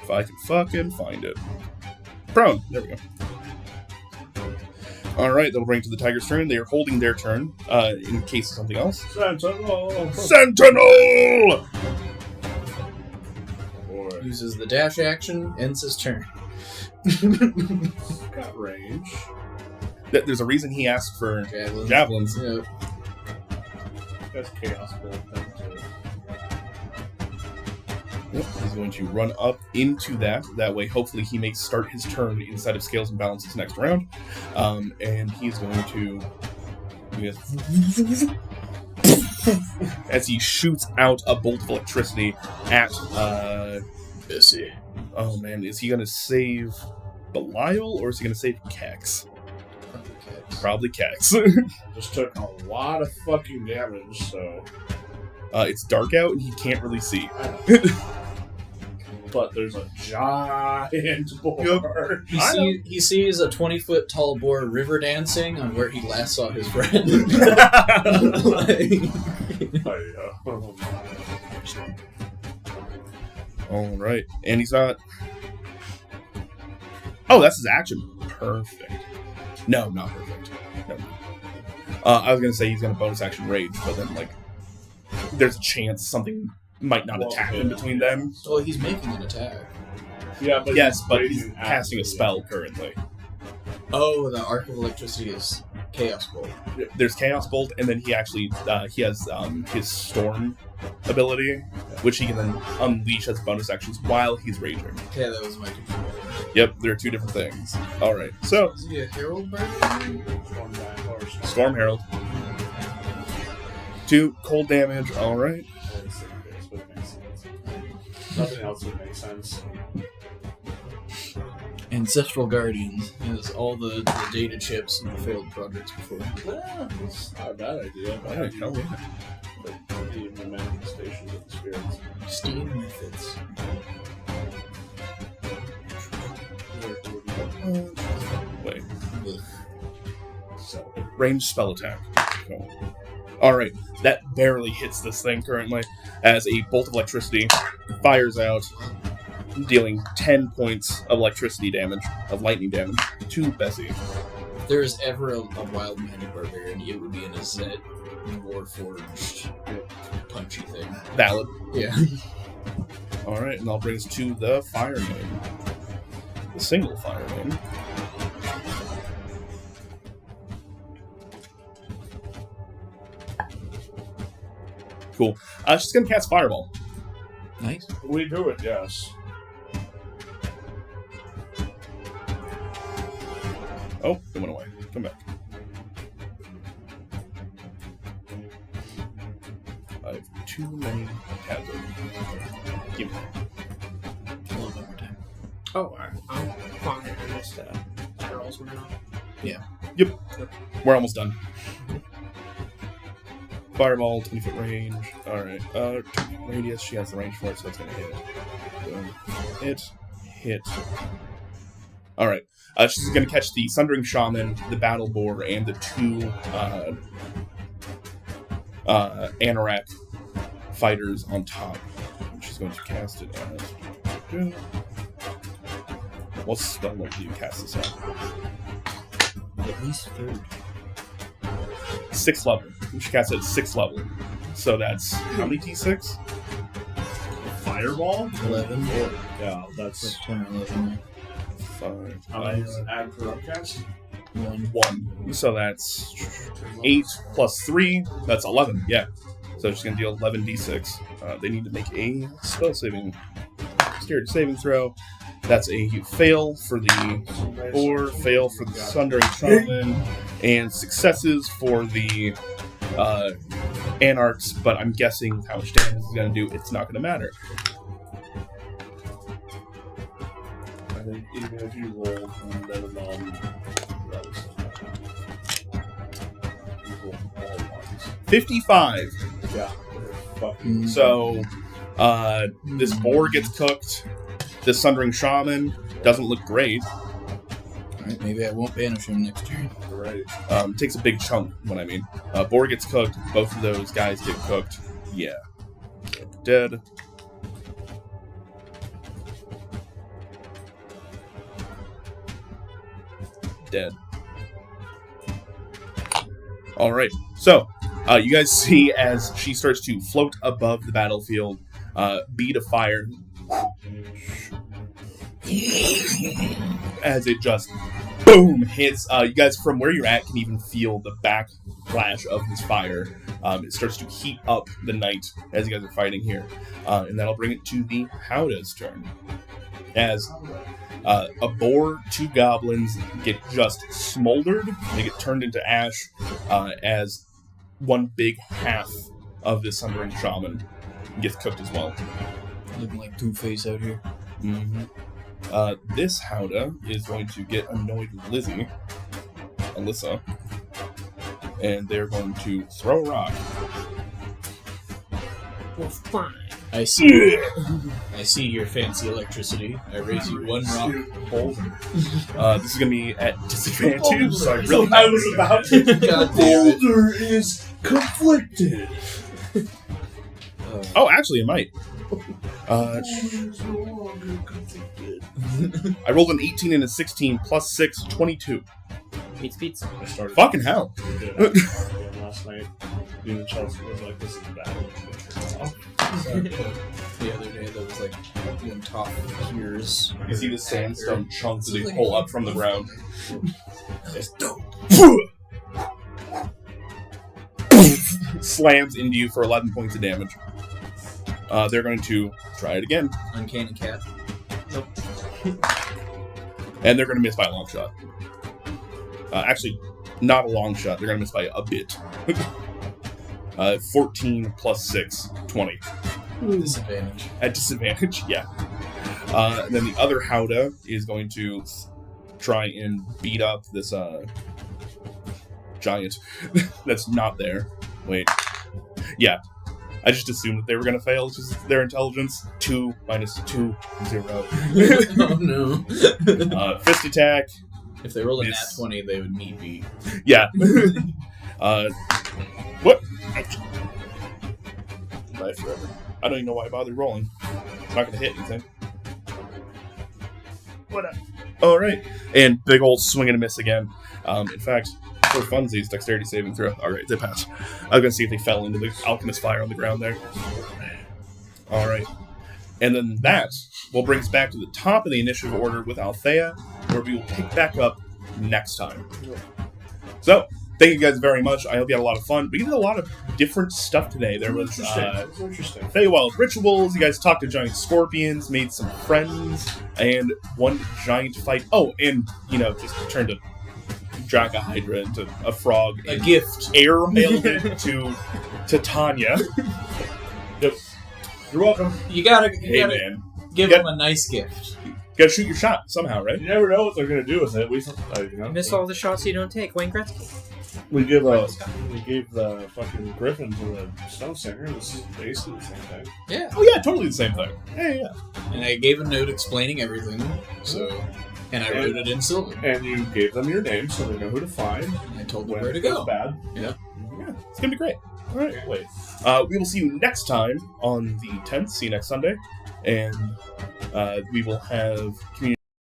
If I can fucking find it. Prone. There we go. Alright, that'll bring to the Tiger's turn. They are holding their turn in case of something else. Sentinel! Uses the dash action, ends his turn. Got range. There's a reason he asked for javelins. Yeah. That's chaos bolt thing too. Yep, he's going to run up into that. That way, hopefully, he may start his turn inside of Scales and Balances next round. And he's going to... as he shoots out a bolt of electricity at... Bissy. Oh, man. Is he going to save Belial, or is he going to save Kex? Probably Kex. Just took a lot of fucking damage, so... It's dark out, and he can't really see. But there's a giant boar. He sees a 20-foot tall boar river dancing on where he last saw his friend. All right. And he's not... Oh, that's his action. Perfect. No, not perfect. No. I was going to say he's going to bonus action rage, but then, there's a chance something might not attack in between them. Well, he's making an attack. Yeah, but he's casting a spell currently. Oh, the Arc of Electricity is Chaos Bolt. There's Chaos Bolt, and then he actually he has his Storm ability, which he can then unleash as bonus actions while he's raging. Yeah, that was my control. Yep, there are two different things. All right, so is he a Herald Bird? Storm Herald. 2 cold damage. All right. Nothing else would make sense. Ancestral Guardians has all the data chips and the failed projects before. Yeah, it's not a bad idea. But the manifestations of the spirits. Steam methods. Wait. Ranged spell attack. Cool. Alright, that barely hits this thing currently, as a bolt of electricity fires out, dealing 10 points of electricity damage, of lightning damage, to Bessie. If there is ever a wild-minded barbarian, it would be an Azet Warforged punchy thing. Valid. Yeah. Alright, and that brings us to the Fire Name. the single fireman. Cool. She's going to cast Fireball. Nice. We do it, yes. Oh, it went away. Come back. I have too many tabs open. Give me. A little bit more time. Oh, I'm fine. I missed girls were not. Yeah. Yep. We're almost done. Fireball, 20-foot range. Alright. Radius, she has the range for it, so it's going to hit. Boom. Hit. Alright. She's going to catch the Sundering Shaman, the Battle Boar, and the two Anorak fighters on top. She's going to cast it as... What spell level do you cast this at? At least 3rd. 6th level. She casts it at 6th level. So that's how many d6? Fireball? 11. Yeah, that's Like 10 or 11. 5. how many is add for upcast? 1. So that's 8 plus 3. That's 11. Yeah. So she's going to deal 11 d6. They need to make a dexterity saving throw. That's a fail for the Boar, fail for the Sundering Shaman, and successes for the Anarchs, but I'm guessing how much damage it's going to do, it's not going to matter. I think even if you roll minimum, that is you roll all ones. 55. Yeah. Fucking So, this Boar gets cooked. This Sundering Shaman doesn't look great. Alright, maybe I won't banish him next turn. right. Takes a big chunk, what I mean. Boar gets cooked. Both of those guys get cooked. Yeah. Dead. Dead. Alright. So, you guys see as she starts to float above the battlefield, bead of fire, as it just boom hits. You guys from where you're at can even feel the backlash of this fire. It starts to heat up the night as you guys are fighting here, and that'll bring it to the Howda's turn. As a boar, 2 goblins get just smoldered. They get turned into ash as one big half of this Sundering Shaman gets cooked as well. Looking like Two-Face out here. Mm-hmm. This Howda is going to get annoyed with Alyssa, and they're going to throw a rock. Well, fine. I see your fancy electricity. I raise you 1 rock. This is going to be at disadvantage, so I So really I was about to. God damn it. Boulder is conflicted. Oh, actually, it might. I rolled an 18 and a 16 plus 6, 22. Meets. I started. Fucking hell. Last night, you and Chelsea was like, "This is bad." The other day, there was like one top piers. You see the sandstone chunks as they pull up from the ground. That's dope. Slams into you for 11 points of damage. They're going to try it again. Uncanny cat. Nope. And they're going to miss by a long shot. Actually, not a long shot. They're going to miss by a bit. 14 plus 6, 20. Disadvantage. At disadvantage, yeah. And then the other Howda is going to try and beat up this giant that's not there. Wait. Yeah. I just assumed that they were going to fail. It's just their intelligence. 2 minus 2, 0. Oh no. Fist attack. If they rolled a nat Miss. 20, they would need me. Yeah. What? Die forever. I don't even know why I bothered rolling. It's not going to hit anything. What up? Alright. And big old swing and a miss again. In fact, for funsies, dexterity saving throw. Alright, they pass. I was going to see if they fell into the alchemist fire on the ground there. Alright. And then that will bring us back to the top of the initiative order with Althea, where we will pick back up next time. So, thank you guys very much. I hope you had a lot of fun. We did a lot of different stuff today. There was Interesting. Feywild rituals. You guys talked to giant scorpions, made some friends, and one giant fight. Oh, and, just turned a Draco Hydra into a frog. A gift. Air mailed it to Tanya. Yep. You're welcome. You gotta Man. give them a nice gift. Gotta shoot your shot somehow, right? You never know what they're going to do with it. Miss all the shots you don't take. Wayne Gretzky. We gave the fucking griffin to the stone singer. This is basically the same thing. Yeah. Oh yeah, totally the same thing. Yeah. And I gave a note explaining everything. And I wrote it in silver. And you gave them your name so they know who to find. And I told them when where to it goes go. bad. Yeah. It's gonna be great. All right. Can't wait. We will see you next time on the 10th. See you next Sunday. And we will have community